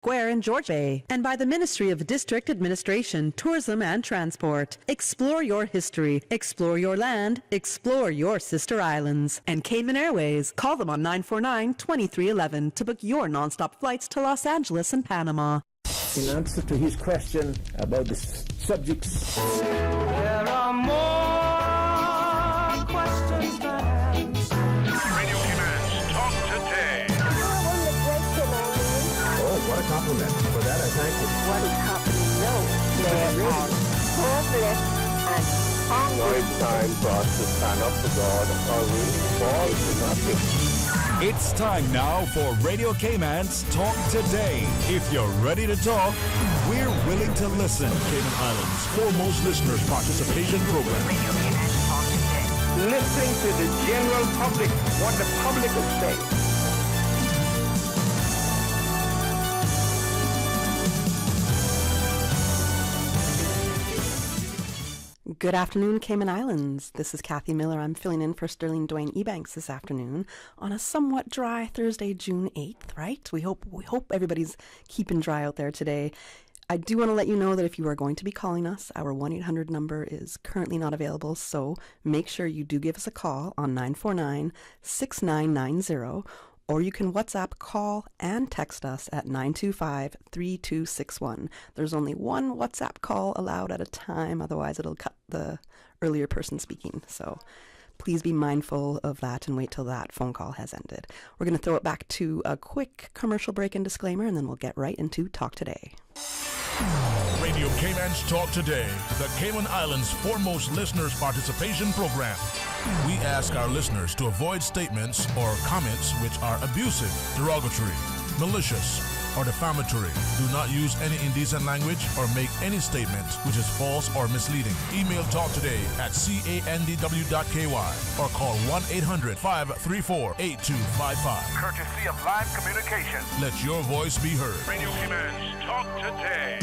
Square in George Bay, and by the Ministry of District Administration, Tourism and Transport. Explore your history, explore your land, explore your sister islands. And Cayman Airways. Call them on 949-2311 to book your non-stop flights to Los Angeles and Panama. In answer to his question about the subjects. There are more questions than answers. Radio Cayman's Talk Today. Oh, what a compliment. For that, I thank you. What a compliment. No, they are hopeless and hungry. Now it's time for us to stand up for God or we fall to nothing. It's time now for Radio Cayman's Talk Today. If you're ready to talk, we're willing to listen. Cayman Islands' foremost listeners participation program. Radio Cayman's Talk Today. Listening to the general public, what the public is saying. Good afternoon, Cayman Islands. This is Kathy Miller. I'm filling in for Sterling Dwayne Ebanks this afternoon on a somewhat dry Thursday, June 8th, right? We hope everybody's keeping dry out there today. I do want to let you know that if you are going to be calling us, our 1-800 number is currently not available, so make sure you do give us a call on 949-6990, or you can WhatsApp, call, and text us at 925-3261. There's only one WhatsApp call allowed at a time, otherwise it'll cut the earlier person speaking. So please be mindful of that and wait till that phone call has ended. We're going to throw it back to a quick commercial break and disclaimer, and then we'll get right into Talk Today. Radio Cayman's Talk Today, the Cayman Islands' foremost listeners participation program. We ask our listeners to avoid statements or comments which are abusive, derogatory, malicious, or defamatory. Do not use any indecent language or make any statement which is false or misleading. Email talktoday@candw.ky or call 1-800-534-8255. Courtesy of Live Communication. Let your voice be heard. Radio Cayman's Talk Today.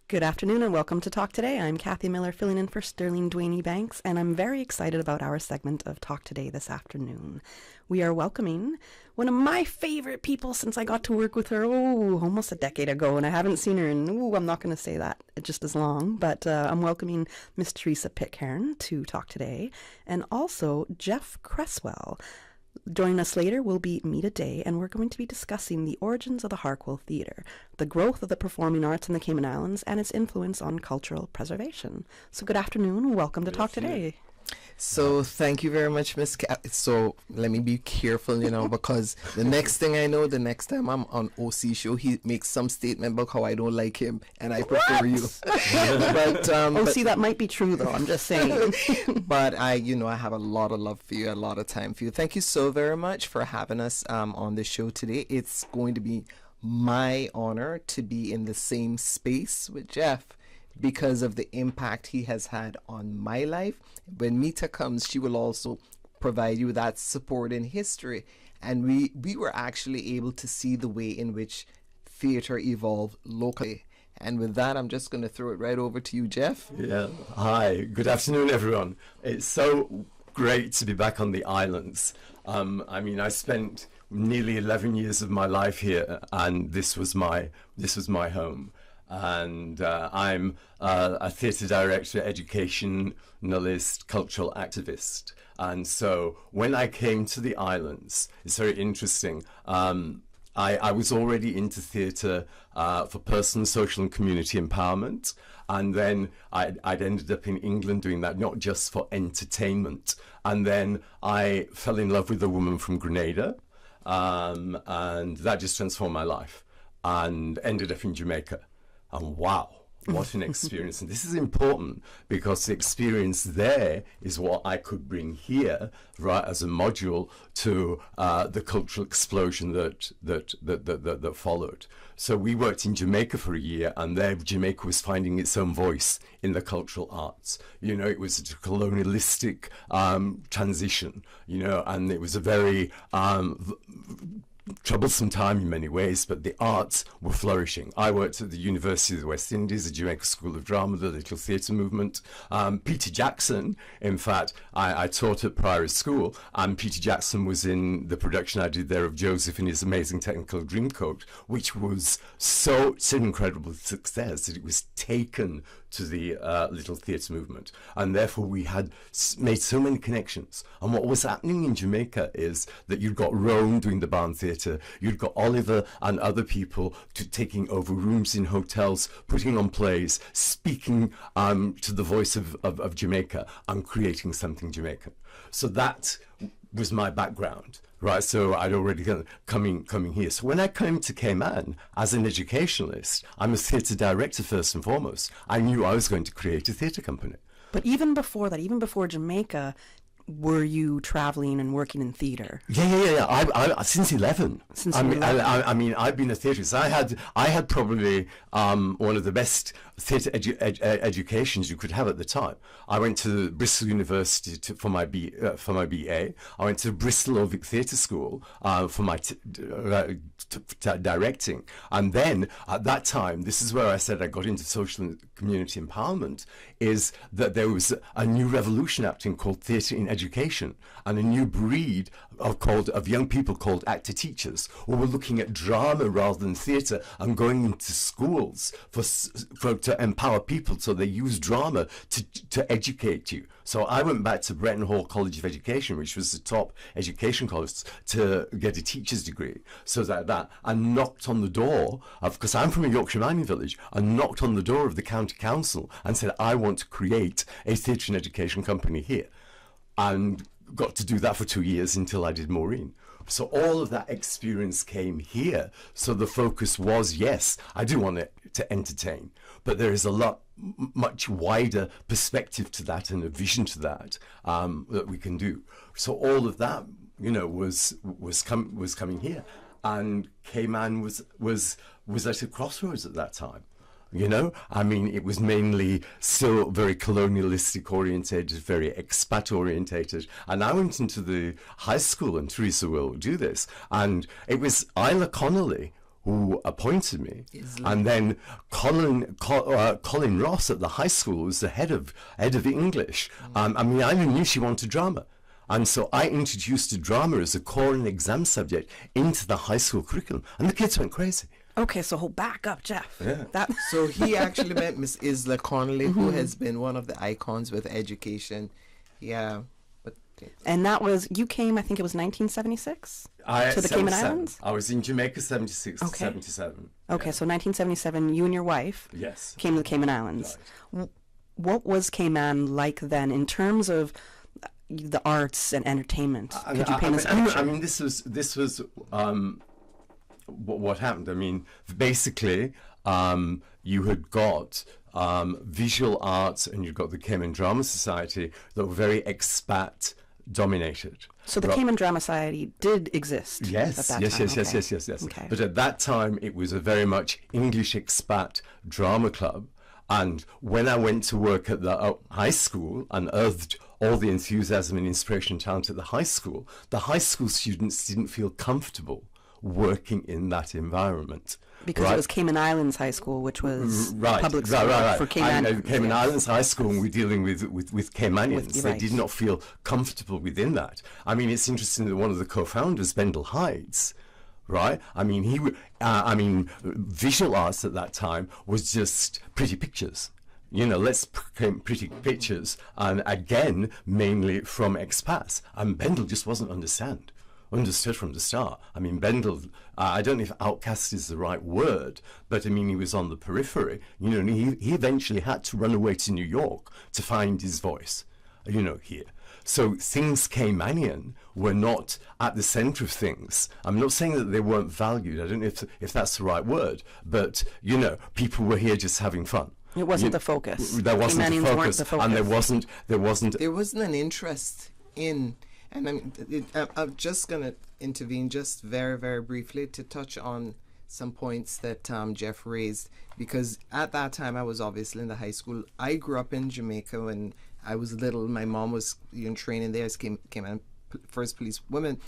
Good afternoon and welcome to Talk Today. I'm Kathy Miller filling in for Sterling Dwayne Banks, and I'm very excited about our segment of Talk Today this afternoon. We are welcoming one of my favorite people since I got to work with her, almost a decade ago, and I haven't seen her in, I'm not going to say that just as long, but I'm welcoming Miss Theresa Pitcairn to Talk Today, and also Geoff Creswell. Joining us later will be Merta Day, and we're going to be discussing the origins of the Harquail Theater, the growth of the performing arts in the Cayman Islands, and its influence on cultural preservation. So good afternoon. Welcome to Talk Today. So thank you very much, Miss Cat. So let me be careful, because the next thing I know, the next time I'm on OC show, he makes some statement about how I don't like him and I prefer you. but that might be true though. I'm just saying. But I have a lot of love for you, a lot of time for you. Thank you so very much for having us on the show today. It's going to be my honor to be in the same space with Geoff, because of the impact he has had on my life. When Merta comes, she will also provide you that support in history. And we were actually able to see the way in which theatre evolved locally. And with that, I'm just going to throw it right over to you, Geoff. Yeah. Hi. Good afternoon, everyone. It's so great to be back on the islands. I spent nearly 11 years of my life here, and this was my home. And I'm a theatre director, educationalist, cultural activist. And so when I came to the islands, it's very interesting. I was already into theatre for personal, social and community empowerment. And then I'd ended up in England doing that, not just for entertainment. And then I fell in love with a woman from Grenada. And that just transformed my life, and ended up in Jamaica. And wow, what an experience. And this is important because the experience there is what I could bring here, right, as a module to the cultural explosion that followed. So we worked in Jamaica for a year, and there Jamaica was finding its own voice in the cultural arts. It was a colonialistic transition, and it was a very troublesome time in many ways, but the arts were flourishing. I worked at the University of the West Indies, the Jamaica School of Drama, the Little Theatre Movement. Peter Jackson, in fact, I taught at Priory School, and Peter Jackson was in the production I did there of Joseph in his amazing Technical Dreamcoat, which was such an incredible success that it was taken to the Little Theatre Movement, and therefore we had made so many connections. And what was happening in Jamaica is that you'd got Rome doing the Barn Theatre, you'd got Oliver and other people taking over rooms in hotels, putting on plays, speaking to the voice of Jamaica and creating something Jamaican. So that was my background. Right, so I'd already coming here. So when I came to Cayman as an educationalist, I'm a theatre director first and foremost. I knew I was going to create a theatre company. But even before that, even before Jamaica, were you traveling and working in theatre? Yeah. I since 11. I mean, I've been a theatrist. I had probably one of the best theatre educations you could have at the time. I went to Bristol University for my BA. I went to Bristol Ovick Theatre School for my directing. And then at that time, this is where I said I got into social and community empowerment, is that there was a new revolution happening called theatre in education, and a new breed of young people called actor teachers, who were looking at drama rather than theatre and going into schools to empower people, so they use drama to educate you. So I went back to Bretton Hall College of Education, which was the top education college, to get a teacher's degree. So that I knocked on the door because I'm from a Yorkshire mining village, I knocked on the door of the county council and said, I want to create a theatre and education company here. And got to do that for 2 years until I did Maureen. So all of that experience came here. So the focus was, yes, I do want to entertain, but there is a much wider perspective to that and a vision to that that we can do. So all of that, was coming here, and Cayman was at a crossroads at that time. I mean, it was mainly still very colonialistic orientated, very expat orientated. And I went into the high school, and Theresa will do this, and it was Isla Connolly who appointed me, and then Colin Ross at the high school was the head of English. I mean, I knew she wanted drama. And so I introduced the drama as a core and exam subject into the high school curriculum, and the kids went crazy. Okay, so back up, Geoff. Yeah. So he actually met Miss Isla Connolly, who has been one of the icons with education. Yeah. And that was, you came, I think it was 1976? To the Cayman Islands? I was in Jamaica 76 to 77. Okay, so 1977, you and your wife came to the Cayman Islands. Right. What was Cayman like then in terms of the arts and entertainment? Could you paint us a picture? I mean, this was what happened. I mean, basically, you had got visual arts, and you've got the Cayman Drama Society that were very expat dominated. So the Cayman Drama Society did exist. Yes. Okay. But at that time, it was a very much English expat drama club. And when I went to work at the high school and earthed all the enthusiasm and inspiration and talent at the high school students didn't feel comfortable working in that environment. Because it was Cayman Islands High School, which was public school for Cayman. And Cayman Islands High School, and we're dealing with Caymanians. They did not feel comfortable within that. I mean, it's interesting that one of the co-founders, Bendel Hydes, right? I mean, visual arts at that time was just pretty pictures. Let's paint pretty pictures, and again, mainly from expats. And Bendel just wasn't understood from the start. I mean, Bendel, I don't know if outcast is the right word, but I mean, he was on the periphery, and he eventually had to run away to New York to find his voice, here. So things Caymanian were not at the center of things. I'm not saying that they weren't valued. I don't know if that's the right word, but, people were here just having fun. It wasn't the focus. There wasn't the focus, and there wasn't an interest in. And I'm just going to intervene just very, very briefly to touch on some points that Geoff raised, because at that time I was obviously in the high school. I grew up in Jamaica when I was little. My mom was training there as Cayman first police woman.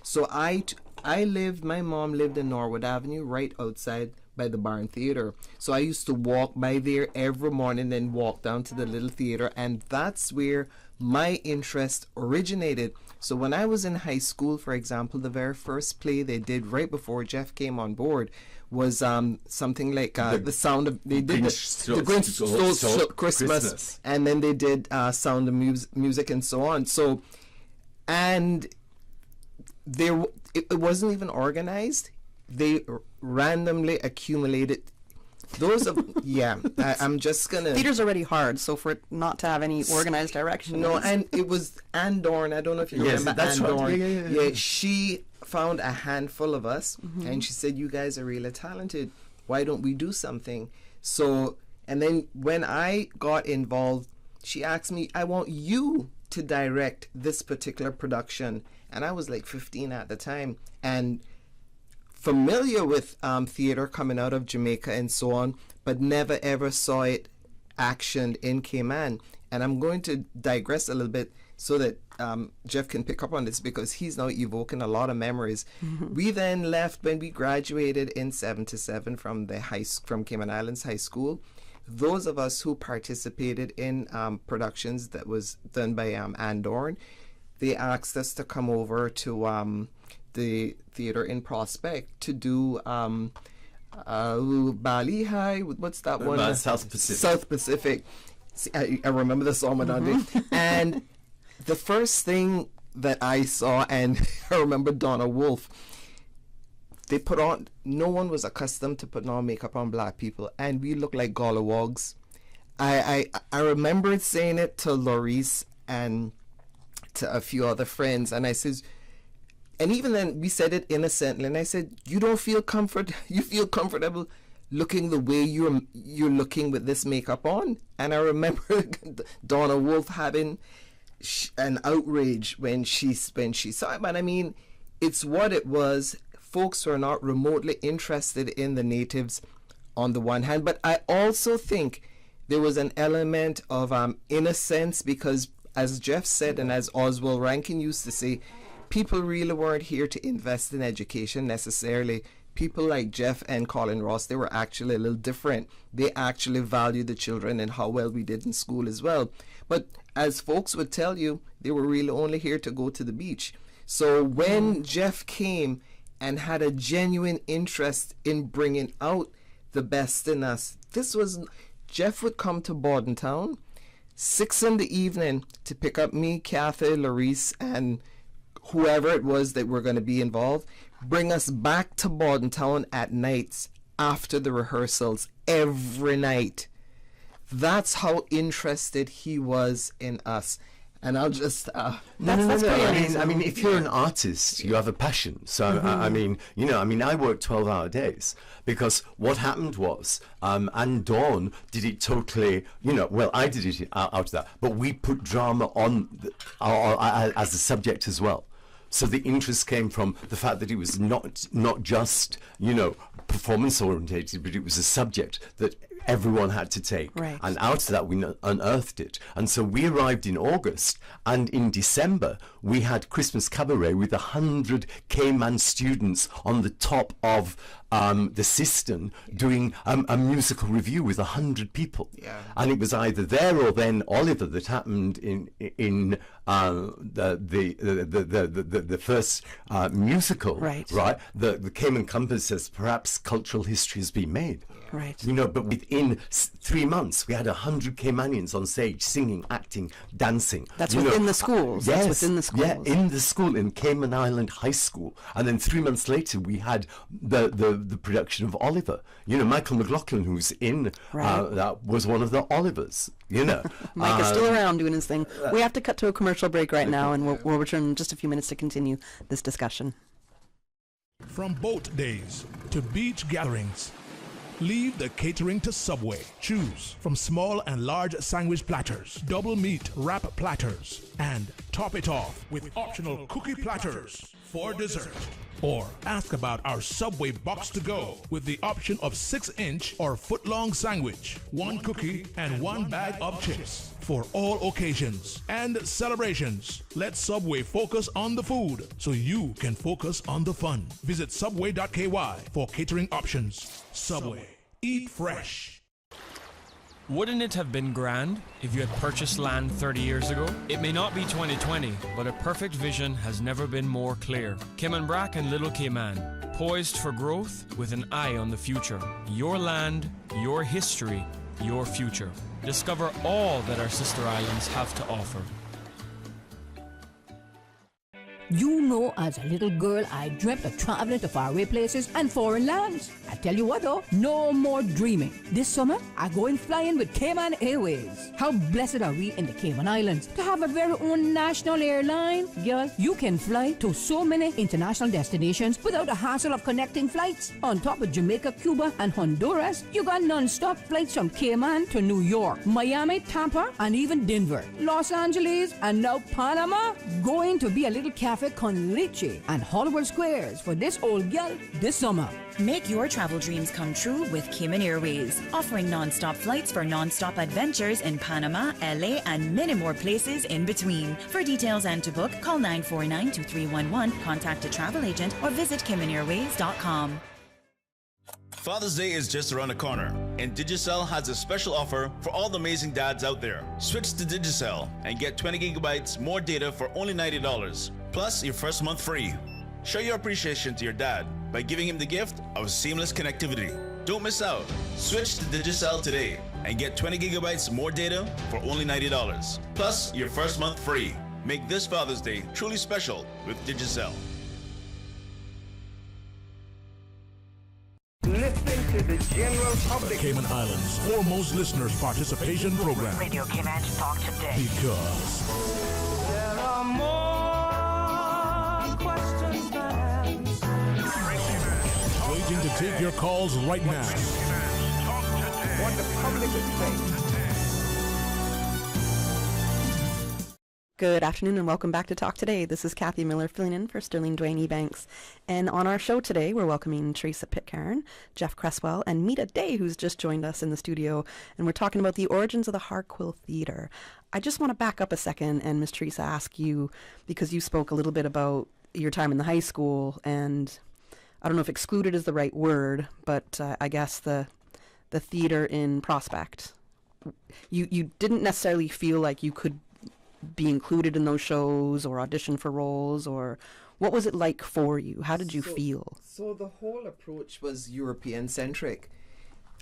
So I my mom lived in Norwood Avenue, right outside by the Barn Theater. So I used to walk by there every morning, then walk down to the little theater, and that's where my interest originated. So when I was in high school, for example, the very first play they did right before Geoff came on board was something like the Sound of, they did the Grinch Stole Christmas, and then they did Sound of Music and so on. So, and there, it wasn't even organized. They randomly accumulated those of I'm just gonna, theater's already hard, so for it not to have any organized direction. No, and it was Ann Dorn, I don't know if you remember that's Ann right. Dorn. Yeah. She found a handful of us, and she said, you guys are really talented, why don't we do something? So, and then when I got involved, she asked me, I want you to direct this particular production, and I was like 15 at the time, and familiar with theater coming out of Jamaica and so on, but never ever saw it actioned in Cayman. And I'm going to digress a little bit so that Geoff can pick up on this, because he's now evoking a lot of memories. We then left when we graduated in 77 from from Cayman Islands High School. Those of us who participated in productions that was done by Ann Dorn, they asked us to come over to the theater in Prospect to do Bali High. What's that one? South Pacific. South Pacific. See, I remember the song, and the first thing that I saw, and I remember Donna Wolf, they put on, no one was accustomed to putting on makeup on black people, and we looked like gollywogs. I remember saying it to Laurice and to a few other friends, and I says, and even then we said it innocently, and I said, you don't feel you feel comfortable looking the way you're looking with this makeup on? And I remember Donna Wolf having an outrage when she saw it. But I mean, it's what it was. Folks were not remotely interested in the natives on the one hand, but I also think there was an element of innocence, because as Geoff said, and as Oswald Rankin used to say, people really weren't here to invest in education necessarily. People like Geoff and Colin Ross, they were actually a little different. They actually valued the children and how well we did in school as well. But as folks would tell you, they were really only here to go to the beach. So when Geoff came and had a genuine interest in bringing out the best in us, Geoff would come to Bordentown 6 p.m. to pick up me, Kathy, Laurice, and whoever it was that were going to be involved, bring us back to Bordentown at nights after the rehearsals every night. That's how interested he was in us. And I'll just No. I mean, if you're an artist, you have a passion. So I mean, I worked 12-hour days, because what happened was, and Dawn did it totally. I did it out of that, but we put drama on as a subject as well. So the interest came from the fact that it was not just performance orientated, but it was a subject that everyone had to take. Right. And out of that we unearthed it. And so we arrived in August, and in December we had Christmas Cabaret with 100 Cayman students on the top of the cistern doing a musical review with 100 people. Yeah. And it was either there or then Oliver that happened in the first musical. Right. The Cayman Compass says perhaps cultural history has been made. Right. But within 3 months, we had 100 Caymanians on stage singing, acting, dancing. That's within the schools. Yes, That's within the schools. Yeah, in the school, in Cayman Island High School. And then 3 months later, we had the production of Oliver. Michael McLaughlin, who's in that, was one of the Olivers. Mike is still around doing his thing. We have to cut to a commercial break right now, and we'll return in just a few minutes to continue this discussion. From boat days to beach gatherings, leave the catering to Subway. Choose from small and large sandwich platters, double meat wrap platters, and top it off with optional cookie platters. for dessert. Or ask about our Subway box to go with the option of 6-inch or foot-long sandwich, 1 cookie, and 1 bag of chips. For all occasions and celebrations, let Subway focus on the food so you can focus on the fun. Visit subway.ky for catering options. Subway. Eat fresh. Wouldn't it have been grand if you had purchased land 30 years ago? It may not be 2020, but a perfect vision has never been more clear. Cayman Brac and Little Cayman, poised for growth with an eye on the future. Your land, your history, your future. Discover all that our sister islands have to offer. You know, as a little girl, I dreamt of traveling to faraway places and foreign lands. I tell you what though, no more dreaming. This summer, I going flying with Cayman Airways. How blessed are we in the Cayman Islands to have a very own national airline? Girl, you can fly to so many international destinations without the hassle of connecting flights. On top of Jamaica, Cuba, and Honduras, you got non-stop flights from Cayman to New York, Miami, Tampa, and even Denver, Los Angeles, and now Panama. Going to be a little cafe con leche and Hollywood Squares for this old gal this summer. Make your travel dreams come true with Cayman Airways, offering non-stop flights for non-stop adventures in Panama, LA, and many more places in between. For details and to book, call 949-2311, contact a travel agent, or visit CaymanAirways.com. Father's Day is just around the corner, and Digicel has a special offer for all the amazing dads out there. Switch to Digicel and get 20 gigabytes more data for only $90, plus your first month free. Show your appreciation to your dad by giving him the gift of seamless connectivity. Don't miss out. Switch to Digicel today and get 20 gigabytes more data for only $90, plus your first month free. Make this Father's Day truly special with Digicel. Listening to the general public. The Cayman Islands' foremost listeners' participation program. Radio Cayman Talk Today. Because there are more questions than answers. Waiting to take your calls right now. What the public is saying. Good afternoon and welcome back to Talk Today. This is Kathy Miller filling in for Sterling Dwayne Banks. And on our show today, we're welcoming Theresa Pitcairn, Geoff Creswell, and Merta Day, who's just joined us in the studio. And we're talking about the origins of the Harquail Theater. I just want to back up a second and Miss Theresa ask you, because you spoke a little bit about your time in the high school, and I don't know if excluded is the right word, but I guess the theater in Prospect. You didn't necessarily feel like you could be included in those shows or audition for roles, or what was it like for you? How did you feel? So the whole approach was European centric.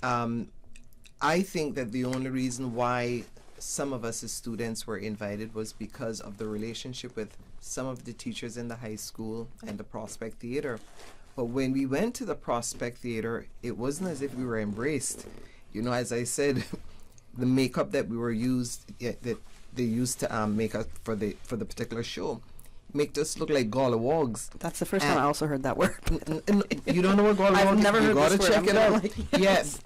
I think that the only reason why some of us as students were invited was because of the relationship with some of the teachers in the high school and the Prospect Theater. But when we went to the Prospect Theater, it wasn't as if we were embraced. You know, as I said, the makeup that we were that they used to make us for the particular show make us look like gollywogs. That's the first time I also heard that word. You don't know what gollywogs is? I've never heard this word. You gotta check it out. Yes.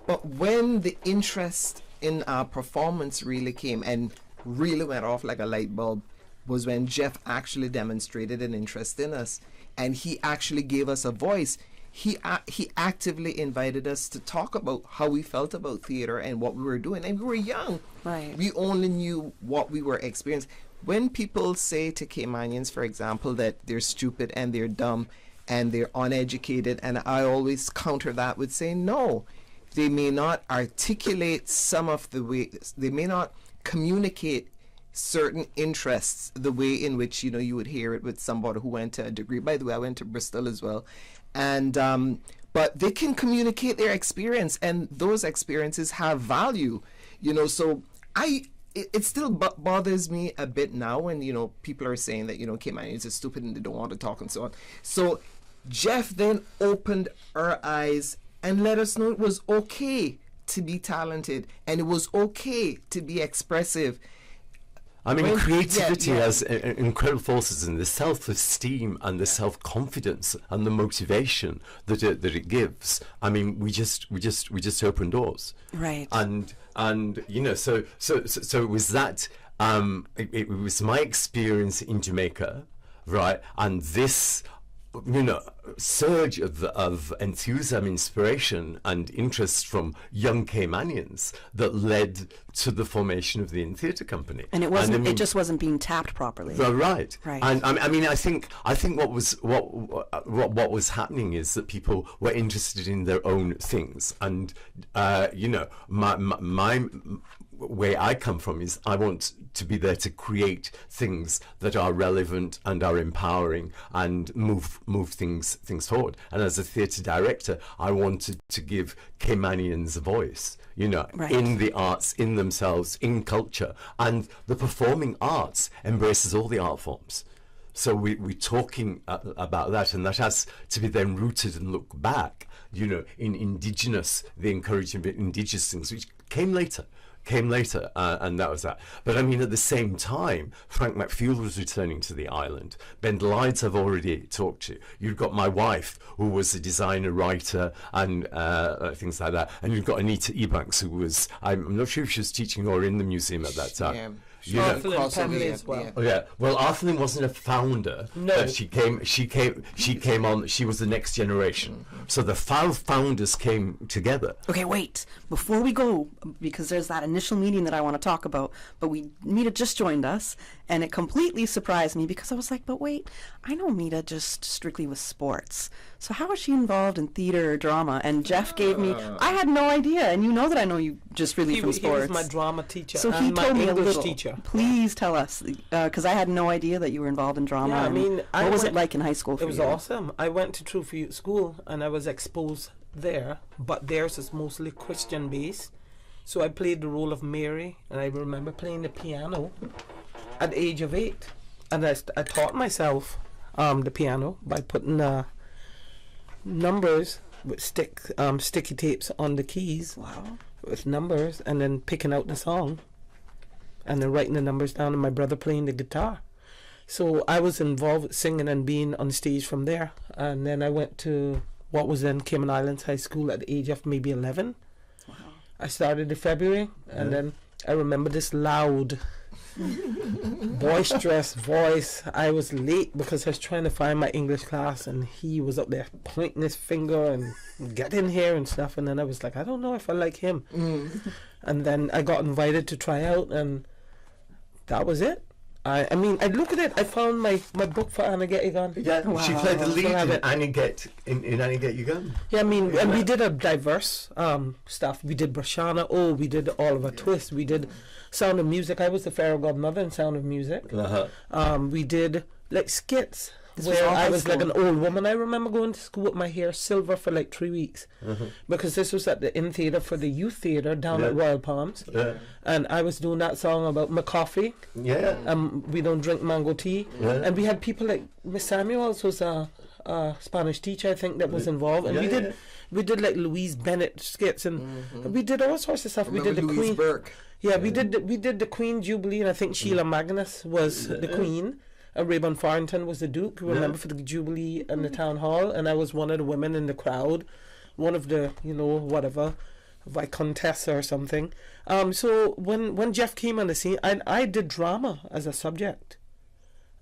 But when the interest in our performance really came and really went off like a light bulb was when Geoff actually demonstrated an interest in us, and he actually gave us a voice. He actively invited us to talk about how we felt about theater and what we were doing. And we were young. Right. We only knew what we were experiencing. When people say to Caymanians, for example, that they're stupid and they're dumb and they're uneducated, and I always counter that with saying, no, they may not articulate some of the ways, they may not communicate certain interests the way in which, you know, you would hear it with somebody who went to a degree. By the way, I went to Bristol as well. And but they can communicate their experience, and those experiences have value, you know. So it still bothers me a bit now when, you know, people are saying that, you know, Caymanians are stupid and they don't want to talk and so on. So Geoff then opened our eyes and let us know it was okay to be talented and it was okay to be expressive. I mean, creativity has incredible forces in the self-esteem and the self-confidence and the motivation that it gives. I mean, we just open doors, right? And you know, so it was that. It was my experience in Jamaica right? And this, surge of enthusiasm, inspiration, and interest from young Caymanians that led to the formation of the In Theatre Company. And it just wasn't being tapped properly. Right. Right. And I think what was happening is that people were interested in their own things, and my where I come from is I want to be there to create things that are relevant and are empowering and move things forward. And as a theatre director, I wanted to give Caymanians a voice, Right. in the arts, in themselves, in culture. And the performing arts embraces all the art forms. So we're talking about that, and that has to be then rooted and look back, in the encouragement of indigenous things, which came later, and that was that. But at the same time, Frank McField was returning to the island. Ben Lydes I've already talked to. You've got my wife, who was a designer, writer, and things like that. And you've got Anita Ebanks, who was, I'm not sure if she was teaching or in the museum at that time. Arthur as well. Oh, yeah. Well, Arthur wasn't a founder. No. But she came on. She was the next generation. So the 5 founders came together. Okay, wait. Before we go, because there's that initial meeting that I want to talk about, but Mita just joined us, and it completely surprised me because I was like, but wait, I know Mita just strictly with sports. So how is she involved in theater or drama? And Geoff gave me, I had no idea, and you know that I know you just really from sports. He was my drama teacher, so and he told me my a English little. teacher. Please tell us, because I had no idea that you were involved in drama. Yeah, what was it like in high school for you? It was awesome. I went to True For You School, and I was exposed there, but theirs is mostly Christian based. So I played the role of Mary, and I remember playing the piano at the age of 8. And I taught myself the piano by putting numbers with sticky tapes on the keys. Wow. With numbers, and then picking out the song, and then writing the numbers down, and my brother playing the guitar. So I was involved with singing and being on stage from there. And then I went to what was then Cayman Islands High School at the age of maybe 11. Wow. I started in February, and then I remember this loud, boisterous voice. I was late because I was trying to find my English class, and he was up there pointing his finger and get in here and stuff. And then I was like, I don't know if I like him. And then I got invited to try out, and that was it. I look at it. I found my book for Annie Get You Gone. Yeah, wow. She played the lead in Annie Get You Gone. Yeah, and we did a diverse stuff. We did Brashana. We did Oliver Twist. We did Sound of Music. I was the fairy godmother in Sound of Music. We did like skits where I was like an old woman. I remember going to school with my hair silver for like 3 weeks because this was at the In Theatre for the Youth Theatre down at Royal Palms. And I was doing that song about my coffee. We don't drink mango tea. And we had people like Miss Samuels was a Spanish teacher, I think, that was involved. And we did like Louise Bennett skits, and we did all sorts of stuff. We did the Louise Queen. Burke. Yeah, we did the Queen Jubilee, and I think Sheila Magnus was the Queen. Rayburn Farrington was the Duke, remember, for the Jubilee and the Town Hall, and I was one of the women in the crowd, one of the, whatever, Viscountess or something. So when Geoff came on the scene, I did drama as a subject,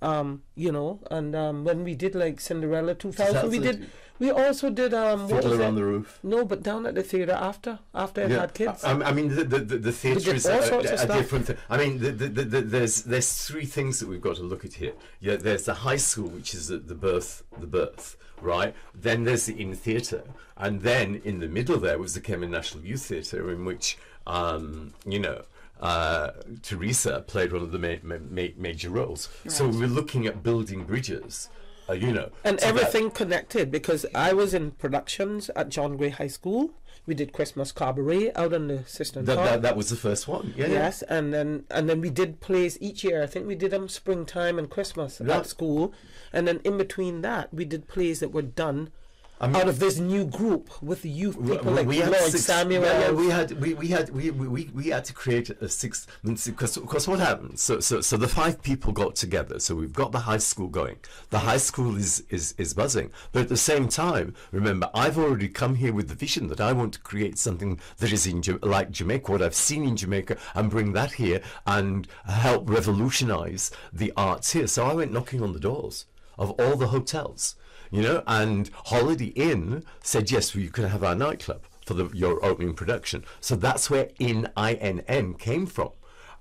and when we did like Cinderella 2000, we also did Fiddler on the Roof. No, but down at the theatre after I had kids. The theatre is a different thing. There's 3 things that we've got to look at here. Yeah, there's the high school, which is the birth, right? Then there's the In Theatre, and then in the middle there was the Cayman National Youth Theatre, in which Theresa played one of the major roles. Right. So we're looking at building bridges. And everything connected, because I was in productions at John Gray High School. We did Christmas Cabaret out on the Sistine Park. That was the first one. Yes, and then we did plays each year. I think we did them springtime and Christmas at school, and then in between that we did plays that were done out of this new group with the youth people like Lloyd Samuel. Yeah, we had to create a 6 months, because what happened? So the 5 people got together. So we've got the high school going. The high school is buzzing, but at the same time, remember, I've already come here with the vision that I want to create something that is like Jamaica, what I've seen in Jamaica, and bring that here and help revolutionize the arts here. So I went knocking on the doors. of all the hotels, you know, and Holiday Inn said, yes, well, you can have our nightclub for your opening production. So that's where INN came from.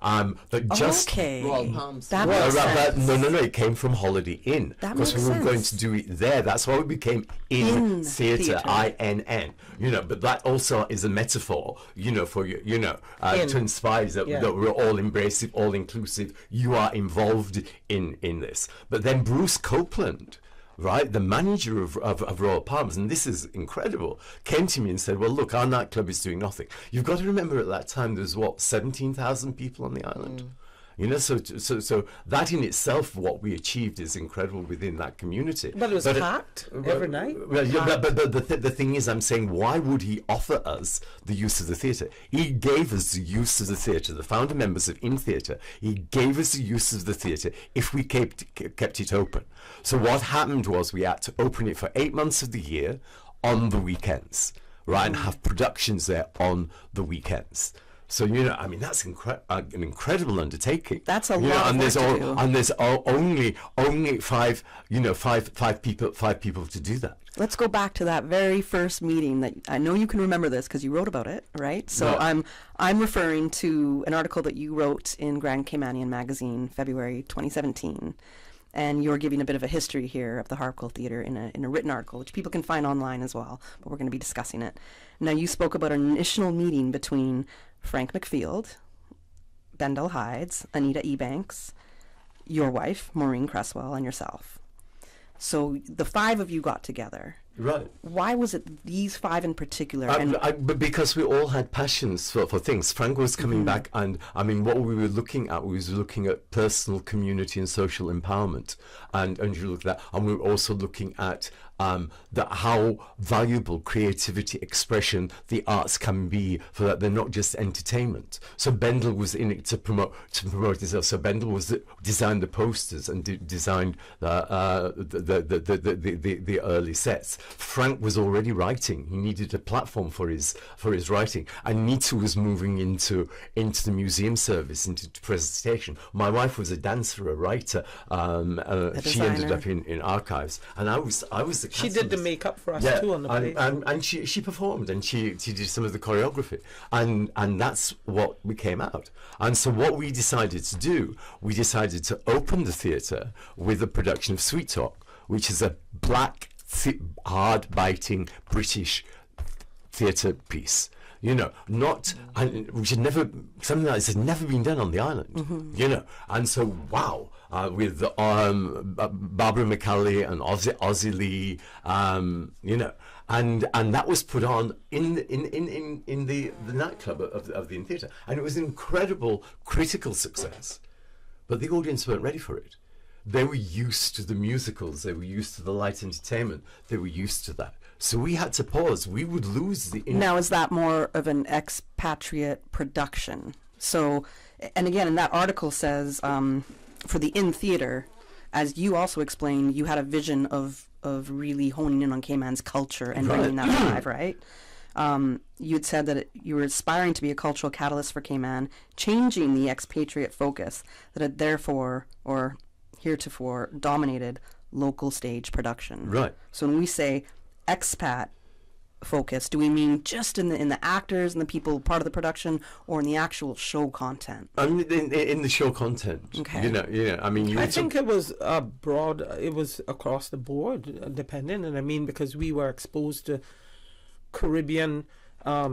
But just Royal Palms. That makes sense. No, it came from Holiday Inn because we were going to do it there. That's why we became in theatre, INN. You know, but that also is a metaphor, you know, for you know, to inspire that we're all embracive, all inclusive. You are involved in this. But then Bruce Copeland, right, the manager of Royal Palms, and this is incredible, came to me and said, well, look, our nightclub is doing nothing. You've got to remember at that time there was, 17,000 people on the island? You know, so that in itself, what we achieved is incredible within that community. But it was packed every night. Well, yeah, but the thing is, I'm saying, why would he offer us the use of the theatre? He gave us the use of the theatre, the founder members of In Theatre. He gave us the use of the theatre if we kept it open. So what happened was we had to open it for 8 months of the year on the weekends, right, and have productions there on the weekends. So, you know, I mean, that's an incredible undertaking. That's a lot of work to do. And there's only five people to do that. Let's go back to that very first meeting that I know you can remember this because you wrote about it, right? So I'm referring to an article that you wrote in Grand Caymanian magazine, February 2017. And you're giving a bit of a history here of the Harquail Theater in a written article, which people can find online as well, but we're going to be discussing it. Now, you spoke about an initial meeting between Frank McField, Bendel Hydes, Anita Ebanks, your wife, Maureen Creswell, and yourself. So the five of you got together. Right. Why was it these five in particular? But because we all had passions for things. Frank was coming back, and I mean, what we were looking at personal, community, and social empowerment, and you look at that, and we were also looking at how valuable creativity, expression, the arts can be for that. They're not just entertainment. So Bendel was in it to promote himself. So Bendel designed the posters and designed the early sets. Frank was already writing. He needed a platform for his writing. And Nita was moving into the museum service, into presentation. My wife was a dancer, a writer. She ended up in archives, and I was the She did the makeup for us too on the play. And she performed, and she did some of the choreography, and that's what we came out. And so what we decided to do, we decided to open the theatre with a production of Sweet Talk, which is a black, hard-biting British theatre piece. You know, which had never, something like this had never been done on the island, you know. And so, wow, with Barbara McCallie and Ozzy Lee, you know, and that was put on in the nightclub of the In Theatre. And it was an incredible critical success, but the audience weren't ready for it. They were used to the musicals, they were used to the light entertainment, they were used to that. So we had to pause. We would lose the... Now, is that more of an expatriate production? So, and again, in that article says, for the In Theatre, as you also explained, you had a vision of really honing in on Cayman's culture and bringing that alive, right? You had said that you were aspiring to be a cultural catalyst for Cayman, changing the expatriate focus that had therefore, or heretofore, dominated local stage production. Right. So when we say expat focus, do we mean just in the actors and the people part of the production, or in the actual show content? I mean, in the show content. Okay. You know. I mean, I think it was broad. It was across the board, depending. And I mean, because we were exposed to Caribbean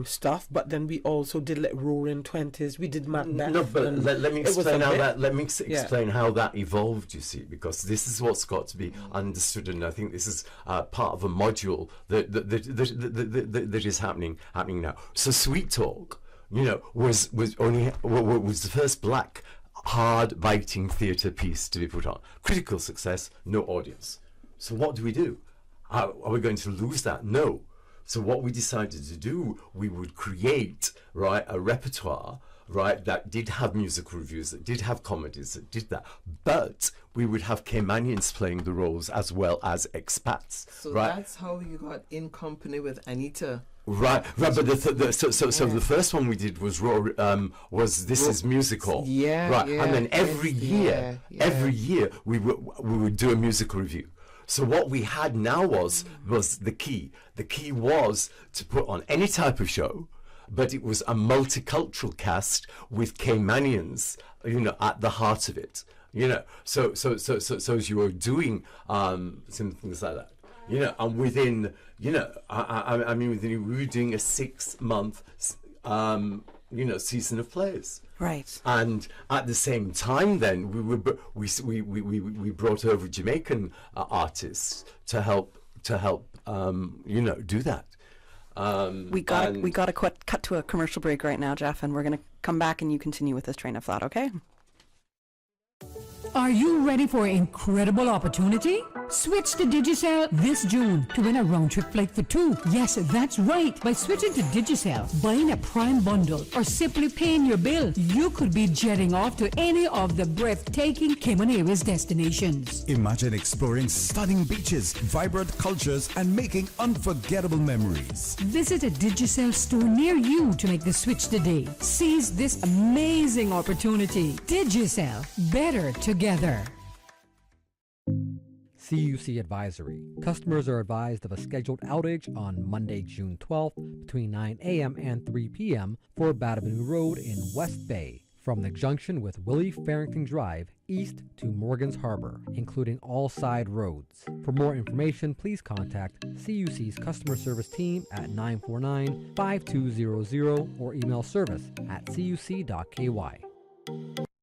stuff, but then we also did like Roaring Twenties. We did Macbeth. No, but let me explain how that. Let me explain how that evolved. You see, because this is what's got to be understood, and I think this is part of a module that is happening now. So Sweet Talk, you know, was the first black hard biting theatre piece to be put on. Critical success, no audience. So what do? Are we going to lose that? No. So what we decided to do, we would create, right, a repertoire, right, that did have musical reviews, that did have comedies, that did that, but we would have Caymanians playing the roles as well as expats. So right? that's how you got In Company with Anita Right. But the first one we did was This Is Musical. Yeah. Right. Yeah, and then every year we would do a musical review. So what we had now was the key. The key was to put on any type of show, but it was a multicultural cast with Caymanians, at the heart of it. So as you were doing some things like that, and within, we were doing a 6-month, season of plays. Right. And at the same time, then we brought over Jamaican artists to help do that. We got to cut to a commercial break right now, Geoff, and we're going to come back and you continue with this train of thought, okay? Are you ready for an incredible opportunity? Switch to Digicel this June to win a round-trip flight for 2. Yes, that's right. By switching to Digicel, buying a Prime bundle, or simply paying your bill, you could be jetting off to any of the breathtaking Cayman Islands destinations. Imagine exploring stunning beaches, vibrant cultures, and making unforgettable memories. Visit a Digicel store near you to make the switch today. Seize this amazing opportunity. Digicel, better together. CUC Advisory. Customers are advised of a scheduled outage on Monday, June 12th between 9 a.m. and 3 p.m. for Batabanoo Road in West Bay, from the junction with Willie Farrington Drive east to Morgan's Harbor, including all side roads. For more information, please contact CUC's customer service team at 949-5200 or email service@cuc.ky.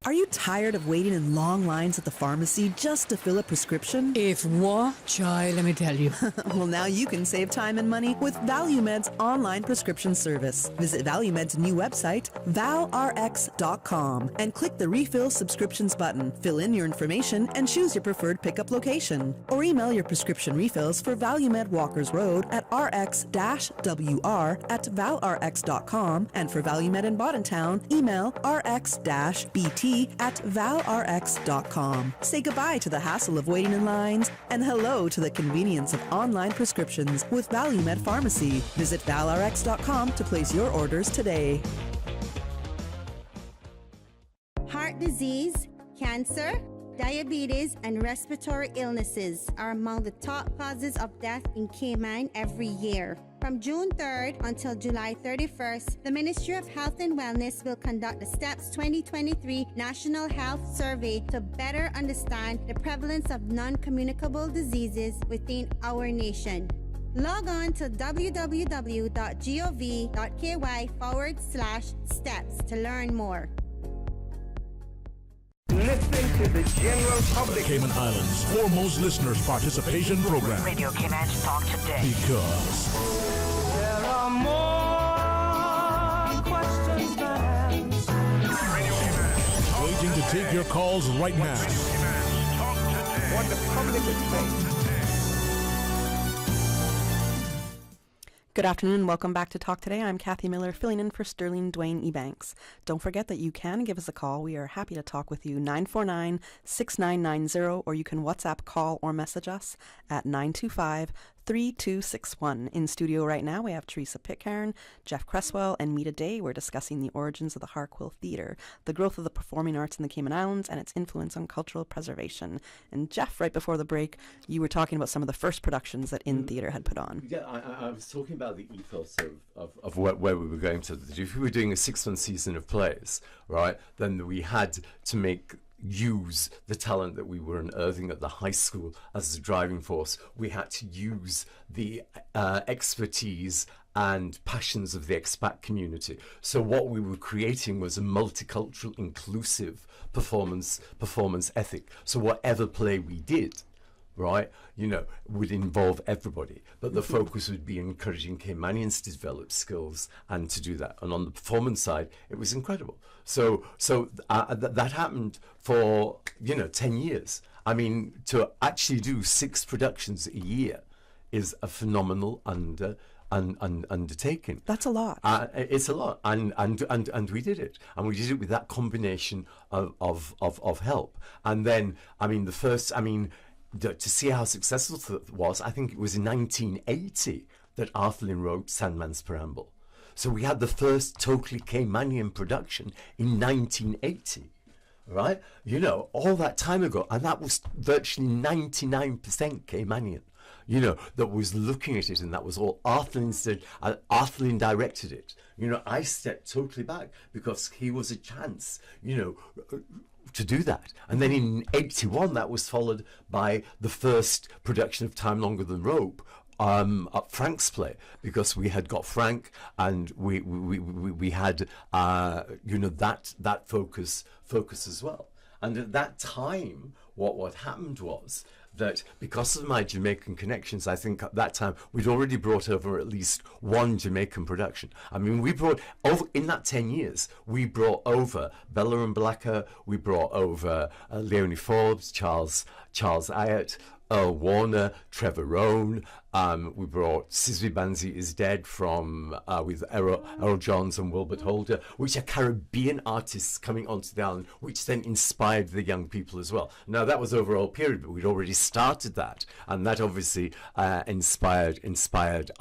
Are you tired of waiting in long lines at the pharmacy just to fill a prescription? If what, child, let me tell you. Well, now you can save time and money with ValueMed's online prescription service. Visit ValueMed's new website, valrx.com, and click the Refill Subscriptions button. Fill in your information and choose your preferred pickup location. Or email your prescription refills for ValueMed Walkers Road at rx-wr@valrx.com, and for ValueMed in Boddentown, email rx-bt at valrx.com. Say goodbye to the hassle of waiting in lines and hello to the convenience of online prescriptions with ValueMed Pharmacy. Visit valrx.com to place your orders today. Heart disease, cancer, diabetes, and respiratory illnesses are among the top causes of death in Cayman every year. From June 3rd until July 31st, the Ministry of Health and Wellness will conduct the STEPS 2023 National Health Survey to better understand the prevalence of non-communicable diseases within our nation. Log on to www.gov.ky/steps to learn more. Listening to the general public. The Cayman Islands foremost listeners participation program. Radio Cayman Talk Today. Because there are more questions than answers. Radio Cayman. Waiting to take your calls right now. Talk Today. What the public is saying. Good afternoon. Welcome back to Talk Today. I'm Kathy Miller, filling in for Sterling Dwayne Ebanks. Don't forget that you can give us a call. We are happy to talk with you, 949-6990, or you can WhatsApp, call, or message us at 925-3261. In studio right now, we have Theresa Pitcairn, Geoff Creswell, and me today. We're discussing the origins of the Harquail Theater, the growth of the performing arts in the Cayman Islands, and its influence on cultural preservation. And Geoff, right before the break, you were talking about some of the first productions that In Theater had put on. Yeah, I was talking about the ethos of where we were going to. If we were doing a 6-month season of plays, right, then we had to use the talent that we were unearthing at the high school as the driving force. We had to use the expertise and passions of the expat community. So what we were creating was a multicultural, inclusive performance ethic. So whatever play we did, right, would involve everybody. But the focus would be encouraging Caymanians to develop skills and to do that. And on the performance side, it was incredible. So that happened for, 10 years. I mean, to actually do 6 productions a year is a phenomenal undertaking. That's a lot. It's a lot, and we did it, and we did it with that combination of help. And then, to see how successful it was, I think it was in 1980 that Arthur Lynn wrote Sandman's Preamble. So we had the first totally Caymanian production in 1980, right? You know, all that time ago, and that was virtually 99% Caymanian, you know, that was looking at it, and that was all Arthur Lynn said. Arthur Lynn directed it. You know, I stepped totally back because he was a chance, you know, to do that. And then in 81, that was followed by the first production of Time Longer Than Rope, at Frank's play, because we had got Frank, and we had you know, that focus as well. And at that time, what happened was that because of my Jamaican connections, I think at that time we'd already brought over at least one Jamaican production. I mean, we brought over, in that 10 years, we brought over Bella and Blacker, we brought over Leonie Forbes, Charles Ayat, Earl Warner, Trevor Rohn. We brought Sizzy Banzi Is Dead from with Errol Johns and Wilbert Holder, which are Caribbean artists coming onto the island, which then inspired the young people as well. Now that was over a whole period, but we'd already started that, and that obviously inspired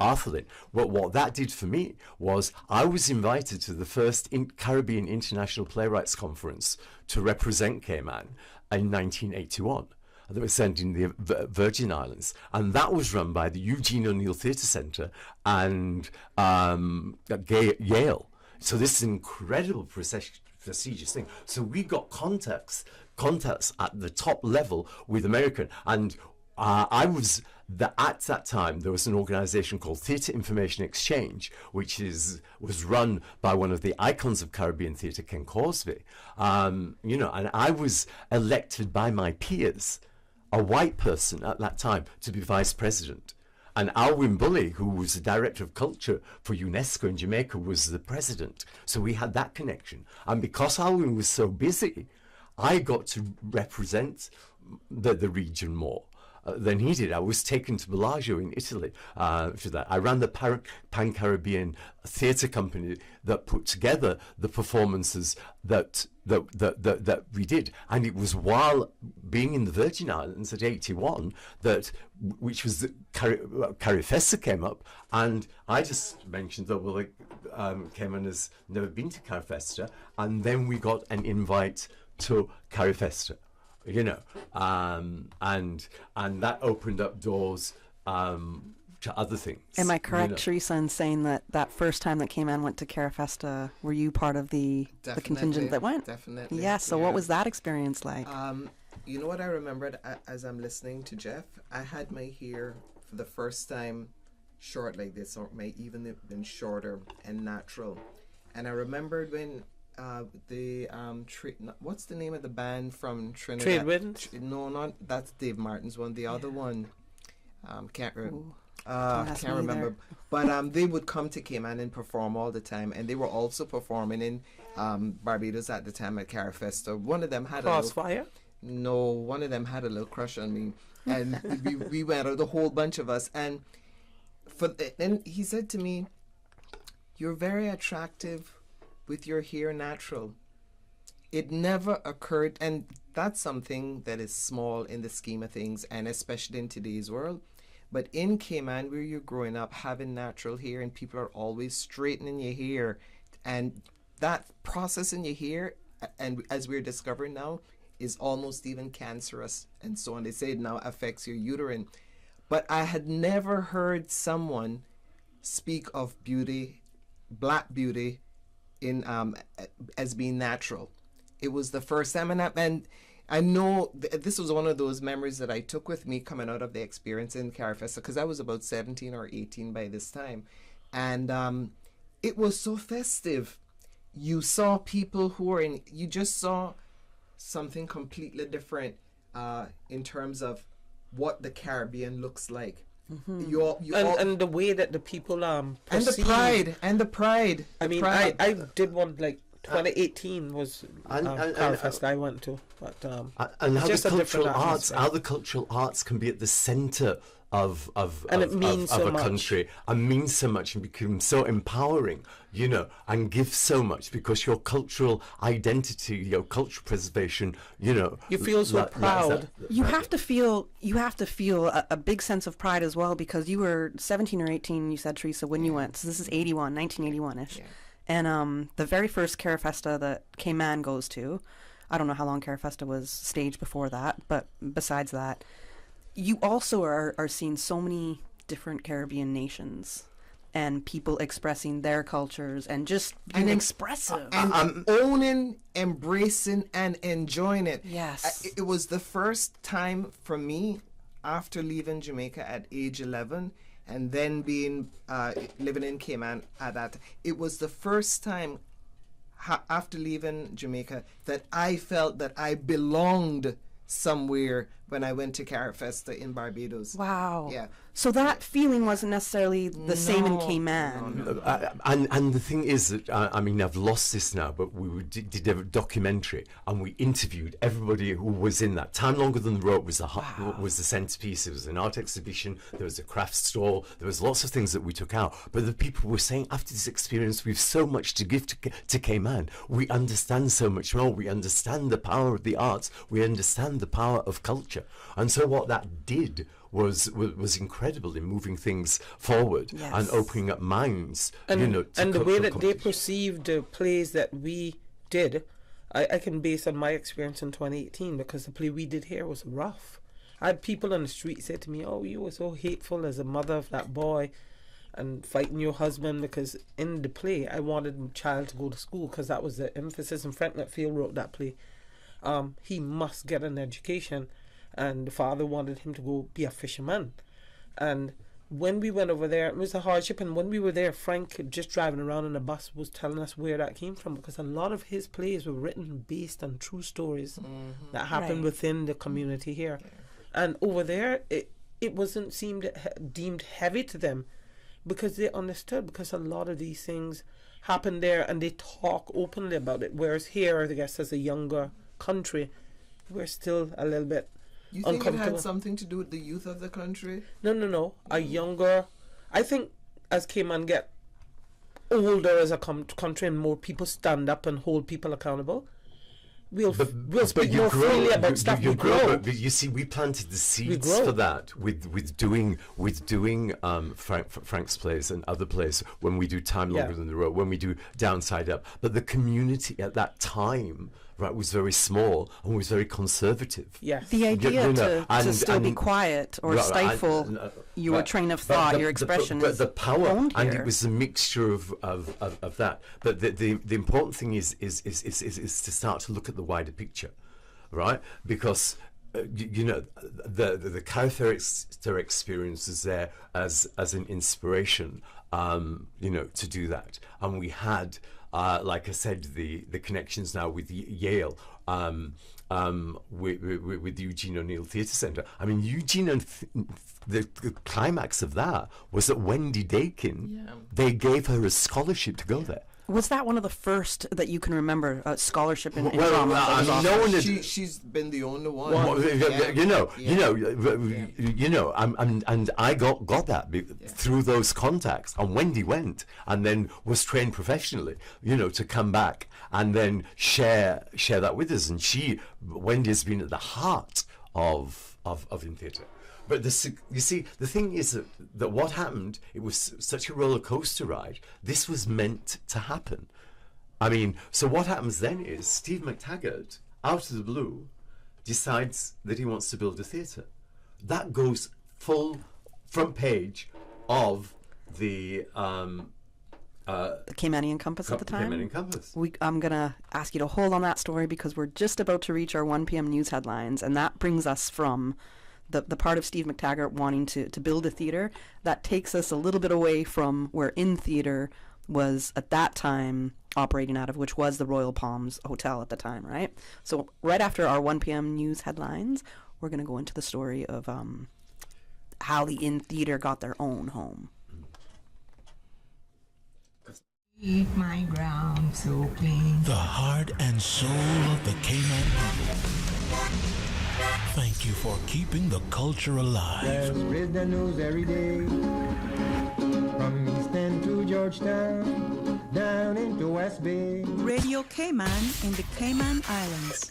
Arthur Lynn. But what that did for me was I was invited to the first Caribbean International Playwrights Conference to represent Cayman in 1981. That was sent in the Virgin Islands, and that was run by the Eugene O'Neill Theatre Centre and Yale. So this is an incredible prestigious thing. So we got contacts at the top level with American, and I was at that time there was an organisation called Theatre Information Exchange, which was run by one of the icons of Caribbean theatre, Ken Causby. You know, and I was elected by my peers, a white person at that time, to be vice president. And Alwyn Bully, who was the director of culture for UNESCO in Jamaica, was the president. So we had that connection. And because Alwyn was so busy, I got to represent the region more than he did. I was taken to Bellagio in Italy for that. I ran the Pan-Caribbean theatre company that put together the performances that we did, and it was while being in the Virgin Islands at 81 which was the Carifesta came up, and I just mentioned that Cayman has never been to Carifesta, and then we got an invite to Carifesta. You know, and that opened up doors to other things. Am I correct, You know. Theresa, in saying that first time that Cayman went to Carifesta, were you part of the contingent that went? Definitely. Yeah, so what was that experience like? You know what I remembered as I'm listening to Geoff? I had my hair for the first time short like this, or may even been shorter and natural. And I remembered when what's the name of the band from Trinidad? Trade Winds? No, that's Dave Martin's one. The other one, can't remember. But they would come to Cayman and perform all the time, and they were also performing in Barbados at the time at Carifesta. One of them had Crossfire? One of them had a little crush on me, and we went out, a whole bunch of us, and he said to me, "You're very attractive with your hair natural." It never occurred, and that's something that is small in the scheme of things, and especially in today's world. But in Cayman, where you're growing up having natural hair, and people are always straightening your hair, and that process in your hair, and as we're discovering now, is almost even cancerous, and so on. They say it now affects your uterine. But I had never heard someone speak of beauty, black beauty, in as being natural. It was the first time, and I know this was one of those memories that I took with me coming out of the experience in Carifesta, because I was about 17 or 18 by this time, and it was so festive. You saw people who were you just saw something completely different in terms of what the Caribbean looks like. Mm-hmm. And the way that the people and the pride. I mean, I did want 2018 was Carfest I went to, but and it's how just the a different cultural arts, atmosphere. how the cultural arts can be at the centre of it means of so a much. country, and means so much, and become so empowering, and give so much, because your cultural identity, your cultural preservation, you feel so proud. You have to feel a big sense of pride as well, because you were 17 or 18, you said, Theresa, when you went. So this is 1981-ish. Yeah. And the very first Carafesta that Cayman goes to, I don't know how long Carafesta was staged before that, but besides that, you also are seeing so many different Caribbean nations and people expressing their cultures and just being expressive. And owning, embracing, and enjoying it. Yes. It was the first time for me, after leaving Jamaica at age 11, and then being living in Cayman at that. It was the first time after leaving Jamaica that I felt that I belonged somewhere when I went to Carafesta in Barbados. Wow. Yeah. So that feeling wasn't necessarily the same in Cayman. And the thing is that, I've lost this now, but we did a documentary and we interviewed everybody who was in that. Time Longer Than the Rope was the centerpiece. It was an art exhibition. There was a craft stall. There was lots of things that we took out. But the people were saying, after this experience, we've so much to give to Cayman. We understand so much more. We understand the power of the arts. We understand the power of culture. And so what that did was incredible in moving things forward and opening up minds. And the way that they perceived the plays that we did, I can base on my experience in 2018, because the play we did here was rough. I had people on the street say to me, "Oh, you were so hateful as a mother of that boy and fighting your husband," because in the play I wanted my child to go to school, because that was the emphasis, and Frank Netfield wrote that play. He must get an education, and the father wanted him to go be a fisherman. And when we went over there, it was a hardship. And when we were there, Frank, just driving around in a bus, was telling us where that came from, because a lot of his plays were written based on true stories that happened within the community here. And over there, it wasn't deemed heavy to them, because they understood, because a lot of these things happen there and they talk openly about it. Whereas here, I guess, as a younger country, we're still a little bit You think it had something to do with the youth of the country? No. A younger... I think as Cayman get older as a country and more people stand up and hold people accountable, we'll speak more freely about stuff. You grow. But you see, we planted the seeds for that with doing Frank's plays and other plays, when we do Time Longer Than the Rope, when we do Downside Up. But the community at that time, was very small and was very conservative. Yes. The idea to still be quiet or stifle your train of thought, your expression. But the power, and here. it was a mixture of that. But the important thing is to start to look at the wider picture, right? Because the Carafesta experience is there as an inspiration, to do that. And we had, like I said, the connections now with Yale, with the Eugene O'Neill Theater Centre. I mean, the climax of that was that Wendy Dakin, they gave her a scholarship to go there. Was that one of the first that you can remember, scholarship in drama? She's been the only one. And I got that through those contacts. And Wendy went and then was trained professionally, to come back and then share that with us. And Wendy has been at the heart of in theatre. But you see, the thing is that what happened, it was such a roller coaster ride. This was meant to happen. I mean, so what happens then is Steve McTaggart, out of the blue, decides that he wants to build a theatre. That goes full front page of the Caymanian Compass at the time. Caymanian Compass. I'm going to ask you to hold on that story, because we're just about to reach our 1 p.m. news headlines, and that brings us from the part of Steve McTaggart wanting to build a theatre. That takes us a little bit away from where In Theatre was at that time operating out of, which was the Royal Palms Hotel at the time, right? So right after our 1 p.m. news headlines, we're going to go into the story of how the In Theatre got their own home. Keep my ground so clean. The heart and soul of the Cayman people. Thank you for keeping the culture alive. There's wisdom news every day. From East End to Georgetown, down into West Bay. Radio Cayman in the Cayman Islands.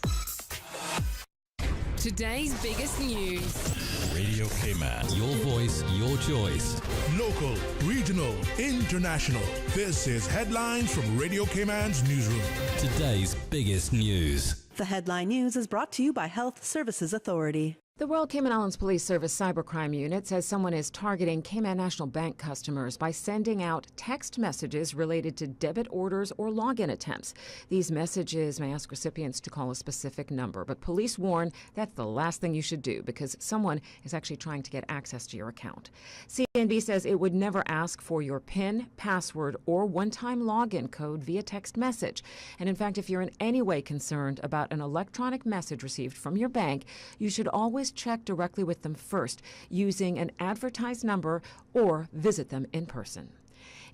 Today's biggest news. Radio Cayman. Your voice, your choice. Local, regional, international. This is Headlines from Radio Cayman's newsroom. Today's biggest news. The headline news is brought to you by Health Services Authority. The Royal Cayman Islands Police Service Cybercrime Unit says someone is targeting Cayman National Bank customers by sending out text messages related to debit orders or login attempts. These messages may ask recipients to call a specific number, but police warn that's the last thing you should do because someone is actually trying to get access to your account. CNB says it would never ask for your PIN, password, or one-time login code via text message. And in fact, if you're in any way concerned about an electronic message received from your bank, you should always check directly with them first using an advertised number or visit them in person.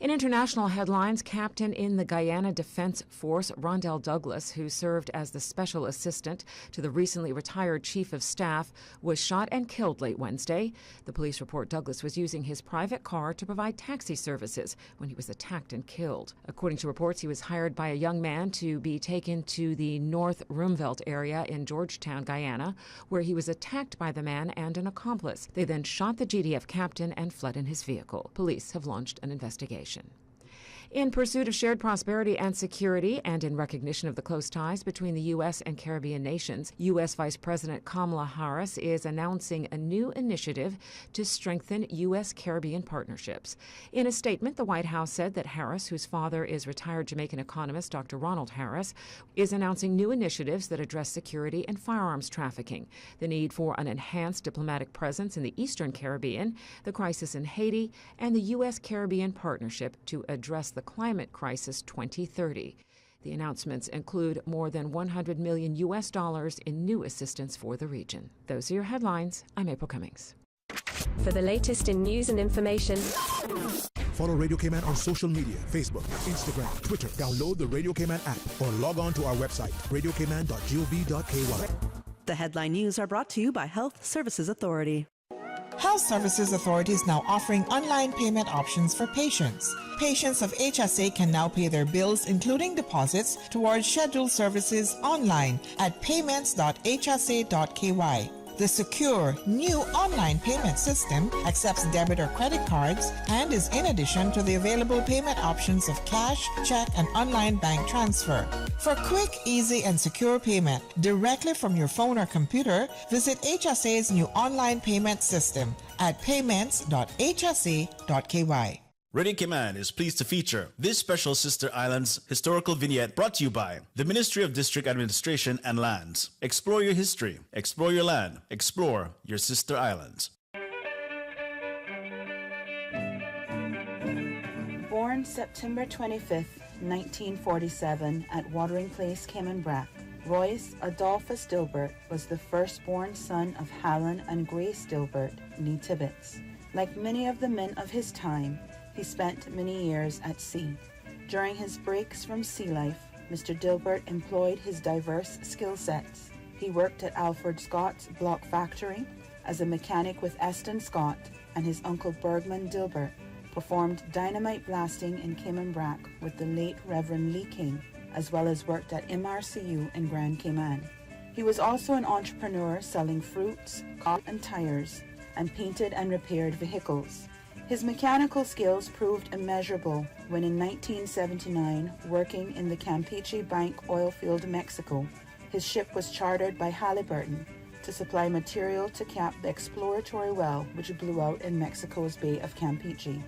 In international headlines, Captain in the Guyana Defense Force, Rondell Douglas, who served as the special assistant to the recently retired chief of staff, was shot and killed late Wednesday. The police report Douglas was using his private car to provide taxi services when he was attacked and killed. According to reports, he was hired by a young man to be taken to the North Roomvelt area in Georgetown, Guyana, where he was attacked by the man and an accomplice. They then shot the GDF captain and fled in his vehicle. Police have launched an investigation. In pursuit of shared prosperity and security, and in recognition of the close ties between the U.S. and Caribbean nations, U.S. Vice President Kamala Harris is announcing a new initiative to strengthen U.S. Caribbean partnerships. In a statement, the White House said that Harris, whose father is retired Jamaican economist Dr. Ronald Harris, is announcing new initiatives that address security and firearms trafficking, the need for an enhanced diplomatic presence in the Eastern Caribbean, the crisis in Haiti, and the U.S. Caribbean partnership to address the Climate Crisis 2030. The announcements include more than $100 million in new assistance for the region. Those are your headlines. I'm April Cummings. For the latest in news and information, follow Radio Cayman on social media, Facebook, Instagram, Twitter. Download the Radio Cayman app or log on to our website, radiocayman.gov.ky. The headline news are brought to you by Health Services Authority. Health Services Authority is now offering online payment options for patients. Patients of HSA can now pay their bills, including deposits, towards scheduled services online at payments.hsa.ky. The secure, new online payment system accepts debit or credit cards and is in addition to the available payment options of cash, check, and online bank transfer. For quick, easy, and secure payment directly from your phone or computer, visit HSA's new online payment system at payments.hsa.ky. Radio Cayman is pleased to feature this special Sister Islands historical vignette brought to you by the Ministry of District Administration and Lands. Explore your history, explore your land, explore your Sister Islands. Born September 25th, 1947 at Watering Place, Cayman Brac, Royce Adolphus Dilbert was the firstborn son of Hallen and Grace Dilbert, née Tibbets. Like many of the men of his time, he spent many years at sea. During his breaks from sea life, Mr. Dilbert employed his diverse skill sets. He worked at Alfred Scott's block factory as a mechanic with Eston Scott, and his uncle Bergman Dilbert performed dynamite blasting in Cayman Brac with the late Reverend Lee King, as well as worked at MRCU in Grand Cayman. He was also an entrepreneur selling fruits, coffee, and tires, and painted and repaired vehicles. His mechanical skills proved immeasurable when in 1979, working in the Campeche Bank oil field, Mexico, his ship was chartered by Halliburton to supply material to cap the exploratory well which blew out in Mexico's Bay of Campeche.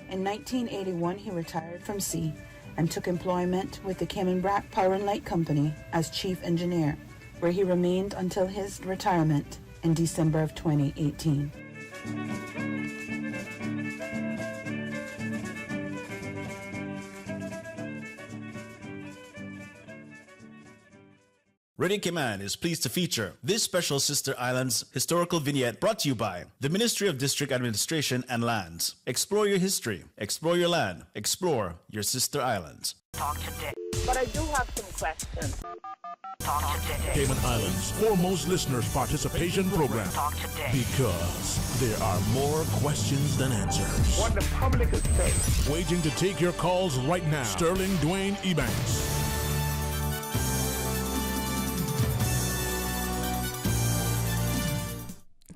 In 1981, he retired from sea and took employment with the Cayman Brac Power and Light Company as chief engineer, where he remained until his retirement in December of 2018. Radio Cayman is pleased to feature this special Sister Islands historical vignette brought to you by the Ministry of District Administration and Lands. Explore your history, explore your land, explore your Sister Islands. Talk today. But I do have some questions. Talk today. Cayman Islands' foremost listeners participation program. Talk today. Because there are more questions than answers. What the public is saying. Waiting to take your calls right now. Sterling Dwayne Ebanks.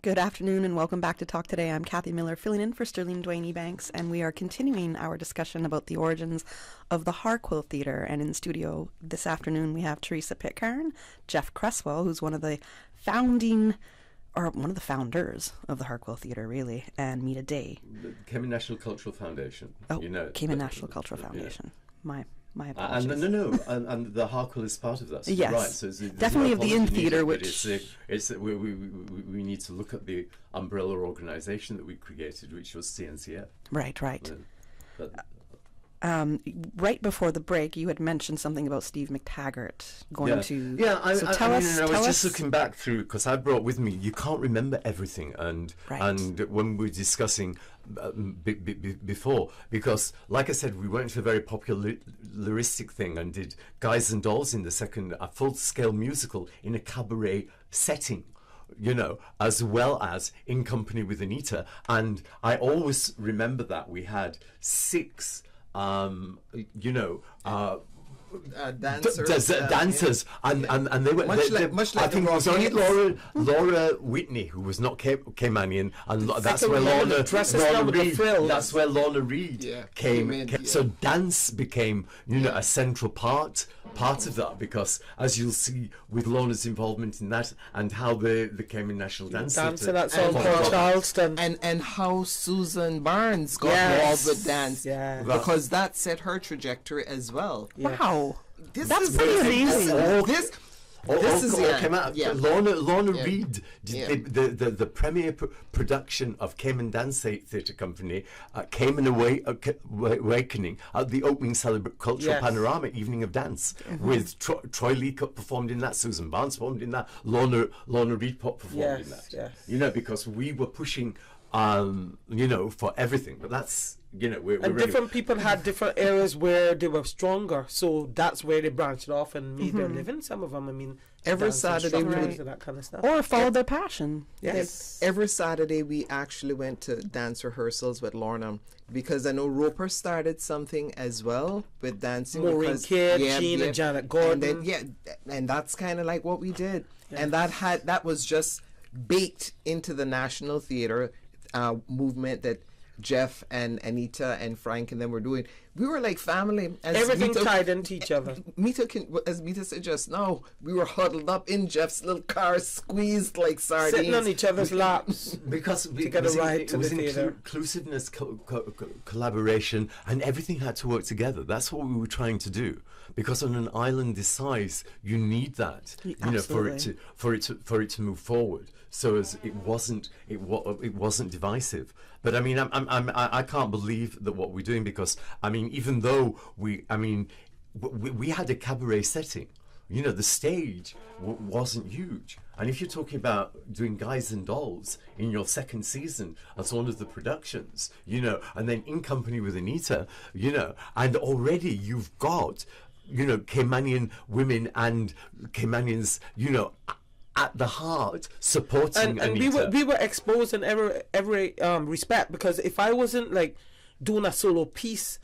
Good afternoon and welcome back to Talk Today. I'm Kathy Miller, filling in for Sterling Dwayne Ebanks, and we are continuing our discussion about the origins of the Harquail Theater. And in studio this afternoon we have Theresa Pitcairn, Geoff Creswell, who's one of the founders of the Harquail Theater, really, and Merta Day. The Cayman National Cultural Foundation. Oh, Cayman National Cultural Foundation. My apologies. And the Harquail is part of that. So yes, right. So definitely of the in theatre, which we need to look at the umbrella organisation that we created, which was CNCF. Right. Right before the break, you had mentioned something about Steve McTaggart going to. Yeah, I was tell just us. looking back through because I brought with me. You can't remember everything, and when we were discussing before, because like I said, we went to a very popularistic thing and did Guys and Dolls in the second, a full-scale musical in a cabaret setting. As well as In Company with Anita, and I always remember that we had 6. Dancers, and they were much like I think it was only Laura Whitney who was not Caymanian, and that's where Lorna Reed came in. So dance became a central part of that, because as you'll see with Lorna's involvement in that and how the Cayman National Dance Theatre, that song called Charleston, and how Susan Barnes got involved with dance, because that set her trajectory as well. Wow. That's pretty amazing. Lorna Reed did the premiere production of Cayman Dance Theatre Company, Cayman Awakening, at the opening cultural panorama Evening of Dance, with Troy Leacup performed in that, Susan Barnes performed in that, Lorna Reed performed in that. Because we were pushing, for everything, but that's. Different people had different areas where they were stronger, so that's where they branched off and made their living. Some of them, every Saturday we would that kind of stuff, or follow their passion. Yes, every Saturday we actually went to dance rehearsals with Lorna, because I know Roper started something as well with dancing. Maureen Kidd, Gina, Janet Gordon, and that's kind of like what we did, and that was just baked into the National Theatre movement that Geoff and Anita and Frank and them were doing. We were like family. Everything tied into each other. As Mita said just now, we were huddled up in Geoff's little car, squeezed like sardines, sitting on each other's laps because to get a ride to the theatre. Inclusiveness, collaboration, and everything had to work together. That's what we were trying to do. Because on an island this size, you need that, for it to move forward. So as it wasn't divisive. But I can't believe that what we're doing, because even though we had a cabaret setting, the stage wasn't huge. And if you're talking about doing Guys and Dolls in your second season as one of the productions, and then In Company with Anita, and already you've got, Caymanian women and Caymanians, at the heart supporting Anita. And we were exposed in every respect, because if I wasn't like doing a solo piece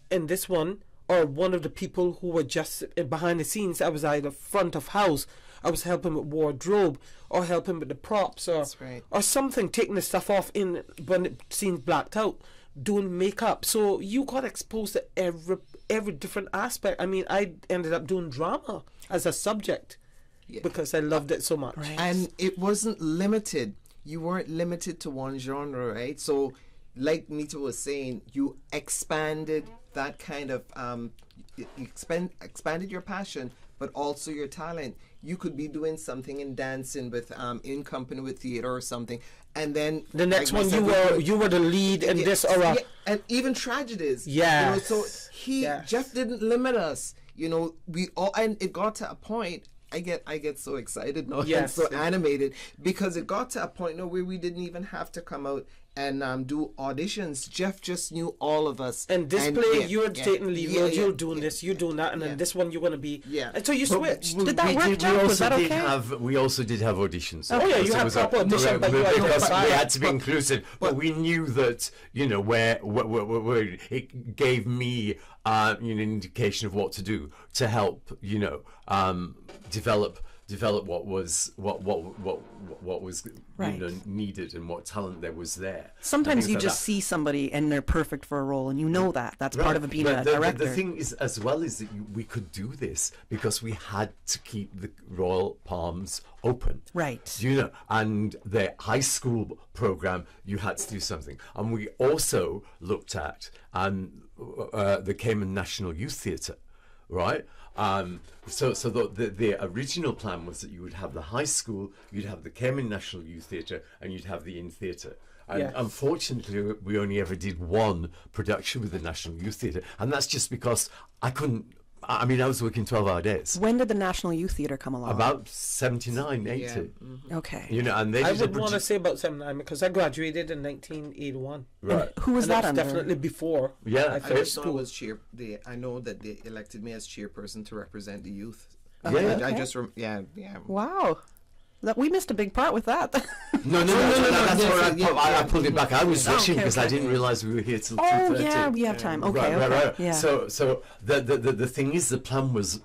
in this one, or one of the people who were just behind the scenes, I was either front of house, I was helping with wardrobe, or helping with the props, or something, taking the stuff off in when the scene's blacked out, doing makeup. So you got exposed to every different aspect. I ended up doing drama as a subject. Because I loved it so much. Right. And it wasn't limited. You weren't limited to one genre, right? So, like Mita was saying, you expanded that kind of, expanded your passion, but also your talent. You could be doing something in dancing with, In Company with Theater or something, and then the next one you were the lead in this era. And even tragedies. Yeah. So Geoff didn't limit us. We all, and it got to a point. I get so excited now and Yes. so animated because it got to a point now where we didn't even have to come out and do auditions. Geoff just knew all of us. And this play, you're taking lead roles, you're doing this, you're doing that, and then this one you're going to be. Yeah. And so you switched. Did that work, Geoff? Was that okay? We also did have auditions. Oh, yeah, you had proper audition, but you because had we had to be inclusive. But we knew that, where it gave me an indication of what to do to help, develop what was Right. needed and what talent there was there. Sometimes you like just that. see somebody and they're perfect for a role, and you know that. That's Right. part of being But a the director. The thing is, as well, is that we could do this because we had to keep the Royal Palms open. Right. And the high school program, you had to do something. And we also looked at the Cayman National Youth Theater, right? So the original plan was that you would have the high school, you'd have the Cayman National Youth Theatre, and you'd have the in-theatre. And Yes. unfortunately, we only ever did one production with the National Youth Theatre, and that's just because I couldn't. I was working 12-hour days. When did the National Youth Theatre come along? About 79, 80. Yeah. Mm-hmm. Okay. And they I did would want to say about 79 because I graduated in 1981. Right. Who was And that that's under? definitely before. Yeah. I I finished just know school. I know that they elected me as chairperson to represent the youth. Yeah. I just yeah. Wow. We missed a big part with that. No. That's where I pulled it back. I was rushing because I didn't realise we were here till 2:30. Oh, yeah, we have time. Okay, Right. Yeah. So the thing is, the plan was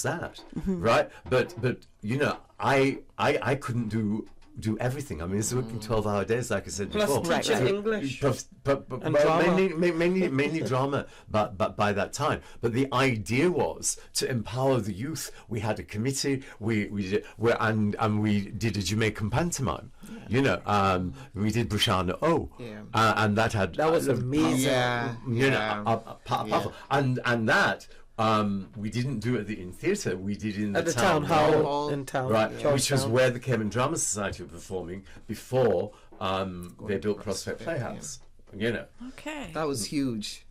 that, right? But I couldn't do everything. I mean, it's working 12-hour days, like I said Plus before. teaching English. But And drama. mainly drama. But by that time, but the idea was to empower the youth. We had a committee. We did a Jamaican pantomime. We did Brushana O, and that was amazing. Powerful. And that. We didn't do it at the in theatre. We did it in At the the town hall in town, right? Which was Georgetown. where the Cayman Drama Society were performing before they built Prospect Playhouse. Okay. That was huge.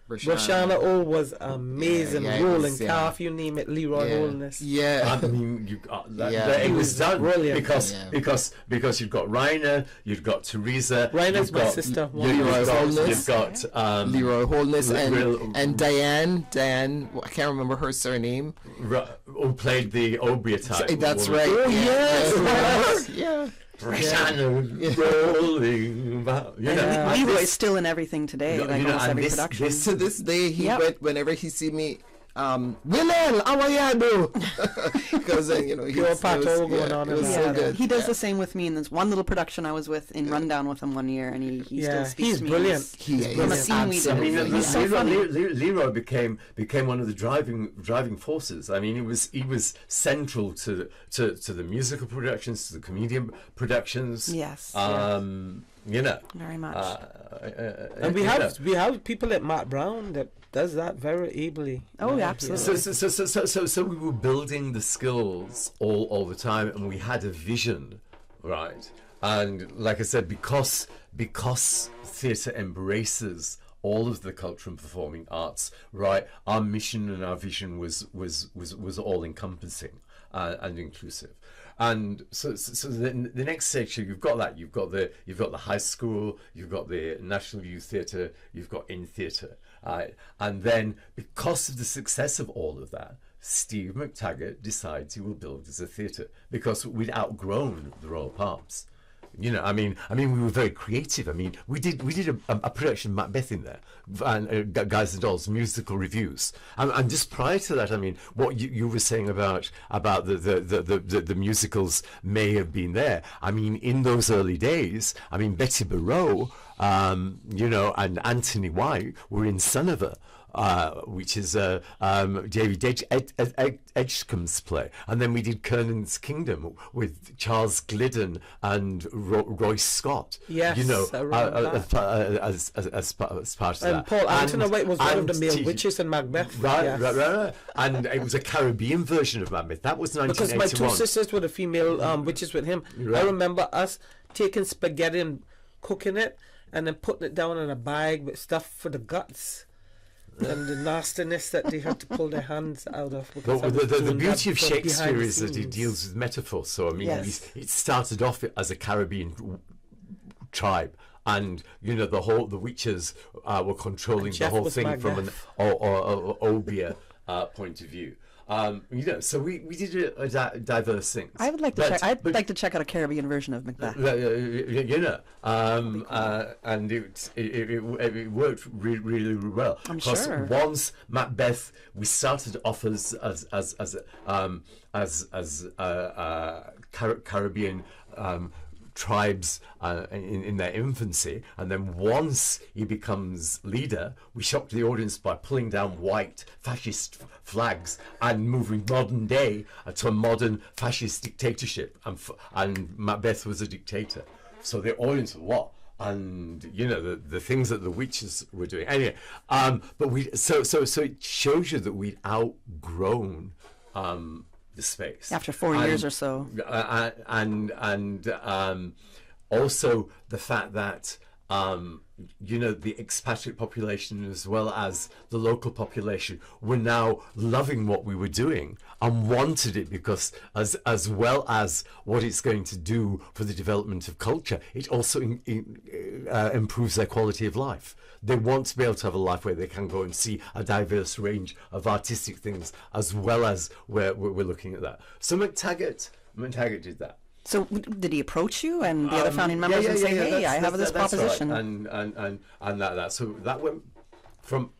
Roshana O was amazing. Yeah, it Rolling was, calf, you name it, Leroy Holness. Yeah. I mean, it was done brilliant. because you've got Raina, you've got Theresa, Raina's you've my got sister. Leroy Holness. You've got Leroy Holness Real- and Diane, I can't remember her surname. who played the Obia type. That's woman. right. Oh, yes. Yeah. Rolling about, Leroy's still in everything today, almost every production. To this day, he Yep. went whenever he see me. Willel, how are you do? Because Pure pato going on it in was that. so good. He does the same with me in this one little production I was with in Rundown with him one year, and he still speaks he's to me. brilliant. He's From a scene we did. I mean, He's so funny. Leroy became one of the driving forces. I mean, he was central to the musical productions, to the comedian productions. Yes. Very much. And we have people like Matt Brown that does that very ably. Oh, yeah, absolutely. So we were building the skills all the time, and we had a vision, right? And like I said, because theatre embraces all of the cultural and performing arts, right? Our mission and our vision was all encompassing and inclusive. And so the next section, you've got the high school, you've got the National Youth Theatre, you've got in theatre, and then because of the success of all of that, Steve McTaggart decides he will build as a theatre because we'd outgrown the Royal Palms. I mean, we were very creative. I mean, we did a production of Macbeth in there, and Guys and Dolls musical reviews. And just prior to that, I mean, what you were saying about the musicals may have been there. I mean, in those early days, I mean, Betty Barrow, and Anthony White were in Son of Her. Which is David Edgecombe's play, and then we did Kernan's Kingdom with Charles Glidden and Royce Scott. Yes, as part of that. And Paul Anthony White was one of the male witches in Macbeth. Right. And it was a Caribbean version of Macbeth. That was 1981. Because my two sisters were the female witches with him. Right. I remember us taking spaghetti and cooking it, and then putting it down in a bag with stuff for the guts. And the nastiness that they had to pull their hands out of. Well, the beauty of from Shakespeare behind the is that he scenes. deals with metaphor. So, I mean, Yes. it started off as a Caribbean tribe. And, you know, the witches were controlling And the Geoff whole was thing from an Macbeth. Obeah point of view. You know, so we did diverse things. I would like to check. I'd like to check out a Caribbean version of Macbeth. You know, and it worked really well. I'm Because sure. once Macbeth, we started off as Caribbean tribes in their infancy, and then once he becomes leader, we shocked the audience by pulling down white fascist flags and moving modern day to a modern fascist dictatorship, and Macbeth was a dictator. So the audience, what? And you know the things that the witches were doing. Anyway, but so it shows you that we'd outgrown the space After 4 years or so. And also the fact that you know, the expatriate population as well as the local population were now loving what we were doing and wanted it, because as well as what it's going to do for the development of culture, it also improves their quality of life. They want to be able to have a life where they can go and see a diverse range of artistic things, as well as we're looking at that. So McTaggart did that. So did he approach you and the other founding members and say, "Hey, I have this proposition"? Right. And that so that went from.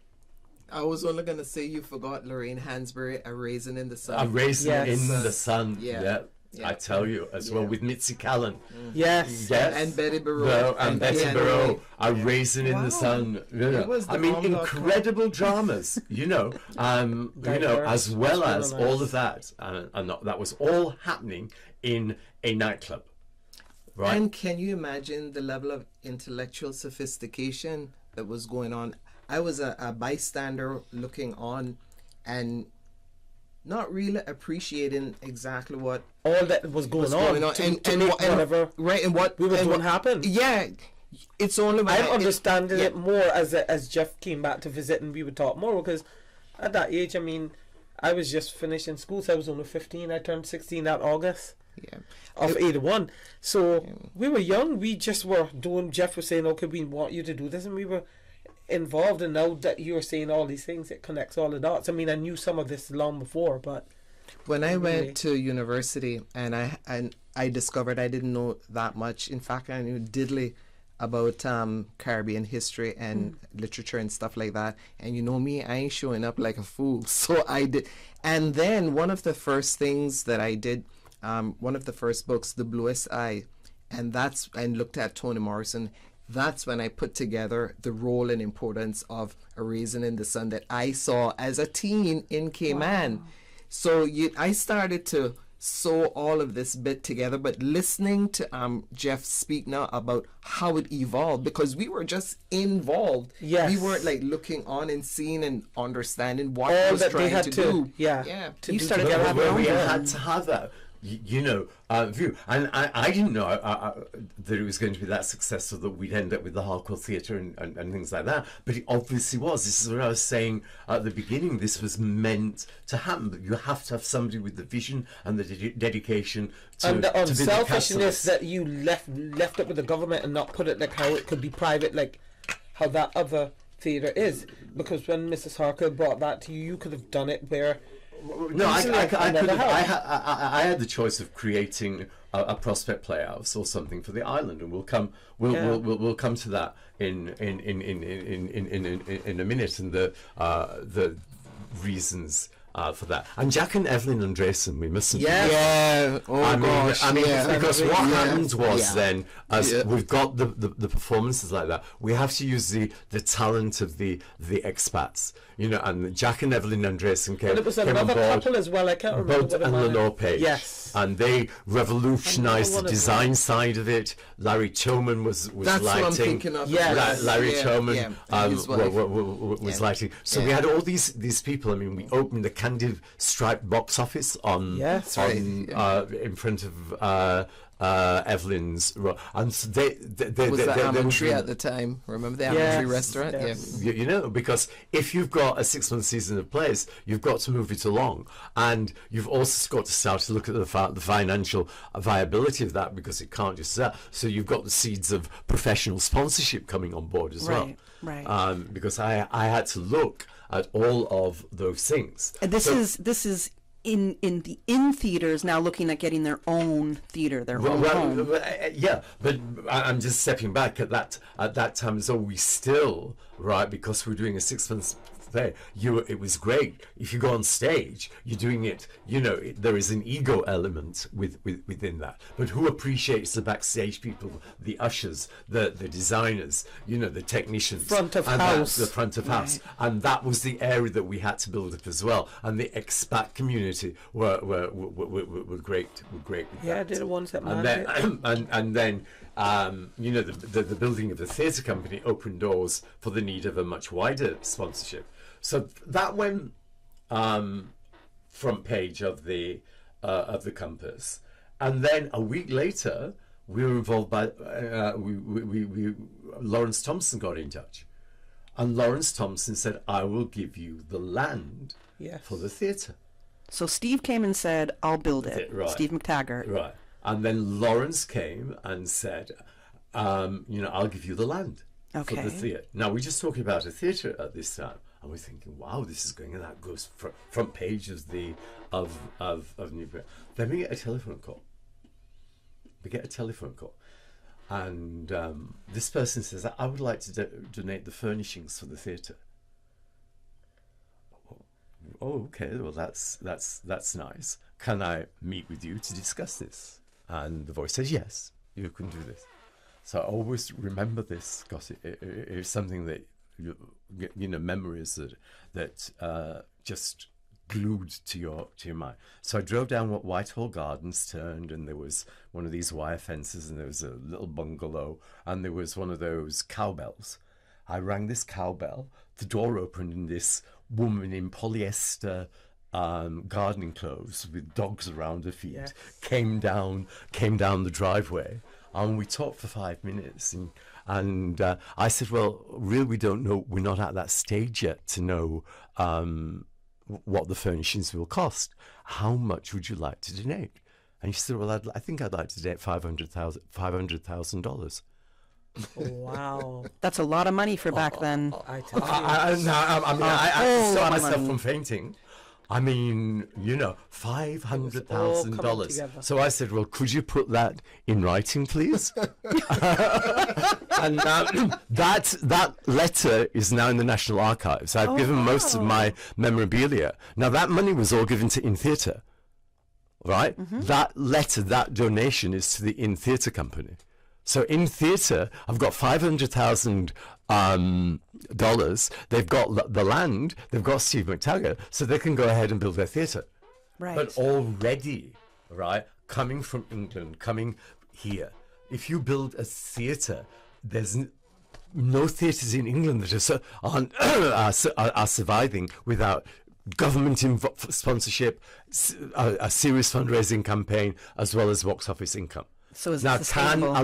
I was only going to say you forgot Lorraine Hansberry, A Raisin in the Sun. A Raisin in the Sun. Yeah. I tell you, as well with Mitzi Callan. Yes. And Betty Barreau. And Betty Barreau, A Raisin in the Sun. You know. I mean, incredible dramas, you know, as well as all of that. And that was all happening in a nightclub. Right. And can you imagine the level of intellectual sophistication that was going on? I was a bystander looking on and not really appreciating exactly what all that was going on. To make whatever right and what we were doing happen. Yeah, it's only when I'm understanding it more as Geoff came back to visit and we would talk more, because at that age, I mean, I was just finishing school, so I was only 15. I turned 16 that August. Of 81. So we were young. We just were doing. Geoff was saying, "Okay, we want you to do this," and we were involved. And now that you're saying all these things, it connects all the dots. I mean, I knew some of this long before, but when I went to university and I discovered I didn't know that much. In fact, I knew diddly about Caribbean history and literature and stuff like that. And you know me, I ain't showing up like a fool. So I did. And then one of the first things that I did. One of the first books, The Bluest Eye, and looked at Toni Morrison. That's when I put together the role and importance of A Raisin in the Sun that I saw as a teen in Cayman. Wow. So I started to sew all of this bit together, but listening to Geoff speak now about how it evolved, because we were just involved. Yes. We weren't like looking on and seeing and understanding what all was trying to do. Yeah. To you do started together. Where we had to have that. You know, view. And I didn't know that it was going to be that successful that we'd end up with the Harquail Theater and things like that. But it obviously was. This is what I was saying at the beginning. This was meant to happen. But you have to have somebody with the vision and the dedication to and the unselfishness that you left it with the government and not put it like how it could be private, like how that other theatre is. Because when Mrs. Harquail brought that to you, you could have done it where... No, I had the choice of creating a prospect playhouse or something for the island, and we'll come to that in a minute, and the reasons for that. And Jack and Evelyn Andresen, we mustn't. Because what happened was then, as we've got the performances like that, we have to use the talent of the expats, you know. And Jack and Evelyn Andresen came. And it was another couple as well. I can't remember. Both and Lenore Page. Yes. And they revolutionised the design side of it. Larry Choman was That's lighting. What I'm thinking of. Larry Choman was lighting. So we had all these people. I mean, we opened the Candied striped box office in front of Evelyn's, and so they was the almond tree at the time. Remember the almond tree restaurant? Yes. You know, because if you've got a 6-month season of plays, you've got to move it along, and you've also got to start to look at the financial viability of that, because it can't just that. So you've got the seeds of professional sponsorship coming on board as well. Right. Because I had to look at all of those things. And this is in theaters now looking at getting their own theater, their own home. Yeah, but I'm just stepping back at that time. So we still, right, because we're doing a 6-month play, it was great. If you go on stage, you're doing it, you know, there is an ego element within that. But who appreciates the backstage people, the ushers, the designers, you know, the technicians, front of house, the front of house, and that was the area that we had to build up as well. And the expat community were great. With that. They're the ones that managed it. And then you know, the building of the theatre company opened doors for the need of a much wider sponsorship. So that went front page of the Compass, and then a week later we were involved by Lawrence Thompson got in touch, and Lawrence Thompson said, "I will give you the land for the theatre." So Steve came and said, "I'll build it." Right. Steve McTaggart. Right. And then Lawrence came and said, you know, I'll give you the land for the theatre. Now, we're just talking about a theatre at this time, and we're thinking, wow, this is going, and that goes front page of New Britain. Then we get a telephone call. And this person says, I would like to donate the furnishings for the theatre. Oh, okay, well, that's nice. Can I meet with you to discuss this? And the voice says, yes, you can do this. So I always remember this, because it's something that, you know, memories that just glued to your mind. So I drove down what Whitehall Gardens turned, and there was one of these wire fences, and there was a little bungalow, and there was one of those cowbells. I rang this cowbell, the door opened, and this woman in polyester gardening clothes with dogs around her feet came down the driveway, and we talked for 5 minutes, and I said, well, really, we don't know, we're not at that stage yet to know what the furnishings will cost. How much would you like to donate? And she said, well, I think I'd like to donate $500,000. Wow, that's a lot of money for back then. I stopped myself from fainting. I mean, you know, $500,000. So I said, well, could you put that in writing, please? And that letter is now in the National Archives. I've given most of my memorabilia. Now, that money was all given to In Theatre, right? Mm-hmm. That letter, that donation is to the In Theatre company. So In Theatre, I've got $500,000. They've got the land, they've got Steve McTaggart, so they can go ahead and build their theatre. Right. But already, right, coming from England, coming here, if you build a theatre, there's no theatres in England that are surviving without government sponsorship, a serious fundraising campaign, as well as box office income. So is now, sustainable?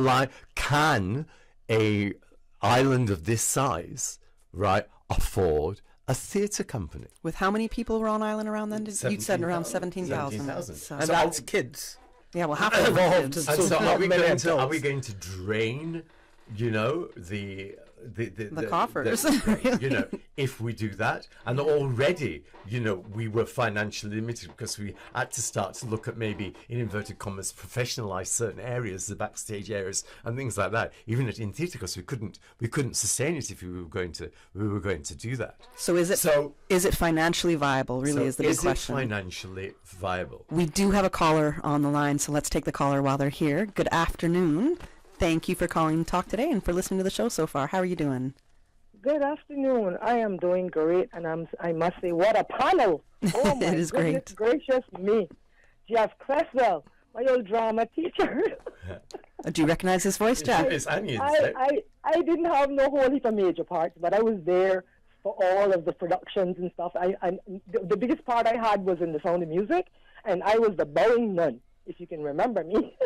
can a island of this size, right, afford a theatre company? With how many people were on island around then? You said around 17,000. And that's kids. Yeah, well, half of them are kids. And so are we going to drain, you know, the coffers? You know, if we do that, and already, you know, we were financially limited because we had to start to look at maybe, in inverted commas, professionalize certain areas, the backstage areas, and things like that. Even in theatre, because we couldn't sustain it if we were going to do that. So is it financially viable? Really, is the big question. Is it financially viable? We do have a caller on the line, so let's take the caller while they're here. Good afternoon. Thank you for calling Talk Today and for listening to the show so far. How are you doing? Good afternoon. I am doing great, and I must say, what a panel! Oh my it is goodness great. Gracious me, Geoff Creswell, my old drama teacher. Do you recognize his voice, Geoff? I didn't have no whole heap of major parts, but I was there for all of the productions and stuff. The biggest part I had was in The Sound of Music, and I was the bowing nun, if you can remember me.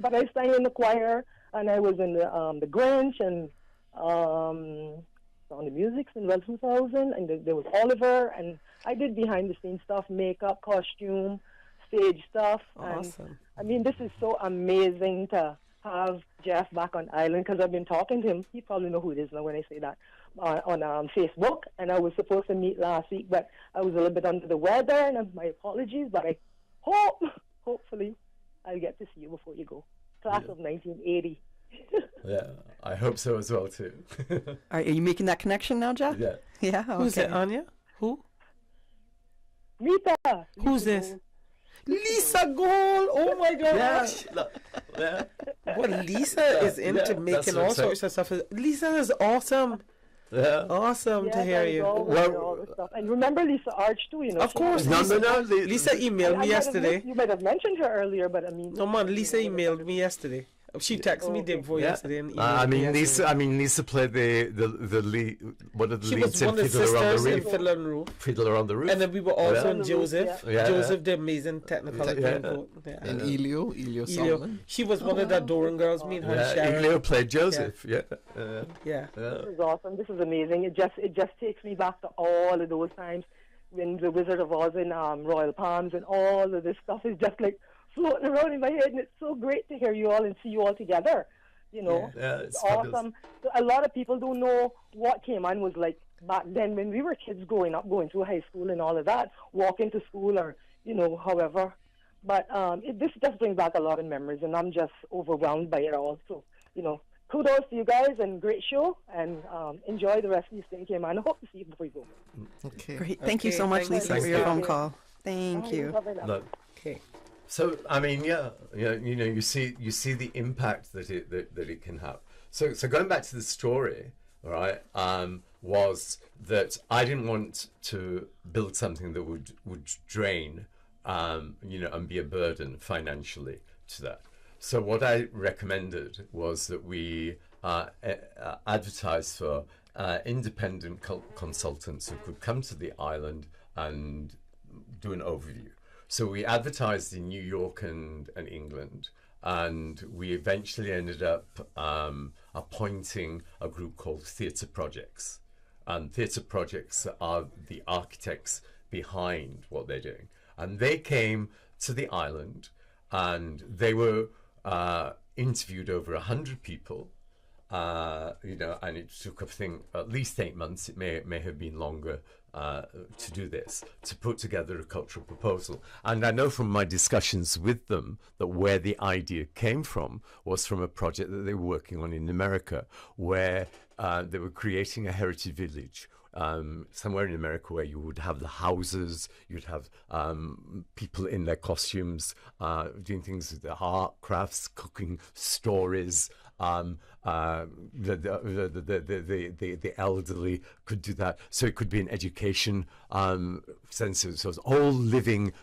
But I sang in the choir, and I was in the Grinch and Sound of Music's in Well 2000, and there was Oliver, and I did behind-the-scenes stuff, makeup, costume, stage stuff. Awesome. And, I mean, this is so amazing to have Geoff back on island, because I've been talking to him. He probably know who it is now when I say that, on Facebook, and I was supposed to meet last week, but I was a little bit under the weather, and my apologies, but I hopefully I'll get to see you before you go. Class of 1980. Yeah, I hope so as well too. Are you making that connection now, Geoff? Yeah. Yeah. Okay. Who's it, Anya? Who? Rita. Who's this? Lisa Gold. Oh my gosh. Yeah. Well, Lisa is into making all sorts of stuff. Lisa is awesome. Yeah. Awesome to hear you. All the stuff. And remember Lisa Arch too, you know. Of course. Lisa emailed me yesterday. You might have mentioned her earlier, but I mean. No man, Lisa emailed me yesterday. She texted me day before yesterday and emailed me Lisa played the lead. One of the she leads was one in of the Fiddler on the sisters in Roof. Fiddler on the Roof. Fiddler on the Roof. And then we were also in Joseph. Yeah. Joseph, the amazing technicolor. And Elio Solomon. She was one of the adoring girls. Me and her shared. Elio played Joseph. Yeah. Yeah. This is awesome. This is amazing. It just takes me back to all of those times when the Wizard of Oz and Royal Palms and all of this stuff is just like floating around in my head, and it's so great to hear you all and see you all together. You know, it's awesome. So a lot of people don't know what Cayman was like back then when we were kids growing up, going through high school and all of that, walking to school or, you know, however. But this just brings back a lot of memories, and I'm just overwhelmed by it all. So, you know, kudos to you guys, and great show, and enjoy the rest of your stay in Cayman. I hope to see you before you go. Okay. Great. Thank you so much, Lisa, for your phone call. Thank you. Look. Okay. So I mean, you see the impact that it can have. So going back to the story, all right, was that I didn't want to build something that would drain, and be a burden financially to that. So what I recommended was that we advertise for independent consultants who could come to the island and do an overview. So we advertised in New York and England, and we eventually ended up appointing a group called Theatre Projects. And Theatre Projects are the architects behind what they're doing. And they came to the island, and they were interviewed over 100 people, and it took, I think, at least 8 months. It may have been longer to do this, to put together a cultural proposal. And I know from my discussions with them that where the idea came from was from a project that they were working on in America, where they were creating a heritage village. Somewhere in America where you would have the houses, you'd have people in their costumes doing things with the art, crafts, cooking, stories. The elderly could do that. So it could be an education sense. So it's all living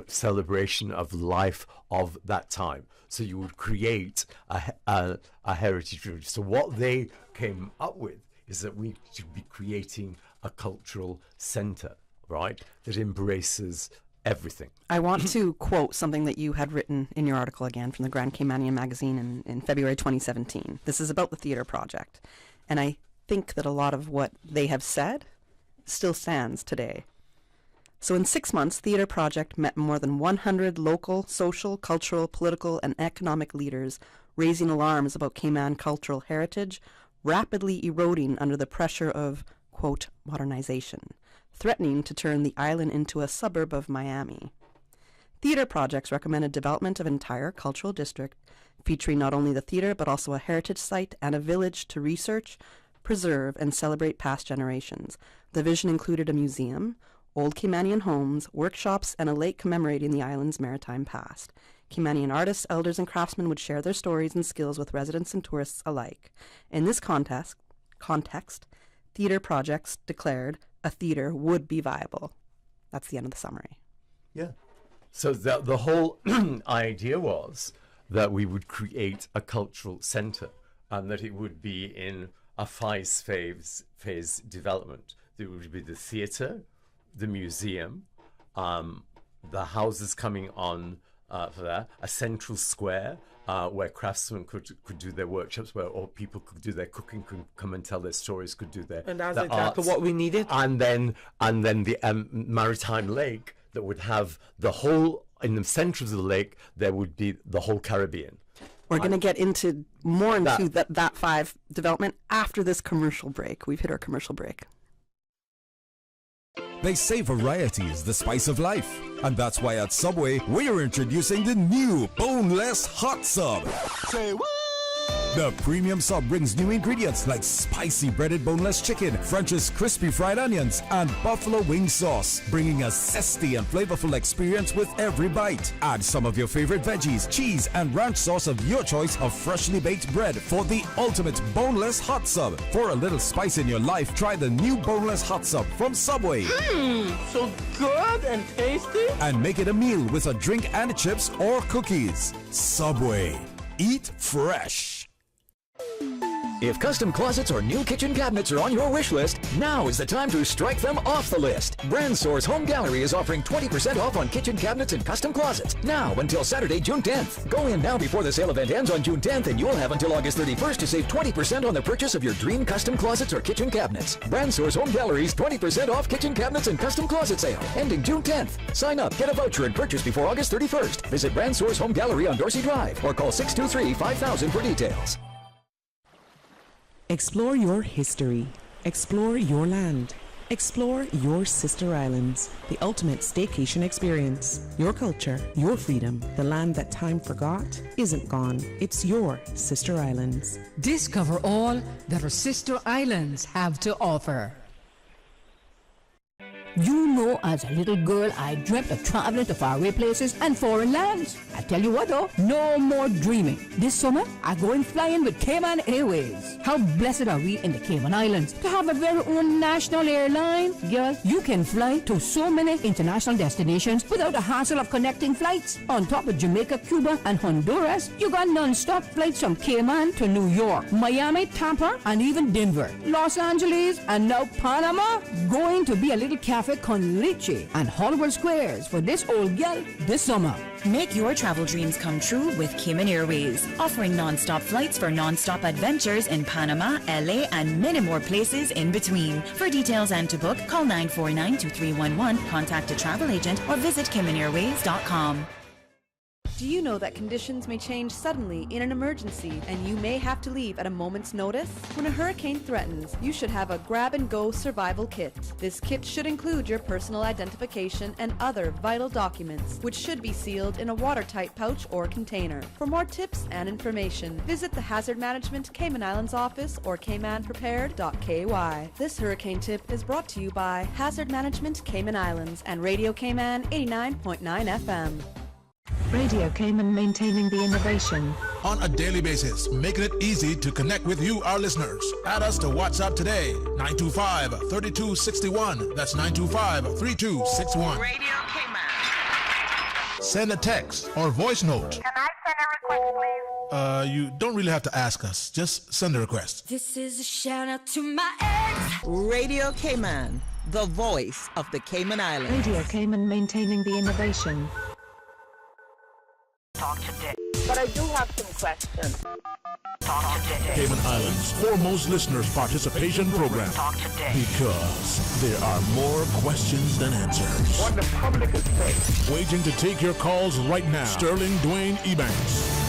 celebration of life of that time. So you would create a heritage village. So what they came up with is that we should be creating a cultural centre, right, that embraces everything. I want to quote something that you had written in your article again from the Grand Caymanian magazine in February 2017. This is about the theatre project. And I think that a lot of what they have said still stands today. So in 6 months, Theatre Project met more than 100 local, social, cultural, political, and economic leaders, raising alarms about Cayman cultural heritage, rapidly eroding under the pressure of, quote, modernization, threatening to turn the island into a suburb of Miami. Theatre Projects recommended development of an entire cultural district featuring not only the theatre but also a heritage site and a village to research, preserve, and celebrate past generations. The vision included a museum, old Caymanian homes, workshops, and a lake commemorating the island's maritime past. Caymanian artists, elders, and craftsmen would share their stories and skills with residents and tourists alike. In this context, Theatre Projects declared a theatre would be viable. That's the end of the summary. Yeah. So the whole idea was that we would create a cultural centre and that it would be in a phase development. There would be the theatre, the museum, the houses coming on for that. A central square where craftsmen could do their workshops, or people could do their cooking, could come and tell their stories, could do their And that's their exactly arts. what we needed. And then the maritime lake that would have the whole, in the center of the lake, there would be the whole Caribbean. We're going to get into more into that 5 development after this commercial break. We've hit our commercial break. They say variety is the spice of life, and that's why at Subway we're introducing the new boneless hot sub. Say what? The premium sub brings new ingredients like spicy breaded boneless chicken, French's crispy fried onions, and buffalo wing sauce, bringing a zesty and flavorful experience with every bite. Add some of your favorite veggies, cheese, and ranch sauce of your choice of freshly baked bread for the ultimate boneless hot sub. For a little spice in your life, try the new boneless hot sub from Subway. So good and tasty. And make it a meal with a drink and chips or cookies. Subway. Eat fresh. If custom closets or new kitchen cabinets are on your wish list, now is the time to strike them off the list. Brand Source Home Gallery is offering 20% off on kitchen cabinets and custom closets. Now until Saturday, June 10th. Go in now before the sale event ends on June 10th, and you'll have until August 31st to save 20% on the purchase of your dream custom closets or kitchen cabinets. Brand Source Home Gallery's 20% off kitchen cabinets and custom closet sale, ending June 10th. Sign up, get a voucher, and purchase before August 31st. Visit Brand Source Home Gallery on Dorsey Drive or call 623-5000 for details. Explore your history. Explore your land. Explore your sister islands. The ultimate staycation experience. Your culture, your freedom. The land that time forgot isn't gone. It's your sister islands. Discover all that our sister islands have to offer. You know, as a little girl, I dreamt of traveling to faraway places and foreign lands. I tell you what though, no more dreaming. This summer, I going flying with Cayman Airways. How blessed are we in the Cayman Islands to have a very own national airline. Girl, you can fly to so many international destinations without the hassle of connecting flights. On top of Jamaica, Cuba, and Honduras, you got non-stop flights from Cayman to New York, Miami, Tampa, and even Denver, Los Angeles, and now Panama. Going to be a little cafe con leche and Hollywood Squares for this old gal this summer. Make your travel dreams come true with Cayman Airways, offering non-stop flights for non-stop adventures in Panama, LA, and many more places in between. For details and to book, call 949-2311, contact a travel agent, or visit CaymanAirways.com. Do you know that conditions may change suddenly in an emergency and you may have to leave at a moment's notice? When a hurricane threatens, you should have a grab-and-go survival kit. This kit should include your personal identification and other vital documents, which should be sealed in a watertight pouch or container. For more tips and information, visit the Hazard Management Cayman Islands office or caymanprepared.ky. This hurricane tip is brought to you by Hazard Management Cayman Islands and Radio Cayman 89.9 FM. Radio Cayman, maintaining the innovation. On a daily basis, making it easy to connect with you, our listeners. Add us to WhatsApp today, 925-3261. That's 925-3261. Radio Cayman. Send a text or voice note. Can I send a request, please? You don't really have to ask us. Just send a request. This is a shout out to my ex. Radio Cayman, the voice of the Cayman Islands. Radio Cayman, maintaining the innovation. Talk today. But I do have some questions. Talk today. Cayman Islands' foremost listeners participation program. Talk today. Because there are more questions than answers. What the public is saying. Waiting to take your calls right now. Sterling Dwayne Ebanks.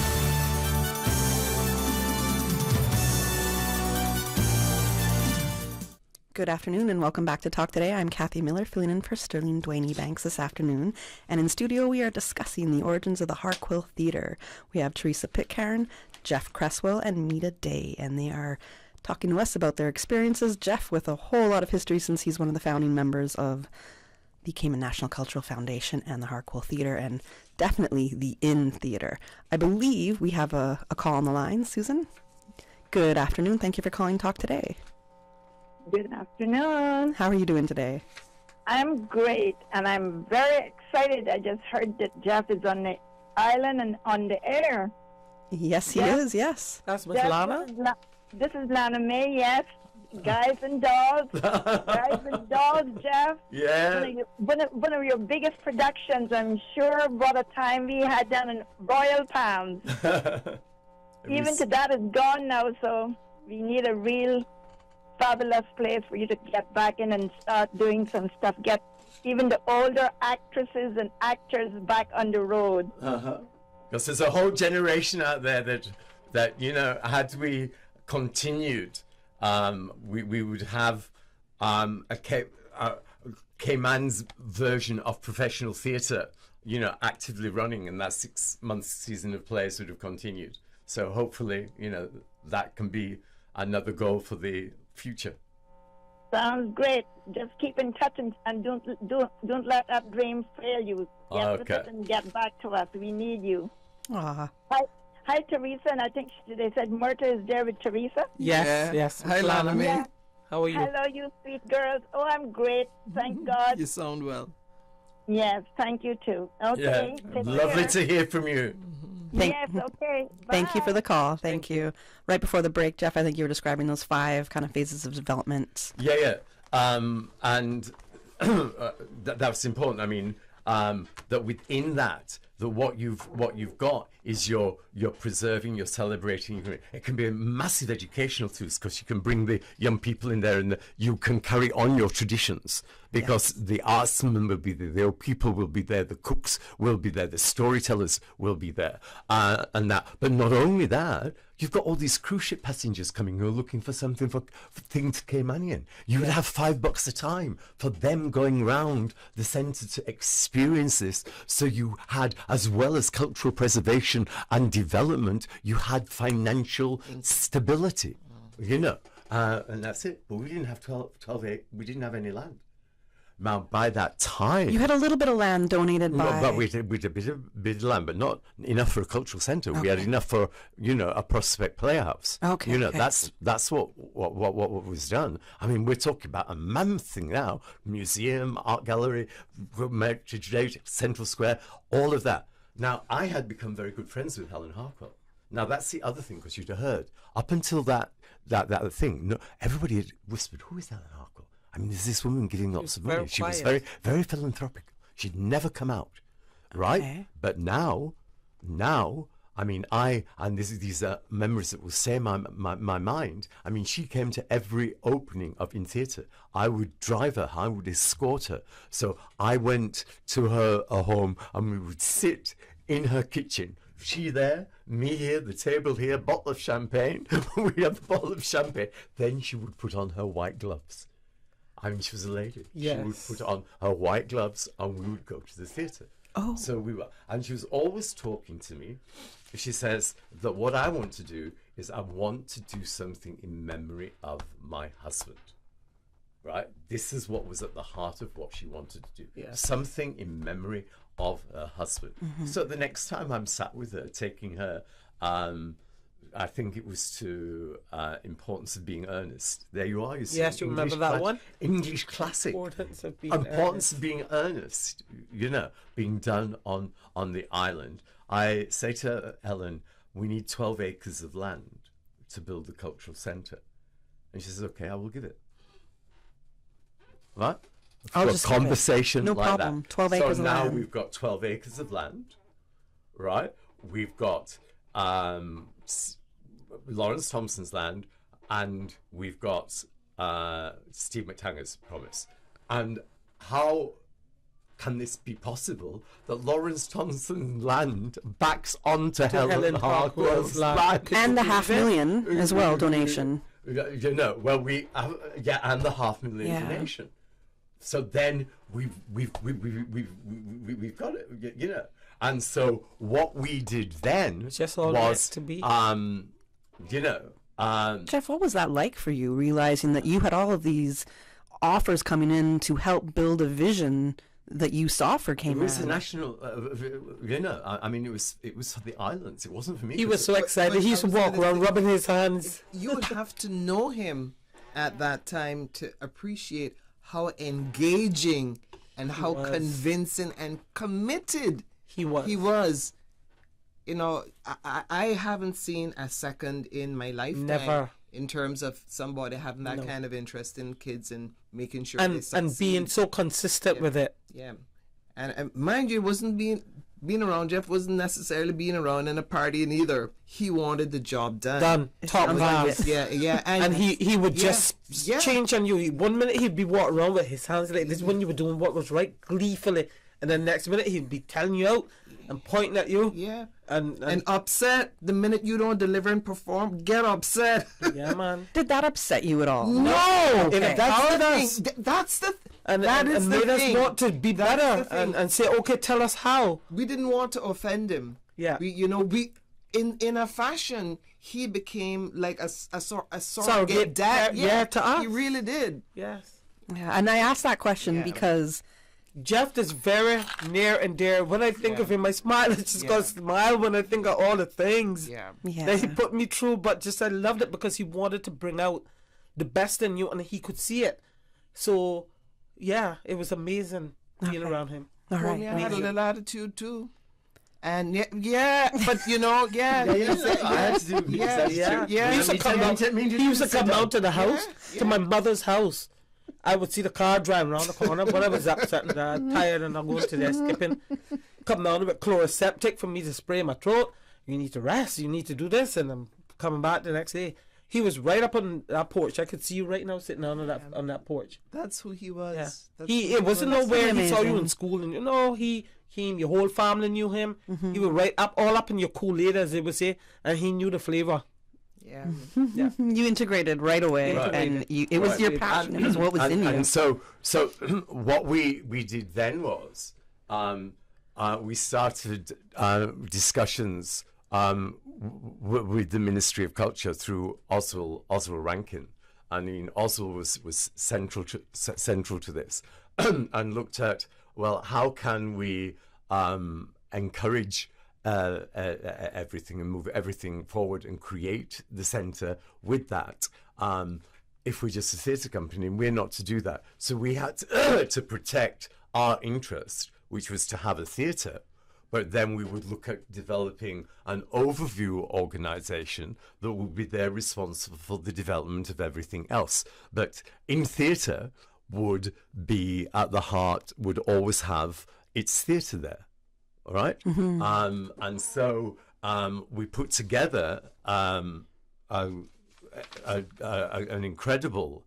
Good afternoon and welcome back to Talk Today. I'm Kathy Miller, filling in for Sterling Dwayne Ebanks this afternoon. And in studio, we are discussing the origins of the Harquail Theater. We have Theresa Pitcairn, Geoff Creswell, and Merta Day, and they are talking to us about their experiences. Geoff with a whole lot of history since he's one of the founding members of the Cayman National Cultural Foundation and the Harquail Theater, and definitely the Inn Theater. I believe we have a call on the line. Susan? Good afternoon. Thank you for calling Talk Today. Good afternoon. How are you doing today? I'm great, and I'm very excited. I just heard that Geoff is on the island and on the air. Yes, he is, yes. That's Miss Lana? This is Lana May, yes. Guys and Dolls. Guys and Dolls, Geoff. Yeah. One of your biggest productions, I'm sure, what a time we had down in Royal Palms. Even to that is gone now, so we need a real fabulous place for you to get back in and start doing some stuff. Get even the older actresses and actors back on the road. Because there's a whole generation out there that you know, had we continued, we would have a Cayman's version of professional theatre, you know, actively running, and that 6-month season of plays would have continued. So hopefully, you know, that can be another goal for the future. Sounds great. Just keep in touch and don't let that dream fail you. Get with it and get back to us. We need you. Hi, Theresa, and I think they said Merta is there with Theresa. Yes. Hi, Lana May. Yeah. How are you? Hello, you sweet girls. Oh, I'm great. Thank God. You sound well. Yes, thank you too. Okay. Yeah, lovely to hear from you. Yes, okay. Thank you for the call. Thank you. Right before the break, Geoff, I think you were describing those 5 kind of phases of development. Yeah. And that's important. I mean, that within that what you've got is you're preserving, you're celebrating. It can be a massive educational tool because you can bring the young people in there and you can carry on your traditions because the artsmen will be there, the old people will be there, the cooks will be there, the storytellers will be there, and that. But not only that, you've got all these cruise ship passengers coming who are looking for something for things Caymanian. You would have $5 a time for them going round the centre to experience this. So you had, as well as cultural preservation and development, you had financial stability, you know, and that's it. But we didn't have 12 we didn't have any land. Now, by that time... You had a little bit of land donated by... But we had a bit of land, but not enough for a cultural centre. Okay. We had enough for, you know, a prospect playhouse. Okay. You know, that's what was done. I mean, we're talking about a mammoth thing now. Museum, art gallery, Central Square, all of that. Now, I had become very good friends with Helen Harquail. Now, that's the other thing, because you'd have heard. Up until that thing, no, everybody had whispered, who is Helen Harquail? I mean, there's this woman giving lots of money. She was very, very philanthropic. She'd never come out, right? Okay. But now, I mean, these are memories that will stay in my mind. I mean, she came to every opening of In Theatre. I would drive her, I would escort her. So I went to her home and we would sit in her kitchen. She there, me here, the table here, bottle of champagne. We had the bottle of champagne. Then she would put on her white gloves. I mean, she was a lady. Yes. She would put on her white gloves and we would go to the theatre. Oh. So we were, and she was always talking to me. She says that what I want to do is I want to do something in memory of my husband. Right? This is what was at the heart of what she wanted to do. Yes. Something in memory of her husband. Mm-hmm. So the next time I'm sat with her, taking her, I think it was to Importance of Being Earnest. There you are. You see, yes, you remember that one? English classic. Importance of Being Earnest, you know, being done on the island. I say to Helen, we need 12 acres of land to build the cultural centre. And she says, okay, I will give it. Right? I'll just conversation no like problem. That. 12 acres of land. So now we've got 12 acres of land, right? We've got... Lawrence Thompson's land, and we've got Steve McTaggart's promise. And how can this be possible that Lawrence Thompson's land backs onto Helen Harquail's land? And the $500,000 as well donation. You know, well, we have, and the $500,000 donation. So then we've got it, you know. And so what we did then was to be, you know. Geoff, what was that like for you, realizing that you had all of these offers coming in to help build a vision that you saw for Cayman? It was a national, you know, I mean, it was for the islands. It wasn't for me. He was so excited. He used to walk around rubbing his hands. You would have to know him at that time to appreciate how engaging and how convincing and committed he was. You know, I haven't seen a second in my lifetime. Never. in terms of somebody having that kind of interest in kids and making sure and they succeed. and being so consistent with it. Yeah, and mind you, it wasn't being around. Jeff wasn't necessarily being around in a party either. He wanted the job done. Top class. Yeah, and he would just change on you. 1 minute he'd be walking around with his hands like this when you were doing what was right, gleefully, and then next minute he'd be telling you out and pointing at you. Yeah. And upset the minute you don't deliver and perform. Get upset. Yeah, man. Did that upset you at all? No. Okay. That's the thing. And is the made thing. us want to be better and say, okay, tell us how. We didn't want to offend him. Yeah. We in a fashion, he became like a surrogate dad. Yeah, to us. He really did. Yes. Yeah, and I asked that question because Geoff is very near and dear. When I think of him, I smile. I just go smile when I think of all the things that he put me through. But just I loved it because he wanted to bring out the best in you, and he could see it. So, yeah, it was amazing being around him. All right, he had a little attitude too. And but he used to come out to the house, to my mother's house. I would see the car driving around the corner when I was upset and tired, and I'm going to there skipping, coming out with chloroseptic for me to spray my throat. You need to rest. You need to do this, and I'm coming back the next day. He was right up on that porch. I could see you right now sitting on that porch. That's who he was. Yeah. It wasn't nowhere he saw you in school, and he came. Your whole family knew him. He was right all up in your Kool-Aid, as they would say, and he knew the flavor. Yeah. You integrated right away, and it was your passion. It was what was in you. And so what we did then was we started discussions with the Ministry of Culture through Oswald Rankin. I mean, Oswald was central to this, and looked at, well, how can we encourage everything and move everything forward and create the centre with that. If we're just a theatre company, and we're not to do that. So we had to protect our interest, which was to have a theatre. But then we would look at developing an overview organisation that would be there responsible for the development of everything else. But in theatre would be at the heart, would always have its theatre there. All right. Mm-hmm. And so we put together an incredible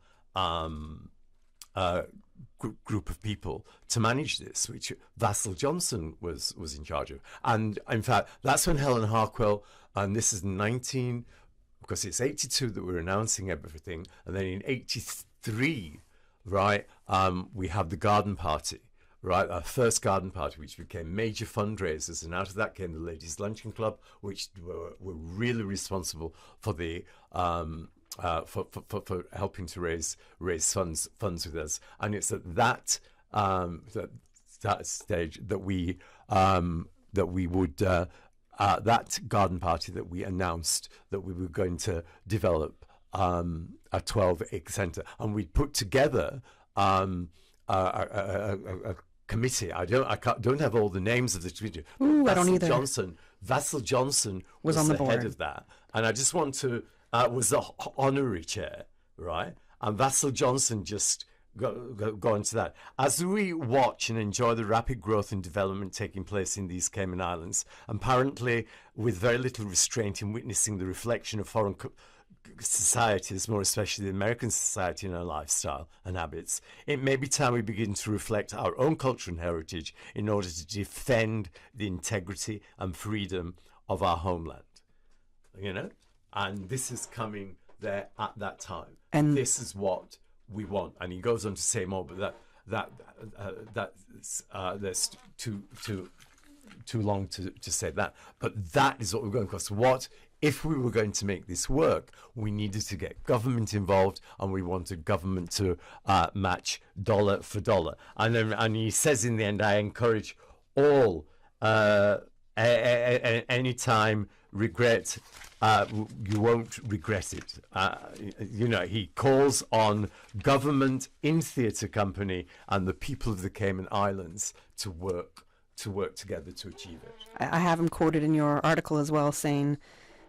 group of people to manage this, which Vassal Johnson was in charge of. And in fact, that's when Helen Harquail, and this is because it's 82 that we're announcing everything, and then in 83, right, we have the garden party. Right, our first garden party, which became major fundraisers, and out of that came the Ladies' Luncheon Club, which were really responsible for the for helping to raise funds with us. And it's at that stage that we would that garden party that we announced that we were going to develop a 12-acre centre, and we'd put together a committee. I don't have all the names of the committee. Ooh, I don't either. Vassal Johnson was on the board. head of that, and I just want to was the honorary chair, right? And Vassal Johnson just go into that. As we watch and enjoy the rapid growth and development taking place in these Cayman Islands, apparently with very little restraint in witnessing the reflection of foreign societies, more especially the American society, in our lifestyle and habits, it may be time we begin to reflect our own culture and heritage in order to defend the integrity and freedom of our homeland. You know, and this is coming there at that time, and this is what we want. And he goes on to say more, but that's too long to say that. But that is what we're going across. What if we were going to make this work? We needed to get government involved, and we wanted government to match dollar for dollar. And he says in the end, I encourage all anytime regret. You won't regret it. You know, he calls on government in theatre company and the people of the Cayman Islands to work together to achieve it. I have him quoted in your article as well, saying,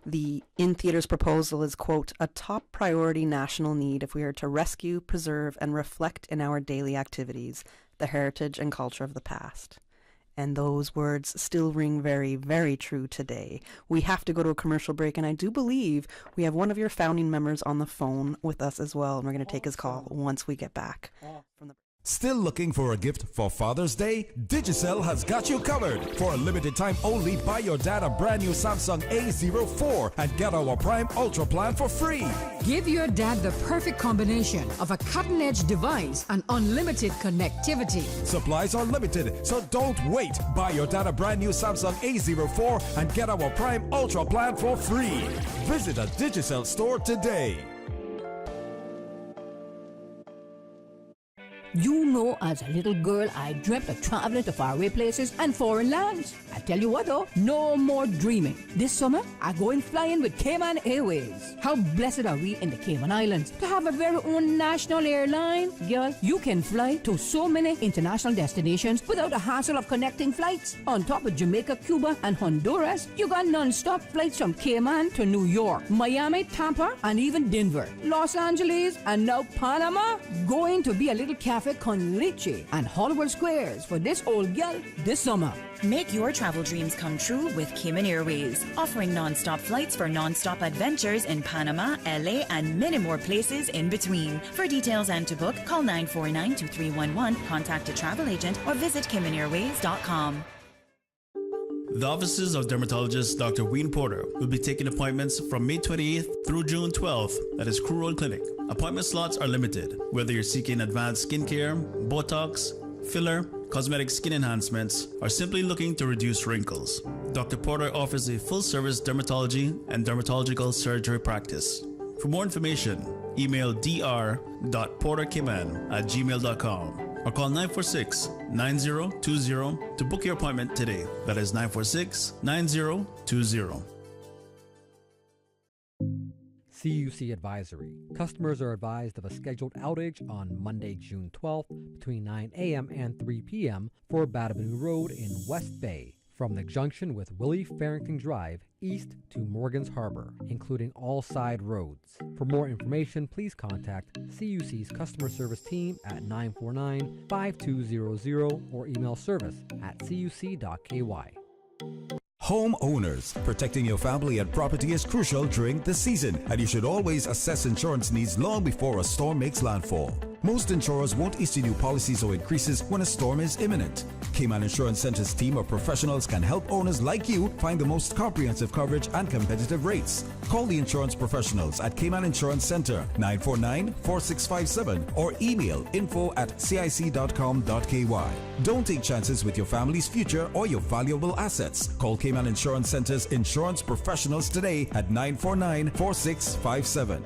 The In Theater's proposal is, quote, a top priority national need if we are to rescue, preserve, and reflect in our daily activities the heritage and culture of the past. And those words still ring very, very true today. We have to go to a commercial break, and I do believe we have one of your founding members on the phone with us as well, and we're going to take his call once we get back from the Still looking for a gift for Father's Day? Digicel has got you covered. For a limited time only, buy your dad a brand new Samsung A04 and get our Prime Ultra plan for free. Give your dad the perfect combination of a cutting-edge device and unlimited connectivity. Supplies are limited, so don't wait. Buy your dad a brand new Samsung A04 and get our Prime Ultra plan for free. Visit a Digicel store today. You know, as a little girl, I dreamt of traveling to faraway places and foreign lands. I tell you what though, no more dreaming. This summer, I'm going flying with Cayman Airways. How blessed are we in the Cayman Islands to have a very own national airline? Girl, you can fly to so many international destinations without the hassle of connecting flights. On top of Jamaica, Cuba, and Honduras, you got non-stop flights from Cayman to New York, Miami, Tampa, and even Denver, Los Angeles, and now Panama. Going to be a little cafe con leche and Hollywood Squares for this old girl this summer. Make your travel dreams come true with Cayman Airways, offering non-stop flights for non-stop adventures in Panama, LA, and many more places in between. For details and to book, call 949-2311, contact a travel agent, or visit CaymanAirways.com. The offices of dermatologist Dr. Wayne Porter will be taking appointments from May 28th through June 12th at his Crew Road Clinic. Appointment slots are limited. Whether you're seeking advanced skincare, Botox, filler, cosmetic skin enhancements, or simply looking to reduce wrinkles, Dr. Porter offers a full-service dermatology and dermatological surgery practice. For more information, email dr.portercayman@gmail.com or call 946-9020 to book your appointment today. That is 946-9020. CUC Advisory. Customers are advised of a scheduled outage on Monday, June 12th between 9 a.m. and 3 p.m. for Batabanoo Road in West Bay, from the junction with Willie Farrington Drive east to Morgan's Harbor, including all side roads. For more information, please contact CUC's customer service team at 949-5200 or email service@cuc.ky. Homeowners, protecting your family and property is crucial during the season, and you should always assess insurance needs long before a storm makes landfall. Most insurers won't issue new policies or increases when a storm is imminent. Cayman Insurance Center's team of professionals can help owners like you find the most comprehensive coverage and competitive rates. Call the insurance professionals at Cayman Insurance Center 949-4657 or email info@cic.com.ky. Don't take chances with your family's future or your valuable assets. Call Cayman Insurance Center's insurance professionals today at 949-4657.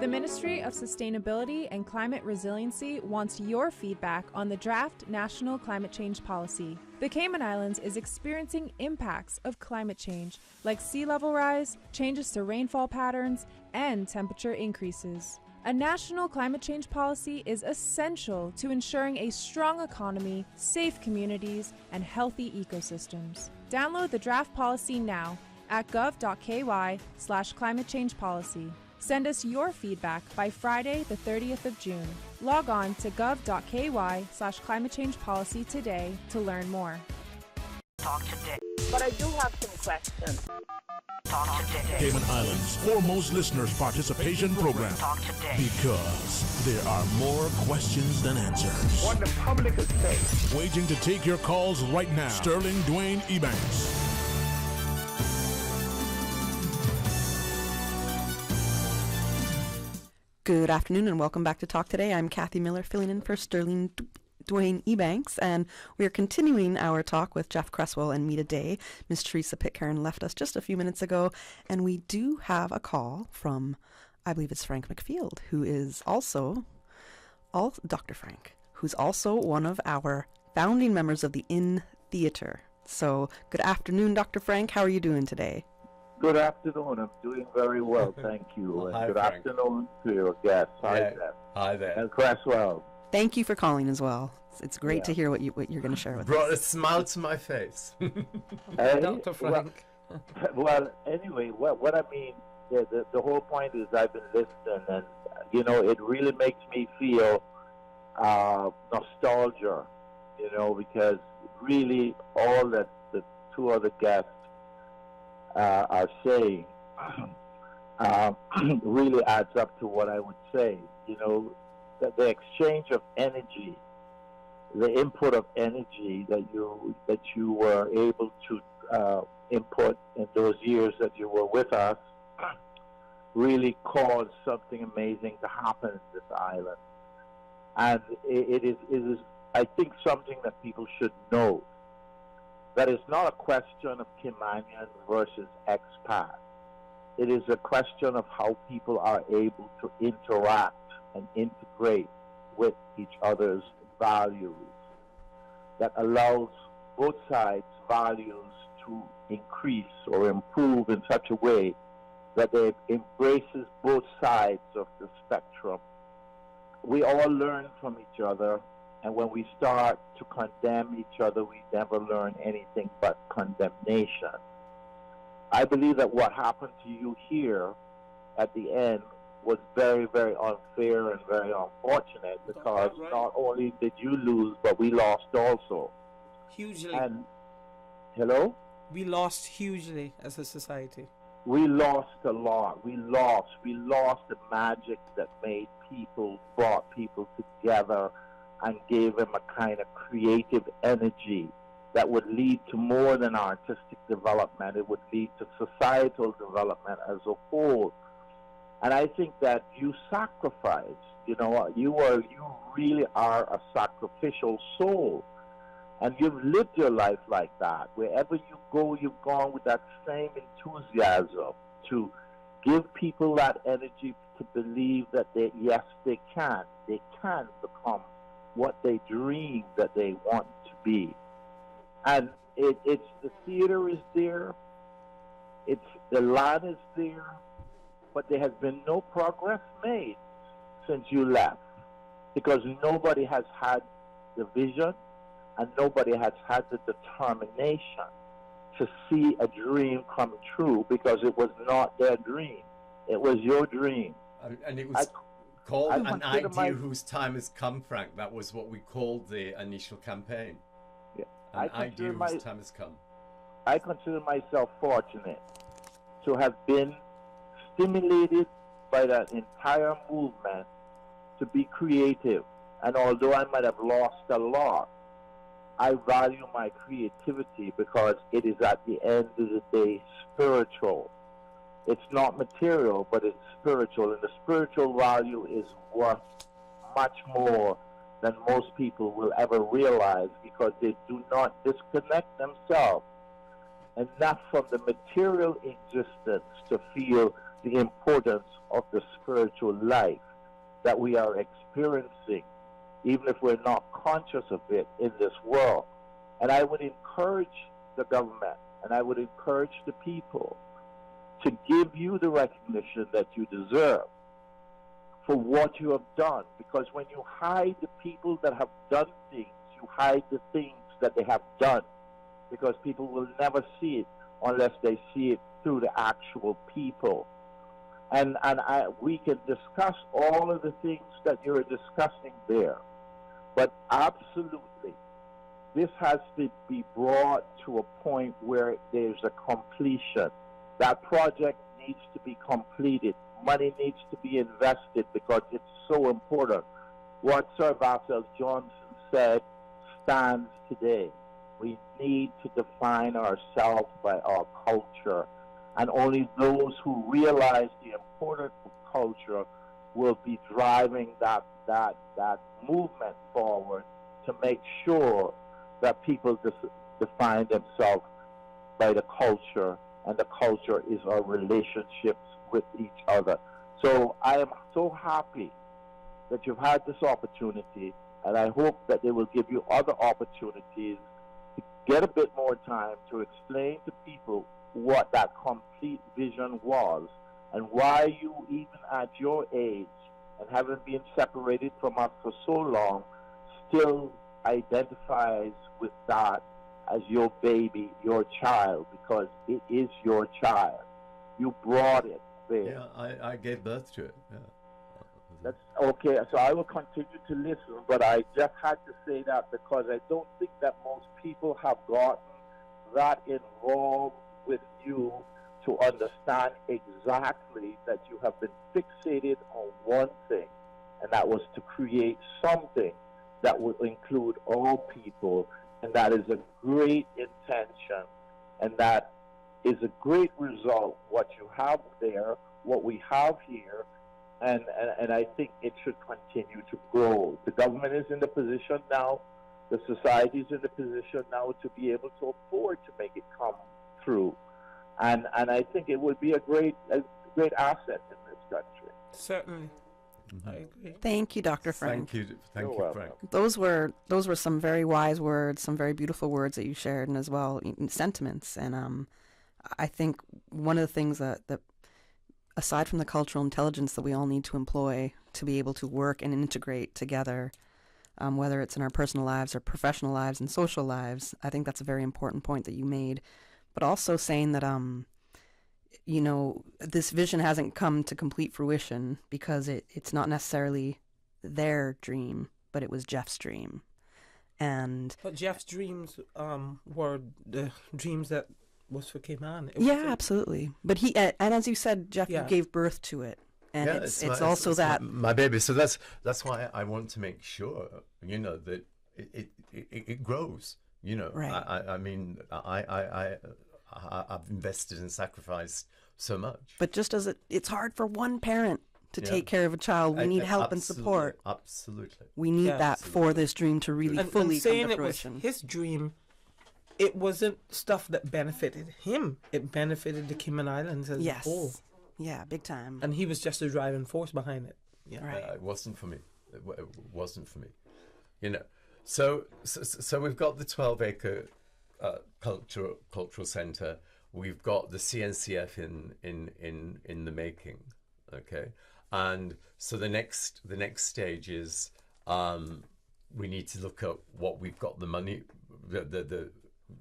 The Ministry of Sustainability and Climate Resiliency wants your feedback on the draft National Climate Change Policy. The Cayman Islands is experiencing impacts of climate change, like sea level rise, changes to rainfall patterns, and temperature increases. A national climate change policy is essential to ensuring a strong economy, safe communities, and healthy ecosystems. Download the draft policy now at gov.ky/climate change policy. Send us your feedback by Friday, the 30th of June. Log on to gov.ky/climate change policy today to learn more. Talk today. But I do have some questions. Talk today. Cayman Islands' foremost listeners participation program. Talk today. Because there are more questions than answers. What the public is saying. Waiting to take your calls right now. Sterling Dwayne Ebanks. Good afternoon and welcome back to Talk Today. I'm Kathy Miller, filling in for Sterling Dwayne Ebanks, and we are continuing our talk with Geoff Creswell and Merta Day. Miss Theresa Pitcairn left us just a few minutes ago, and we do have a call from, I believe it's Frank McField, who is also, Dr. Frank, who's also one of our founding members of the In Theater. So, good afternoon, Dr. Frank. How are you doing today? Good afternoon. I'm doing very well, thank you. Well, and hi, good Frank. afternoon to your guests. Hi, Yeah. Geoff. Hi there. And Creswell. Thank you for calling as well. It's great to hear what you're going to share with Brought us. a smile to my face. Dr. Frank. Well, anyway, what I mean, the whole point is I've been listening, and it really makes me feel nostalgia, because really all that the two other guests are saying really adds up to what I would say. That the exchange of energy, the input of energy that you were able to input in those years that you were with us really caused something amazing to happen in this island. And it is, I think, something that people should know. That it's not a question of Caymanian versus expat. It is a question of how people are able to interact and integrate with each other's values that allows both sides' values to increase or improve in such a way that it embraces both sides of the spectrum. We all learn from each other, and when we start to condemn each other, we never learn anything but condemnation. I believe that what happened to you here at the end was very, very unfair and very unfortunate, because not only did you lose, but we lost also. Hugely. And hello? We lost hugely as a society. We lost a lot. We lost the magic that brought people together and gave them a kind of creative energy that would lead to more than artistic development. It would lead to societal development as a whole. And I think that you sacrifice. You really are a sacrificial soul. And you've lived your life like that. Wherever you go, you've gone with that same enthusiasm to give people that energy to believe that they can. They can become what they dream that they want to be. And it's the theater is there. The land is there. But there has been no progress made since you left, because nobody has had the vision and nobody has had the determination to see a dream come true, because it was not their dream. It was your dream. And it was called an idea whose time has come, Frank. That was what we called the initial campaign. Yeah. An idea whose time has come. I consider myself fortunate to have been stimulated by that entire movement to be creative. And although I might have lost a lot, I value my creativity because it is at the end of the day spiritual. It's not material, but it's spiritual. And the spiritual value is worth much more than most people will ever realize, because they do not disconnect themselves enough from the material existence to feel the importance of the spiritual life that we are experiencing, even if we're not conscious of it in this world. And I would encourage the government, and I would encourage the people to give you the recognition that you deserve for what you have done. Because when you hide the people that have done things, you hide the things that they have done, because people will never see it unless they see it through the actual people. And we can discuss all of the things that you're discussing there, but absolutely, this has to be brought to a point where there's a completion. That project needs to be completed. Money needs to be invested because it's so important. What Sir Vassal Johnson said stands today. We need to define ourselves by our culture. And only those who realize the importance of culture will be driving that movement forward to make sure that people define themselves by the culture, and the culture is our relationships with each other. So I am so happy that you've had this opportunity, and I hope that they will give you other opportunities to get a bit more time to explain to people what that complete vision was, and why you, even at your age, and having been separated from us for so long, still identifies with that as your baby, your child, because it is your child. You brought it there. Yeah, I gave birth to it. Yeah. That's okay. So I will continue to listen, but I just had to say that because I don't think that most people have gotten that involved with you to understand exactly that you have been fixated on one thing, and that was to create something that will include all people, and that is a great intention, and that is a great result, what you have there, what we have here, and I think it should continue to grow. The government is in the position now, the society is in the position now to be able to afford to make it come through. And I think it would be a great asset in this country. Certainly. I agree. Thank you, Dr. Frank. Thank you, Frank. Those were some very wise words, some very beautiful words that you shared, and as well sentiments. And I think one of the things that aside from the cultural intelligence that we all need to employ to be able to work and integrate together, whether it's in our personal lives or professional lives and social lives, I think that's a very important point that you made. But also saying that, this vision hasn't come to complete fruition because it's not necessarily their dream, but it was Geoff's dream. But Geoff's dreams were the dreams that was for Cayman. Absolutely. But he, and as you said, Geoff, you gave birth to it. And it's also that my baby. So that's why I want to make sure, that it grows. Right. I mean, I've invested and sacrificed so much. But just as it's hard for one parent to take care of a child, we need help and support. Absolutely. We need that for this dream to really fully come to fruition. Saying it was his dream, it wasn't stuff that benefited him. It benefited the Cayman Islands as a whole. Yeah, big time. And he was just the driving force behind it. Yeah, right. It wasn't for me. It wasn't for me. So we've got the 12-acre cultural centre. We've got the CNCF in the making. Okay, and so the next stage is we need to look at what we've got the money.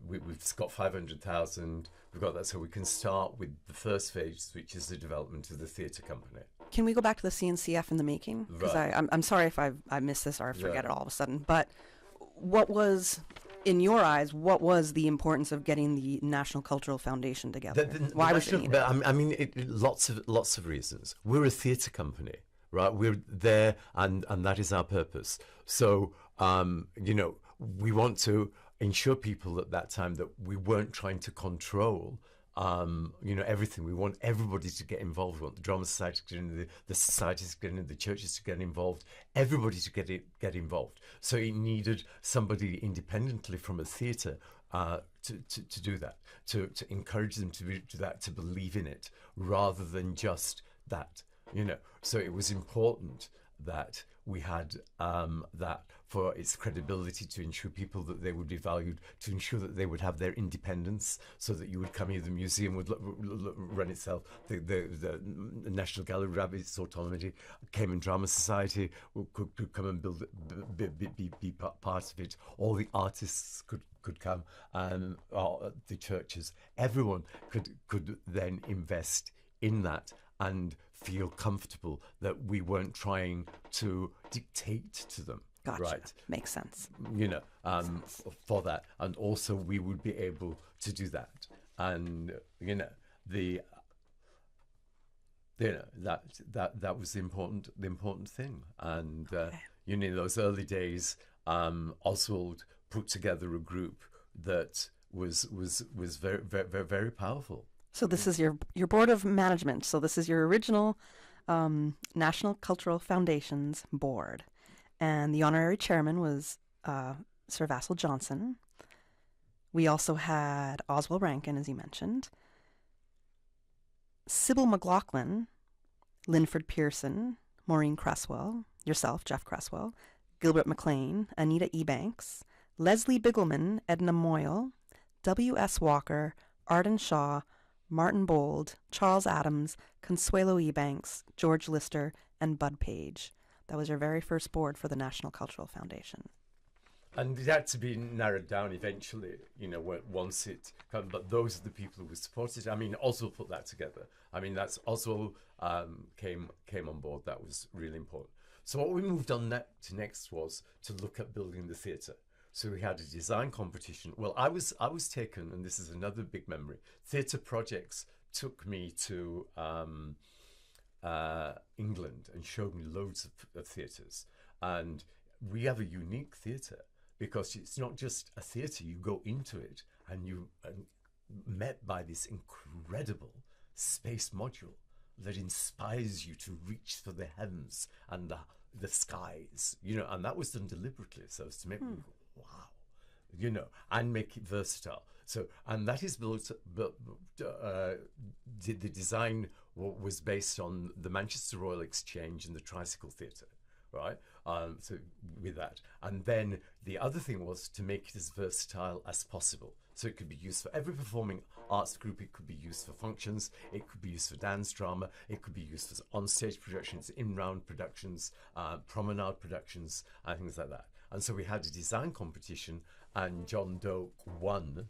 We've got 500,000. We've got that, so we can start with the first phase, which is the development of the theatre company. Can we go back to the CNCF in the making? Because I'm sorry if I missed this or I forget it all of a sudden. But what was, in your eyes, what was the importance of getting the National Cultural Foundation together? Why was it needed? I mean, lots of reasons. We're a theatre company, right? We're there, and that is our purpose. So, we want to ensure people at that time that we weren't trying to control everything. We want everybody to get involved. We want the drama society to get in, the societies to get in, the churches to get involved, everybody to get involved. So it needed somebody independently from a theatre to do that, to encourage them to do that, to believe in it, rather than just that. So it was important that we had that for its credibility, to ensure people that they would be valued, to ensure that they would have their independence, so that you would come here, the museum would run itself, the National Gallery would have its autonomy, Cayman Drama Society could come and be part of it, all the artists could come, the churches, everyone could then invest in that and feel comfortable that we weren't trying to dictate to them. Gotcha. Right. Makes sense. For that, and also we would be able to do that, and that was the important thing, and in those early days, Oswald put together a group that was very, very, very powerful. So this is your board of management. So this is your original National Cultural Foundation's board. And the honorary chairman was Sir Vassal Johnson. We also had Oswald Rankin, as you mentioned, Sybil McLaughlin, Linford Pearson, Maureen Creswell, yourself, Geoff Creswell, Gilbert McLean, Anita Ebanks, Leslie Bigelman, Edna Moyle, W.S. Walker, Arden Shaw, Martin Bold, Charles Adams, Consuelo Ebanks, George Lister, and Bud Page. That was your very first board for the National Cultural Foundation. And it had to be narrowed down eventually, once it come. But those are the people who supported it. I mean, also put that together. I mean, that's also came on board. That was really important. So what we moved on to next was to look at building the theatre. So we had a design competition. Well, I was taken, and this is another big memory. Theatre Projects took me to England and showed me loads of theatres. And we have a unique theatre because it's not just a theatre. You go into it and you are met by this incredible space module that inspires you to reach for the heavens and the skies, and that was done deliberately so as to make me go, wow, and make it versatile. So, and that is built, the design was based on the Manchester Royal Exchange and the Tricycle Theatre, right? So with that. And then the other thing was to make it as versatile as possible. So it could be used for every performing arts group, it could be used for functions, it could be used for dance drama, it could be used for on-stage productions, in-round productions, promenade productions, and things like that. And so we had a design competition, and John Doak won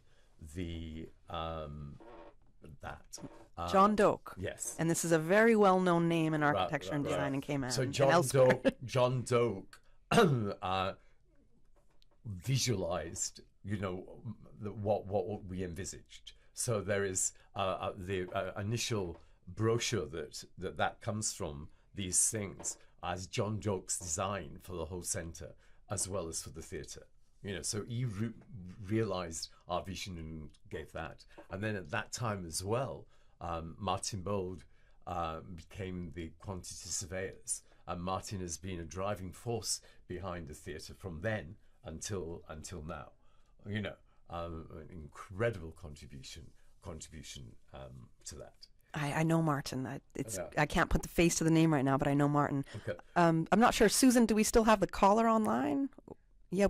the John Doak. Yes. And this is a very well-known name in architecture and design in Cayman. So John Doak visualized, what we envisaged. So there is the initial brochure that comes from these things as John Doak's design for the whole centre as well as for the theatre. So he realised our vision and gave that. And then at that time as well, Martin Bold became the quantity surveyors. And Martin has been a driving force behind the theatre from then until now. An incredible contribution to that. I know Martin. I can't put the face to the name right now, but I know Martin. Okay. I'm not sure. Susan, do we still have the caller online? Yeah,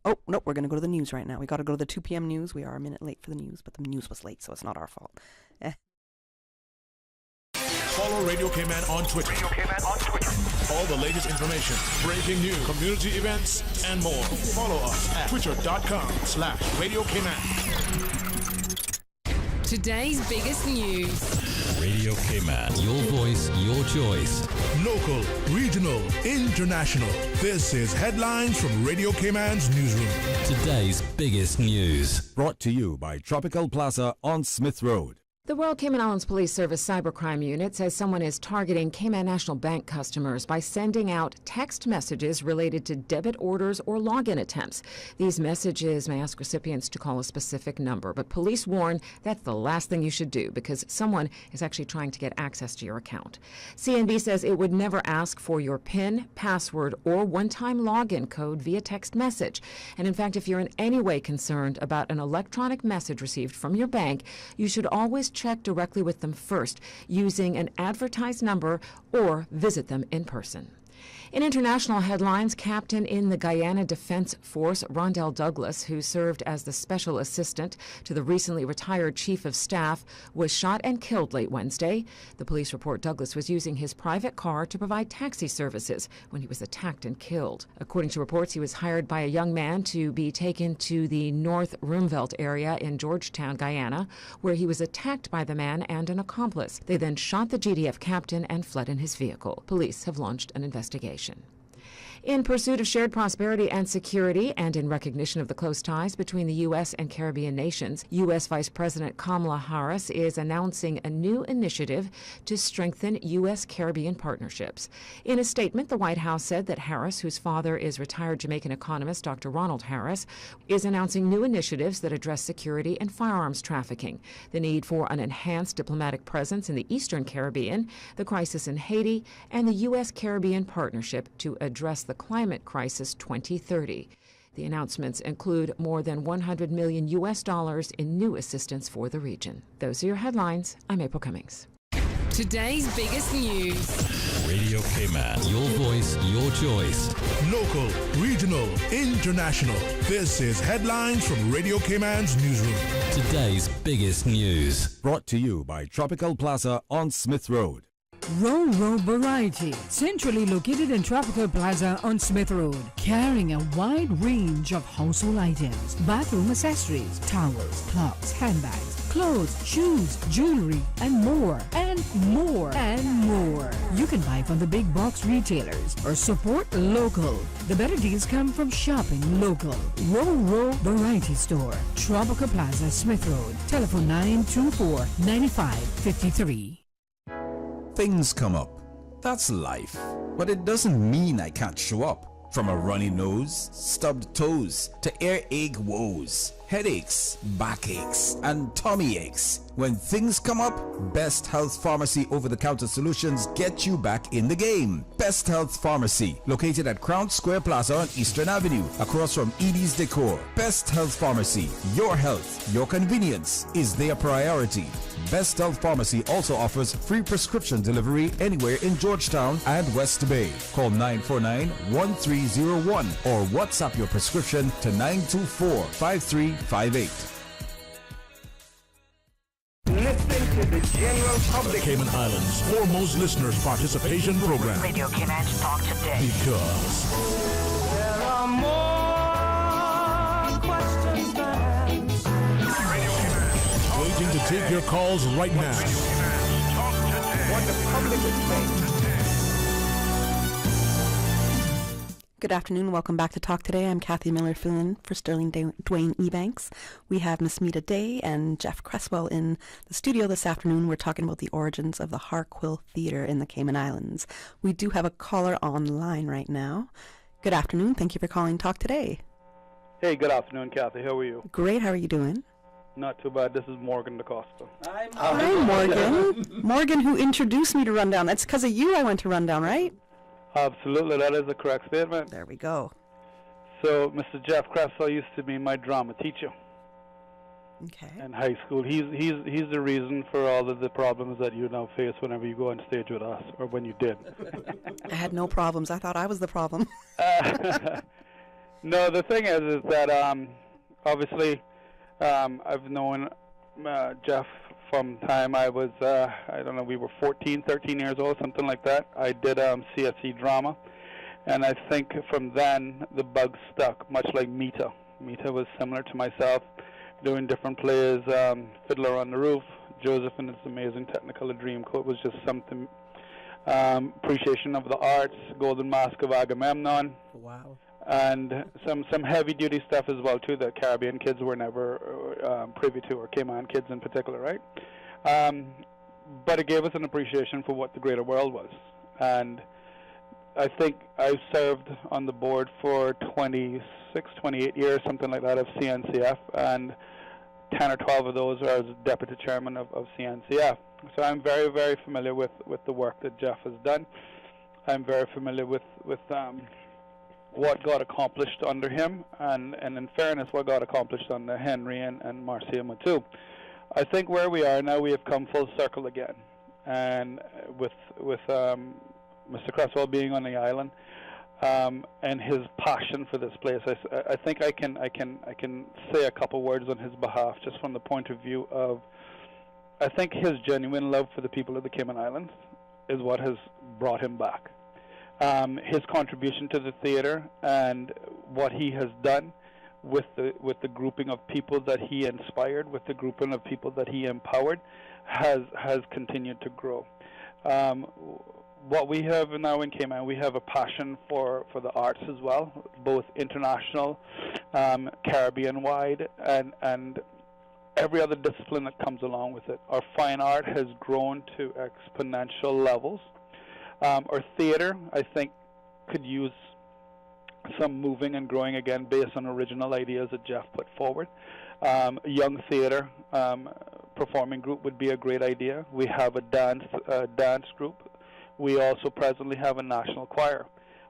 Oh, nope, we're going to go to the news right now. We got to go to the 2 p.m. news. We are a minute late for the news, but the news was late, so it's not our fault. Follow Radio Cayman on Twitter. All the latest information, breaking news, community events, and more. Follow us at twitter.com/Radio Cayman. Today's biggest news. Radio Cayman. Your voice, your choice. Local, regional, international. This is Headlines from Radio Cayman's newsroom. Today's biggest news. Brought to you by Tropical Plaza on Smith Road. The Royal Cayman Islands Police Service Cybercrime Unit says someone is targeting Cayman National Bank customers by sending out text messages related to debit orders or login attempts. These messages may ask recipients to call a specific number, but police warn that's the last thing you should do because someone is actually trying to get access to your account. CNB says it would never ask for your PIN, password, or one-time login code via text message. And in fact, if you're in any way concerned about an electronic message received from your bank, you should always check directly with them first using an advertised number or visit them in person. In international headlines, Captain in the Guyana Defense Force, Rondell Douglas, who served as the special assistant to the recently retired chief of staff, was shot and killed late Wednesday. The police report Douglas was using his private car to provide taxi services when he was attacked and killed. According to reports, he was hired by a young man to be taken to the North Roomvelt area in Georgetown, Guyana, where he was attacked by the man and an accomplice. They then shot the GDF captain and fled in his vehicle. Police have launched an investigation. In pursuit of shared prosperity and security, and in recognition of the close ties between the U.S. and Caribbean nations, U.S. Vice President Kamala Harris is announcing a new initiative to strengthen U.S. Caribbean partnerships. In a statement, the White House said that Harris, whose father is retired Jamaican economist Dr. Ronald Harris, is announcing new initiatives that address security and firearms trafficking, the need for an enhanced diplomatic presence in the Eastern Caribbean, the crisis in Haiti, and the U.S. Caribbean partnership to address the Climate Crisis 2030. The announcements include more than $100 million in new assistance for the region. Those are your headlines. I'm April Cummings. Today's biggest news. Radio Cayman. Your voice, your choice. Local, regional, international. This is Headlines from Radio Cayman's newsroom. Today's biggest news. Brought to you by Tropical Plaza on Smith Road. Row Variety, centrally located in Tropical Plaza on Smith Road, carrying a wide range of household items, bathroom accessories, towels, clocks, handbags, clothes, shoes, jewelry, and more, and more, and more. You can buy from the big box retailers or support local. The better deals come from shopping local. Row Variety Store, Tropical Plaza, Smith Road. Telephone 924-9553. Things come up. That's life. But it doesn't mean I can't show up. From a runny nose, stubbed toes, to earache woes, headaches, backaches, and tummy aches. When things come up, Best Health Pharmacy over-the-counter solutions get you back in the game. Best Health Pharmacy, located at Crown Square Plaza on Eastern Avenue, across from Edie's Decor. Best Health Pharmacy, your health, your convenience is their priority. Best Health Pharmacy also offers free prescription delivery anywhere in Georgetown and West Bay. Call 949-1301 or WhatsApp your prescription to 924-5358. Listening to the general public. The Cayman Islands' foremost listeners participation program. Radio Cayman's Talk Today. Because There are more questions than answers. waiting to take your calls right now. What the public is saying. Good afternoon. Welcome back to Talk Today. I'm Kathy Miller, filling in for Sterling Dwayne Ebanks. We have Miss Merta Day and Geoff Creswell in the studio this afternoon. We're talking about the origins of the Harquail Theater in the Cayman Islands. We do have a caller online right now. Good afternoon. Thank you for calling Talk Today. Hey, good afternoon, Kathy. How are you? Great. How are you doing? Not too bad. This is Morgan DaCosta. Hi, Morgan. Morgan, who introduced me to Rundown. That's because of you I went to Rundown, right? Absolutely, that is a correct statement. There we go. So, Mr. Geoff Creswell used to be my drama teacher. Okay. In high school. He's the reason for all of the problems that you now face whenever you go on stage with us, or when you did. I had no problems. I thought I was the problem. No, the thing is that obviously I've known Geoff from time I was, I don't know, we were 14, 13 years old, something like that. I did CSE drama, and I think from then the bug stuck, much like Merta. Merta was similar to myself, doing different plays, Fiddler on the Roof, Joseph and His Amazing Technicolor Dreamcoat was just something, appreciation of the arts, Golden Mask of Agamemnon. Wow. And some heavy-duty stuff as well, too, that Caribbean kids were never privy to, or Cayman kids in particular, right? But it gave us an appreciation for what the greater world was. And I think I served on the board for 26, 28 years, something like that, of CNCF, and 10 or 12 of those are as deputy chairman of CNCF. So I'm very, very familiar with the work that Geoff has done. I'm very familiar with what got accomplished under him, and in fairness, what got accomplished under Henry and Marcia too. I think where we are now, we have come full circle again, and with Mr. Creswell being on the island, and his passion for this place, I think I can say a couple words on his behalf, just from the point of view of, I think his genuine love for the people of the Cayman Islands is what has brought him back. His contribution to the theater and what he has done with the grouping of people that he inspired, with the grouping of people that he empowered, has continued to grow. What we have now in Cayman, we have a passion for the arts as well, both international, Caribbean-wide, and every other discipline that comes along with it. Our fine art has grown to exponential levels. Our theater, I think, could use some moving and growing again based on original ideas that Geoff put forward. Young theater performing group would be a great idea. We have a dance group. We also presently have a national choir.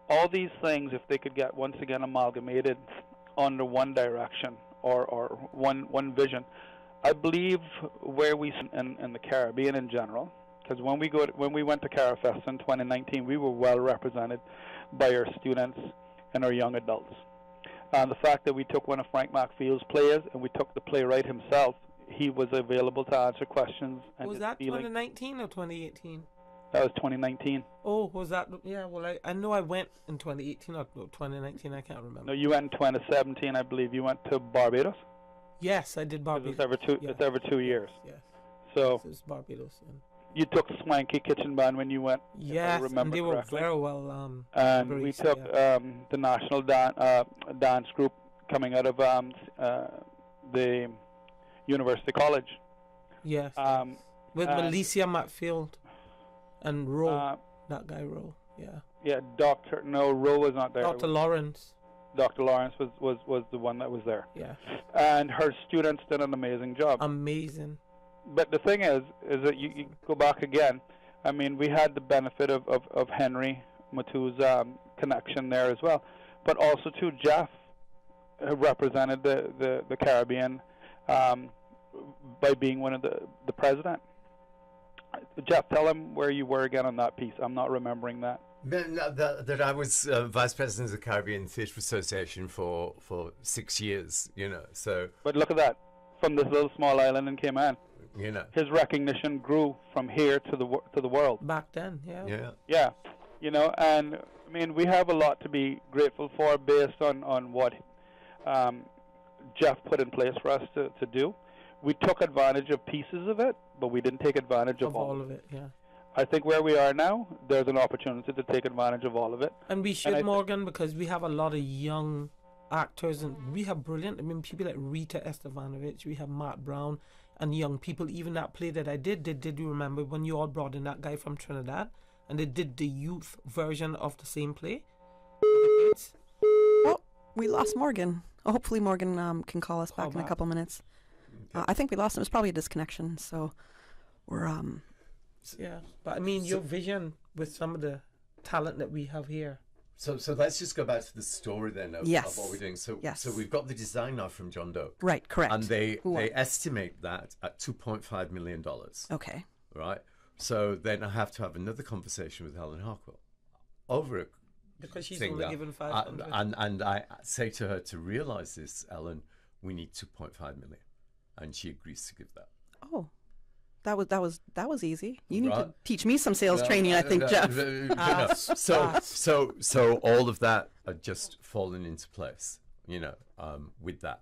All these things, if they could get once again amalgamated under one direction or one vision, I believe where we in the Caribbean in general, Because when we went to Carafest in 2019, we were well represented by our students and our young adults. The fact that we took one of Frank McField's plays and we took the playwright himself, he was available to answer questions. And Was that 2019 or 2018? That was 2019. Oh, was that? Yeah, well, I know I went in 2018 or 2019, I can't remember. No, you went in 2017, I believe. You went to Barbados? Yes, I did Barbados. It's every 2 years. Yes. So, it's Barbados. Yeah. You took Swanky Kitchen Band when you went, yes, if I remember and they correctly. were very well and braced, we took the national dance group coming out of the University College. Yes. With Alicia Matfield and Roe, that guy Roe, yeah. Yeah, Roe was not there. Dr. Lawrence. Dr. Lawrence was the one that was there. Yeah. And her students did an amazing job. Amazing. But the thing is that you go back again. I mean, we had the benefit of Henry Matu's connection there as well. But also, too, Geoff represented the Caribbean by being one of the president. Geoff, tell him where you were again on that piece. I'm not remembering that. That I was vice president of the Caribbean Theatre Association for 6 years, so... But look at that. From this little small island in Cayman. His recognition grew from here to the world. Back then, yeah. Yeah. And I mean, we have a lot to be grateful for based on what Geoff put in place for us to do. We took advantage of pieces of it, but we didn't take advantage of all of it. Yeah. I think where we are now, there's an opportunity to take advantage of all of it. And we should, Morgan, because we have a lot of young actors, and we have brilliant, people like Rita Estevanovich, we have Matt Brown, and young people. Even that play that I did you remember when you all brought in that guy from Trinidad, and they did the youth version of the same play? Oh, we lost Morgan. Hopefully Morgan can call us back in a couple minutes. I think we lost him. It was probably a disconnection, so we're... Yeah, but I mean, your vision with some of the talent that we have here. So let's just go back to the story then of what we're doing. So we've got the design now from John Doe. Right, correct. And they estimate that at $2.5 million. Okay. Right. So then I have to have another conversation with Helen Harquail over it. Because she's only given 500. And I say to her, to realise this, Ellen, we need 2.5 million. And she agrees to give that. Oh. That was easy. You need to teach me some sales training, I think, Geoff. So all of that had just fallen into place, with that.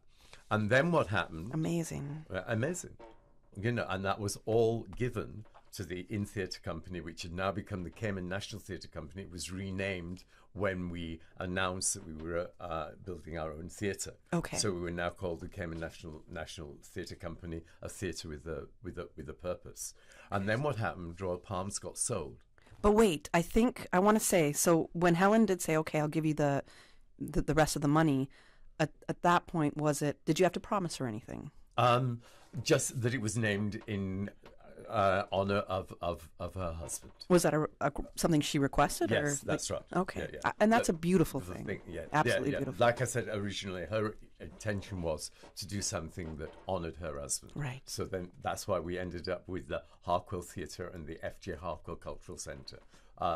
And then what happened? Amazing. And that was all given to the In Theatre Company, which had now become the Cayman National Theatre Company. It was renamed when we announced that we were building our own theatre. Okay. So we were now called the Cayman National Theatre Company, a theatre with a purpose. And then what happened? Royal Palms got sold. But wait, I want to say, so when Helen did say, okay, I'll give you the rest of the money, at that point, did you have to promise her anything? Just that it was named in honor of her husband. Was that something she requested? Yes, that's right. Okay, yeah. And that's a beautiful thing. Absolutely beautiful. Like I said originally, her intention was to do something that honored her husband. Right. So then that's why we ended up with the Harquail Theater and the F.J. Harquail Cultural Centre. The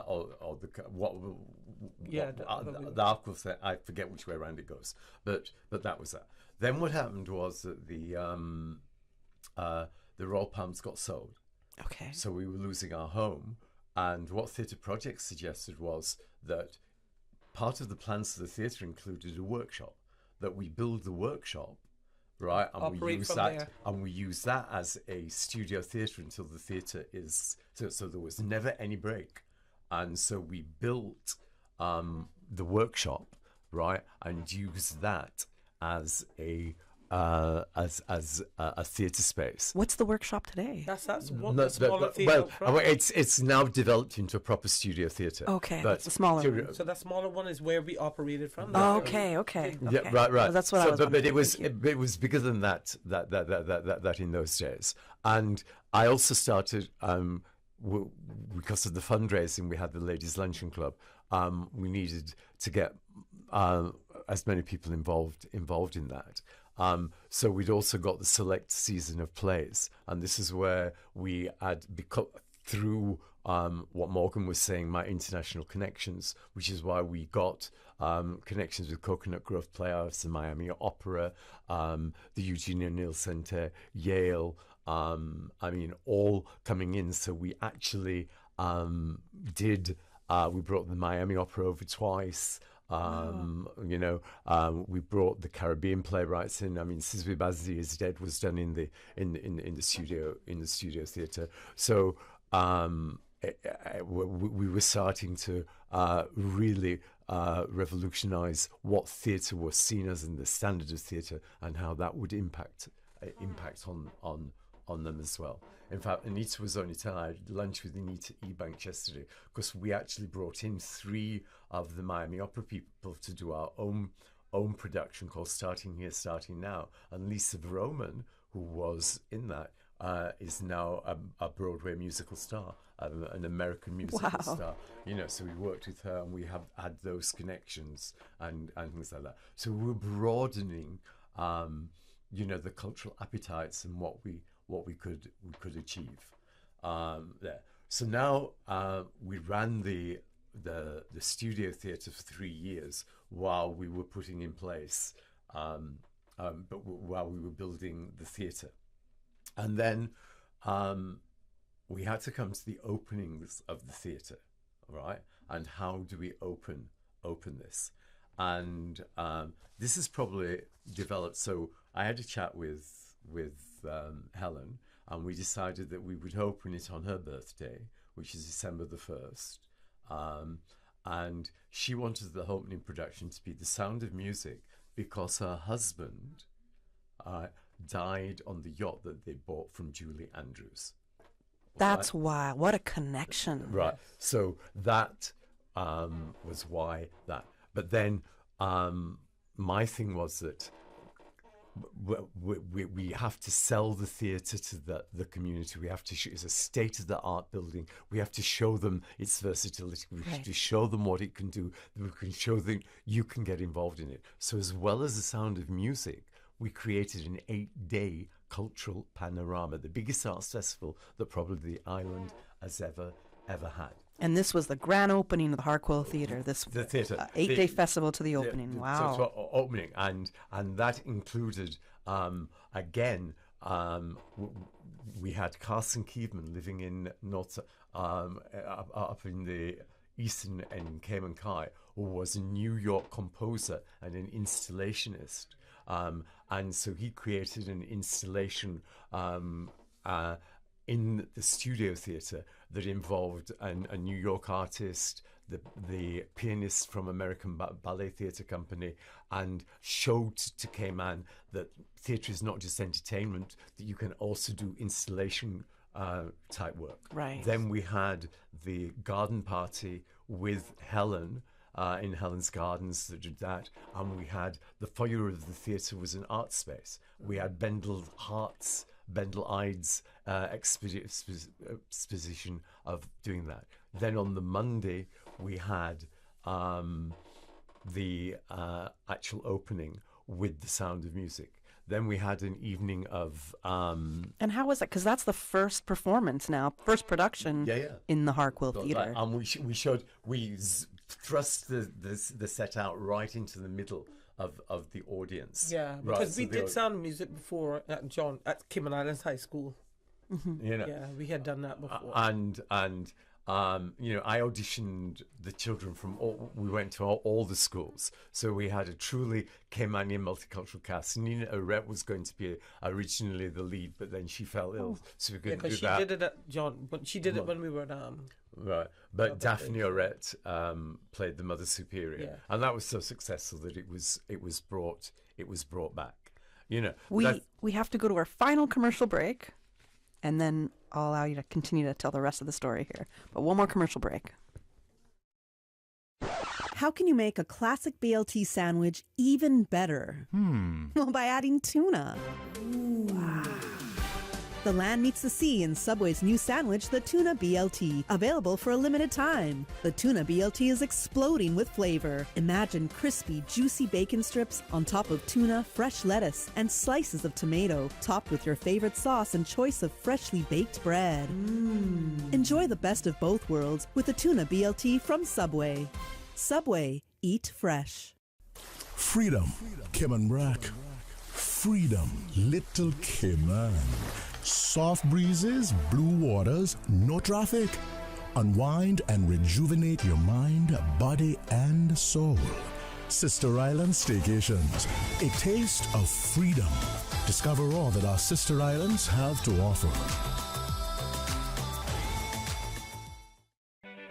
Harquail Theater, I forget which way around it goes, but that was that. Then what happened was that the Royal Palms got sold. Okay. So we were losing our home, and what Theatre Projects suggested was that part of the plans for the theatre included a workshop, that we build the workshop, right, and we use that as a studio theatre until the theatre is so there was never any break, and so we built the workshop, right, and used that as a theatre space. What's the workshop today? That's one the smaller theatre. Well, it's now developed into a proper studio theatre. Okay, that's the smaller one. So that smaller one is where we operated from. Oh, okay. Yeah, right. Well, that's what I was. But it was bigger than that in those days. And I also started because of the fundraising. We had the Ladies Luncheon Club. We needed to get as many people involved in that. So we'd also got the select season of plays, and this is where we had through what Morgan was saying, my international connections, which is why we got connections with Coconut Grove Playhouse, the Miami Opera, the Eugene O'Neill Center, Yale, all coming in. So we actually we brought the Miami Opera over twice. We brought the Caribbean playwrights in. Sizwe Bazzi is Dead was done in the studio theater. So we were starting to really revolutionize what theatre was seen as in the standard of theatre, and how that would impact on them as well. In fact, Anita was only telling, I had lunch with Anita Ebanks yesterday, because we actually brought in 3 of the Miami Opera people to do our own production called Starting Here, Starting Now. And Lisa Vroman, who was in that, is now a Broadway musical star, an American musical star. So we worked with her, and we have had those connections and things like that. So we're broadening, the cultural appetites and what we could achieve there. So now we ran the studio theatre for 3 years while we were putting in place, but while we were building the theatre. And then we had to come to the openings of the theatre, right? And how do we open this? And this is probably developed. So I had a chat with Helen, and we decided that we would open it on her birthday, which is December the 1st. And she wanted the opening production to be The Sound of Music, because her husband died on the yacht that they bought from Julie Andrews. That's why. What a connection. Right. So that was why that. But then my thing was that we have to sell the theatre to the community. We have to it's a state-of-the-art building. We have to show them its versatility. We have to show them what it can do. We can show them you can get involved in it. So as well as The Sound of Music, we created an 8-day cultural panorama, the biggest arts festival that probably the island has ever had. And this was the grand opening of the Harquail Theater. The theater, 8-day festival to the opening. Wow! So opening, and that included we had Carson Keevan living in North up in the eastern end, Cayman Islands, who was a New York composer and an installationist, and so he created an installation in the studio theatre that involved a New York artist, the pianist from American Ballet Theatre Company, and showed to Cayman that theatre is not just entertainment, that you can also do installation type work. Right. Then we had the garden party with Helen in Helen's Gardens that did that, and we had the foyer of the theatre was an art space. We had Bendel Ide's exposition of doing that. Then on the Monday we had the actual opening with The Sound of Music. Then we had an evening of... and how was that? Because that's the first performance now, first production in the Harquail Theater. And we thrust the set out right into the middle of the audience. Yeah, because we did Sound of Music before at Cayman Islands High School. Mm-hmm. Yeah, we had done that before. And I auditioned the children from we went to all the schools. So we had a truly Caymanian multicultural cast. Nina Arette was going to be originally the lead, but then she fell ill, so we couldn't do that. Because she did it at John, but she did it when we were at right. But Daphne Arette played the Mother Superior, and that was so successful that it was brought back. We have to go to our final commercial break, and then I'll allow you to continue to tell the rest of the story here. But one more commercial break. How can you make a classic BLT sandwich even better? Well, by adding tuna. The land meets the sea in Subway's new sandwich, the Tuna BLT, available for a limited time. The Tuna BLT is exploding with flavor. Imagine crispy, juicy bacon strips on top of tuna, fresh lettuce, and slices of tomato, topped with your favorite sauce and choice of freshly baked bread. Enjoy the best of both worlds with the Tuna BLT from Subway. Subway, eat fresh. Freedom, Cayman Brack. Freedom, Little Cayman. Soft breezes, blue waters, no traffic. Unwind and rejuvenate your mind, body, and soul. Sister Island Staycations, a taste of freedom. Discover all that our sister islands have to offer.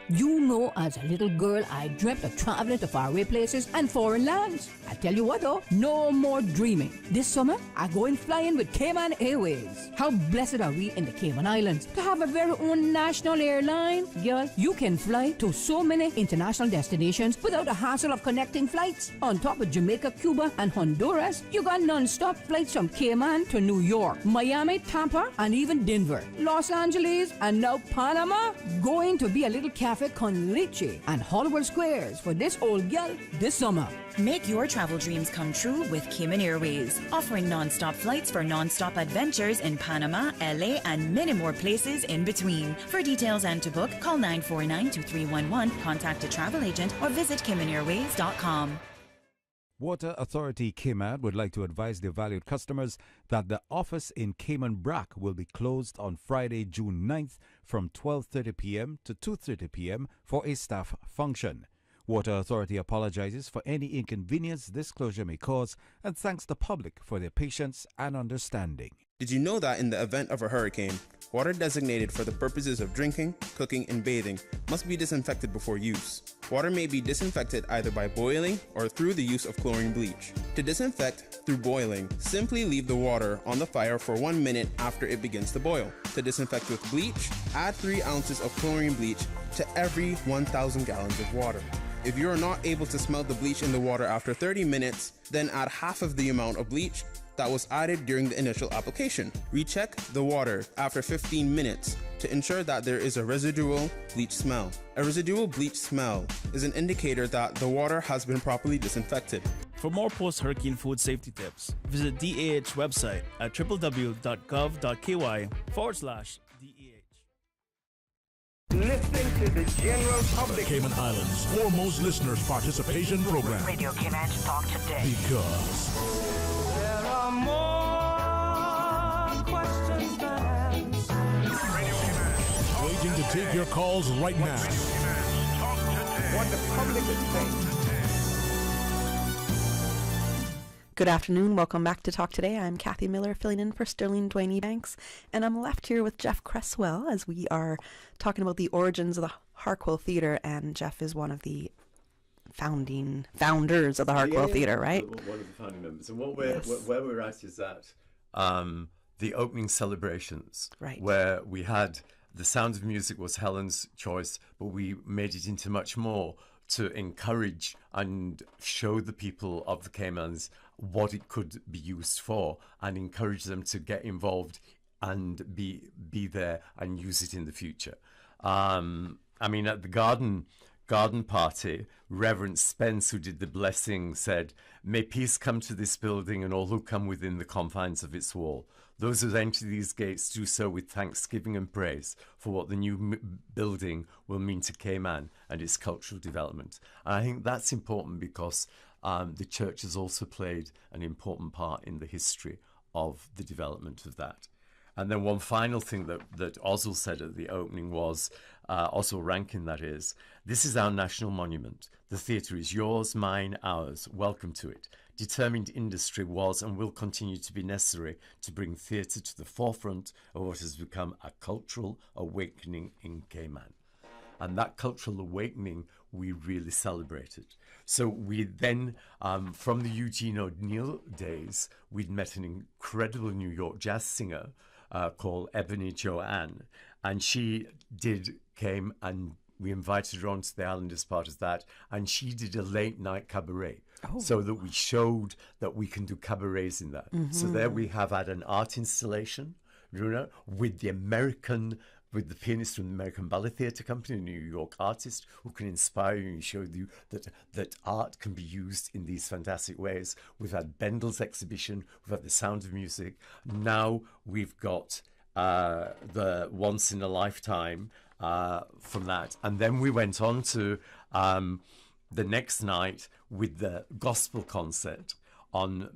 You know, as a little girl, I dreamt of traveling to faraway places and foreign lands. I tell you what though, no more dreaming. This summer, I'm going flying with Cayman Airways. How blessed are we in the Cayman Islands to have a very own national airline? Girl, you can fly to so many international destinations without the hassle of connecting flights. On top of Jamaica, Cuba, and Honduras, you got non-stop flights from Cayman to New York, Miami, Tampa, and even Denver, Los Angeles, and now Panama. Going to be a little cafe con leche and Hollywood Squares for this old gal this summer. Make your travel dreams come true with Cayman Airways, offering non-stop flights for non-stop adventures in Panama, LA, and many more places in between. For details and to book, call 949-2311, contact a travel agent, or visit CaymanAirways.com. Water Authority Cayman would like to advise their valued customers that the office in Cayman Brack will be closed on Friday, June 9th from 12:30 p.m. to 2:30 p.m. for a staff function. Water Authority apologizes for any inconvenience this closure may cause and thanks the public for their patience and understanding. Did you know that in the event of a hurricane, water designated for the purposes of drinking, cooking, and bathing must be disinfected before use? Water may be disinfected either by boiling or through the use of chlorine bleach. To disinfect through boiling, simply leave the water on the fire for 1 minute after it begins to boil. To disinfect with bleach, add 3 ounces of chlorine bleach to every 1,000 gallons of water. If you are not able to smell the bleach in the water after 30 minutes, then add half of the amount of bleach that was added during the initial application. Recheck the water after 15 minutes to ensure that there is a residual bleach smell. A residual bleach smell is an indicator that the water has been properly disinfected. For more post-hurricane food safety tips, visit DAH website at www.gov.ky/DAH. Listening to the general public. Cayman Islands' foremost listeners participation program. Radio Cayman Talk Today. Because there are more questions than answers. Radio Cayman. Waiting to take your calls right now. What the public is saying. Good afternoon. Welcome back to Talk Today. I'm Kathy Miller, filling in for Sterling Dwayne Banks, and I'm left here with Geoff Creswell as we are talking about the origins of the Harquail Theater, and Geoff is one of the founders of the Harquail Theater, right? One of the founding members. And where we're at is at the opening celebrations, right, where we had The Sound of Music was Helen's choice, but we made it into much more to encourage and show the people of the Caymans what it could be used for and encourage them to get involved and be there and use it in the future. I mean, at the garden party, Reverend Spence, who did the blessing, said, "May peace come to this building and all who come within the confines of its wall. Those who enter these gates do so with thanksgiving and praise for what the new building will mean to Cayman and its cultural development." And I think that's important because the church has also played an important part in the history of the development of that. And then one final thing that Oswald said at the opening was, Oswald Rankin that is, "This is our national monument. The theatre is yours, mine, ours. Welcome to it. Determined industry was and will continue to be necessary to bring theatre to the forefront of what has become a cultural awakening in Cayman." And that cultural awakening we really celebrated. So we then, from the Eugene O'Neill days, we'd met an incredible New York jazz singer called Ebony Joanne, and she came and we invited her onto the island as part of that, and she did a late night cabaret, so that we showed that we can do cabarets in that. So there we have had an art installation with the pianist from the American Ballet Theater Company, a New York artist who can inspire you and show you that art can be used in these fantastic ways. We've had Bendel's exhibition, we've had The Sound of Music. Now we've got the Once in a Lifetime from that. And then we went on to the next night with the gospel concert on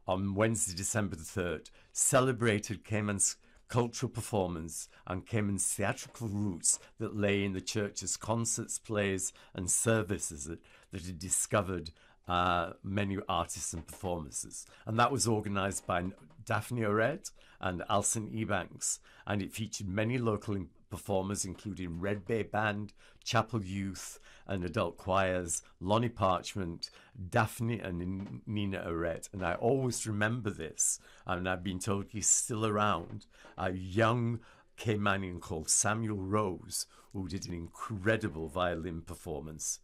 Wednesday, December the 3rd, celebrated Cayman's cultural performance and Cayman's theatrical roots that lay in the church's concerts, plays and services that had discovered many artists and performances. And that was organised by Daphne Oret and Alison Ebanks, and it featured many local performers, including Red Bay Band, Chapel Youth and adult choirs, Lonnie Parchment, Daphne and Nina Oret. And I always remember this, and I've been told he's still around, a young Caymanian called Samuel Rose, who did an incredible violin performance.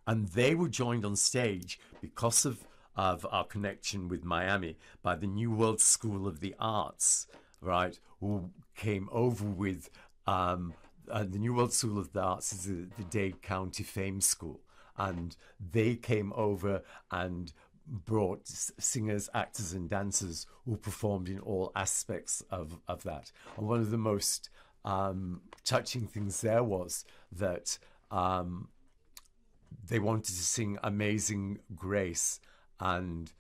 And they were joined on stage because of our connection with Miami by the New World School of the Arts, right, who came over with the New World School of the Arts is the Dade County Fame School, and they came over and brought singers, actors and dancers who performed in all aspects of that. And one of the most touching things there was that they wanted to sing Amazing Grace, and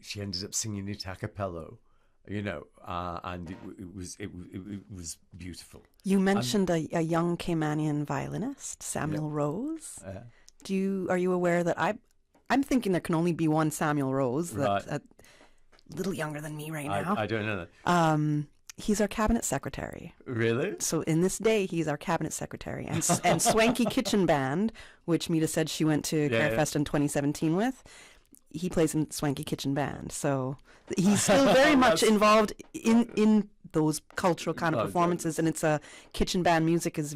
she ended up singing it a cappella, and it was beautiful. You mentioned a young Caymanian violinist, Samuel Rose. Are you aware that I'm thinking there can only be one Samuel Rose, that's a little younger than me right now. I don't know that. He's our cabinet secretary. Really? So in this day, he's our cabinet secretary. And Swanky Kitchen Band, which Mita said she went to Carefest in 2017 with, he plays in Swanky Kitchen Band. So he's still very much involved in those cultural kind of performances. And it's kitchen band music is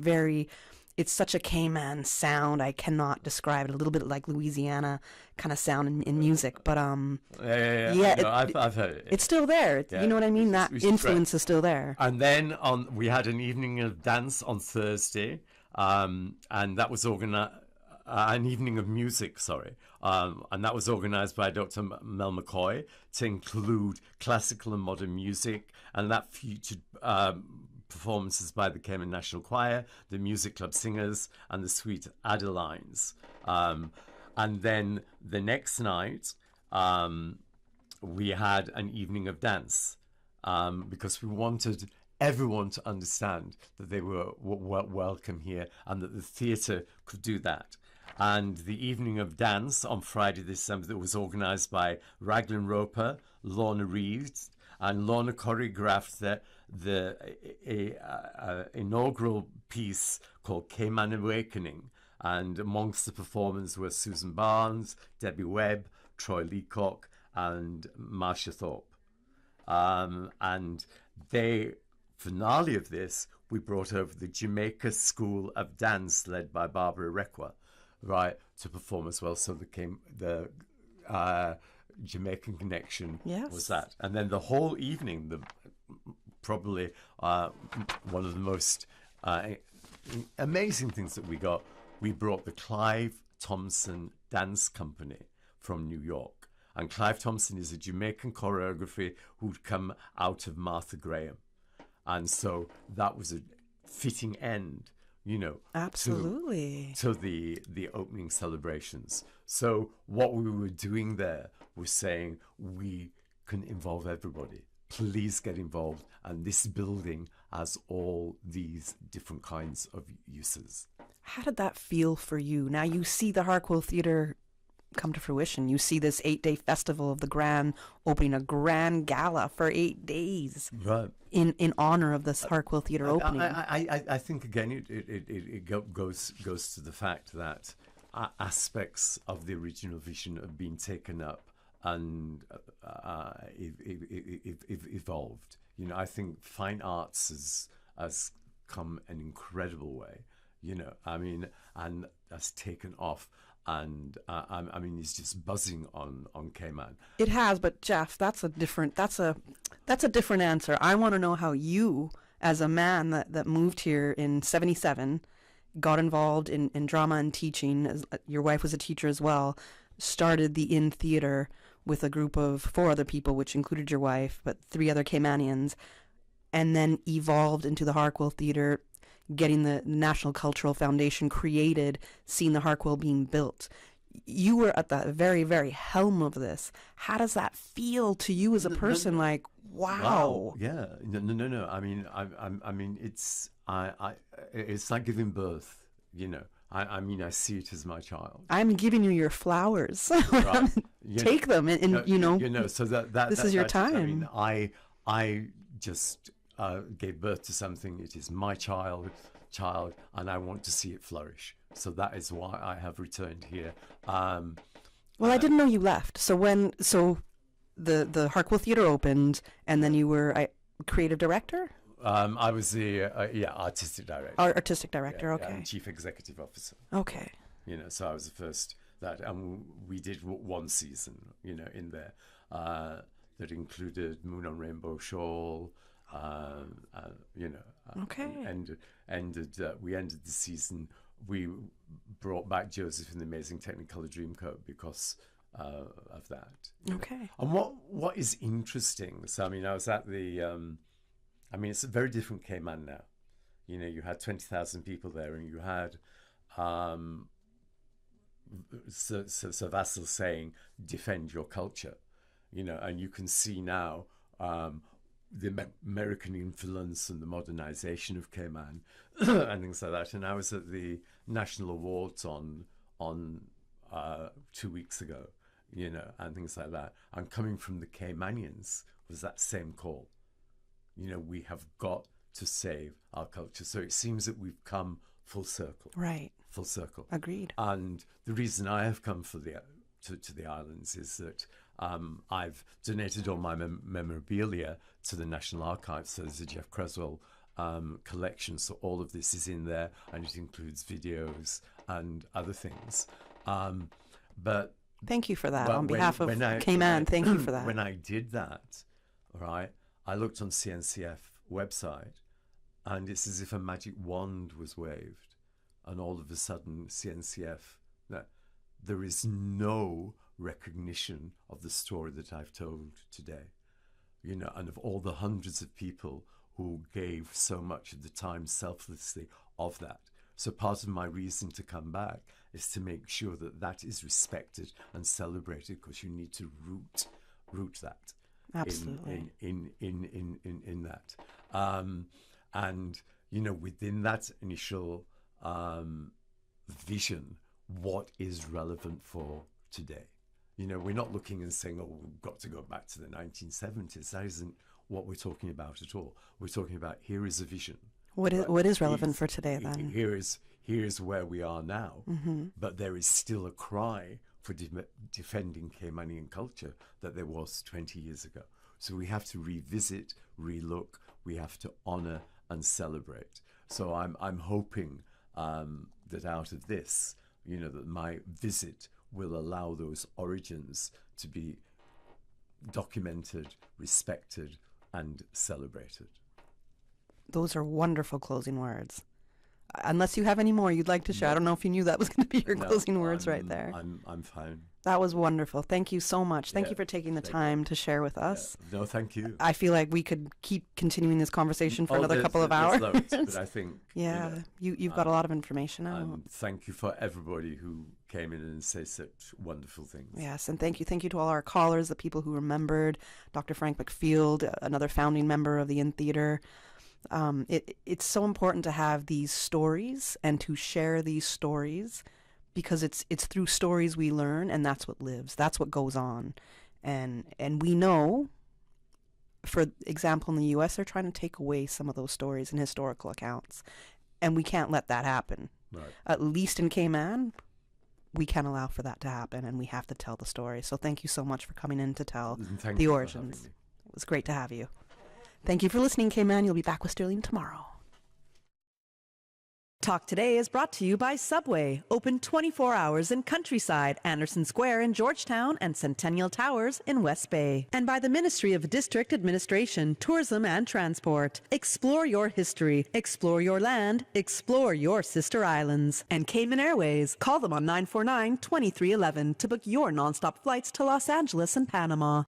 it's such a Cayman sound. I cannot describe it. A little bit like Louisiana kind of sound in music, but I've heard it. It's still there. You know what I mean? That influence is still there. And then we had an evening of dance on Thursday, and that was an evening of music, and that was organised by Dr. Mel McCoy to include classical and modern music, and that featured performances by the Cayman National Choir, the Music Club Singers, and the Sweet Adelines. And then the next night, we had an evening of dance because we wanted everyone to understand that they were welcome here and that the theatre could do that. And the evening of dance on Friday this December that was organised by Raglan Roper, Lorna Reeves, and Lorna choreographed the inaugural piece called Cayman Awakening. And amongst the performers were Susan Barnes, Debbie Webb, Troy Leacock, and Marcia Thorpe. And the finale of this, we brought over the Jamaica School of Dance led by Barbara Rekwa, right, to perform as well. So the Jamaican connection was that. And then the whole evening, probably one of the most amazing things that we brought the Clive Thompson Dance Company from New York. And Clive Thompson is a Jamaican choreographer who'd come out of Martha Graham. And so that was a fitting end, absolutely, to the opening celebrations. So what we were doing there was saying we can involve everybody. Please get involved. And this building has all these different kinds of uses. How did that feel for you? Now you see the Harquail Theater come to fruition. You see this 8-day festival of the Grand opening, a grand gala for 8 days, right, in honor of this Harquail Theater opening. I think again it goes to the fact that aspects of the original vision have been taken up and evolved. I think fine arts has come an incredible way. And has taken off. and I mean, it's just buzzing on Cayman. It has, but Geoff, that's a different answer. I want to know how you, as a man that moved here in '77, got involved in drama and teaching. As your wife was a teacher as well, started the Inn Theater with a group of 4 other people, which included your wife, but 3 other Caymanians, and then evolved into the Harquail Theater, getting the National Cultural Foundation created, seeing the Harquail being built. You were at the very, very helm of this. How does that feel to you as a person? Like, wow. Yeah. No. I mean, it's like giving birth. You know. I mean, I see it as my child. I'm giving you your flowers. Right. Take them, and you know. So that this is your time. I mean, I just gave birth to something. It is my child, and I want to see it flourish. So that is why I have returned here. Well, I didn't know you left. So the Harquail Theater opened, and then you were creative director. I was the artistic director. Artistic director, okay. And chief executive officer. Okay. You know, so I was the first and we did 1 season, you know, in there that included Moon on Rainbow Shawl. You know. Okay. We ended the season. We brought back Joseph and the Amazing Technicolor Dreamcoat because of that. Okay. And what is interesting? So I mean, I was at the. I mean, it's a very different Cayman now. You know, you had 20,000 people there, and you had Sir Vassal saying, "Defend your culture," you know, and you can see now the American influence and the modernization of Cayman and things like that. And I was at the National Awards on 2 weeks ago, you know, and things like that. And coming from the Caymanians was that same call. You know, we have got to save our culture. So it seems that we've come full circle. Right. Full circle. Agreed. And the reason I have come to the islands is that I've donated all my memorabilia to the National Archives. So there's a Geoff Creswell collection. So all of this is in there, and it includes videos and other things. But thank you for that. On behalf of Cayman, thank you for that. When I did that, right, I looked on CNCF website, and it's as if a magic wand was waved, and all of a sudden CNCF, there is no recognition of the story that I've told today, you know, and of all the hundreds of people who gave so much of the time selflessly of that. So part of my reason to come back is to make sure that that is respected and celebrated, because you need to root that. Absolutely. In that, and you know, within that initial vision, what is relevant for today? You know, we're not looking and saying, "Oh, we've got to go back to the 1970s." That isn't what we're talking about at all. We're talking about, here is a vision. What is relevant for today then? Here is where we are now, but there is still a cry for defending Caymanian culture that there was 20 years ago. So we have to revisit, relook, we have to honor and celebrate. So I'm hoping that out of this, you know, that my visit will allow those origins to be documented, respected, and celebrated. Those are wonderful closing words. Unless you have any more you'd like to share. I don't know if you knew that was going to be your closing words right there. I'm fine. That was wonderful. Thank you so much. Thank you for taking the time to share with us. Yeah. No, thank you. I feel like we could keep continuing this conversation for another couple of hours. Loads, but I think you've got a lot of information out. Thank you for everybody who came in and said such wonderful things. Yes, and thank you to all our callers, the people who remembered, Dr. Frank McField, another founding member of the Inn Theater. It's so important to have these stories and to share these stories, because it's through stories we learn, and that's what lives. That's what goes on. And we know, for example, in the U.S., they're trying to take away some of those stories and historical accounts. And we can't let that happen. Right. At least in Cayman, we can't allow for that to happen, and we have to tell the story. So thank you so much for coming in to tell the origins. It was great to have you. Thank you for listening, Cayman. You'll be back with Sterling tomorrow. Talk Today is brought to you by Subway, open 24 hours in Countryside, Anderson Square in Georgetown, and Centennial Towers in West Bay. And by the Ministry of District Administration, Tourism and Transport. Explore your history, explore your land, explore your sister islands. And Cayman Airways. Call them on 949-2311 to book your nonstop flights to Los Angeles and Panama.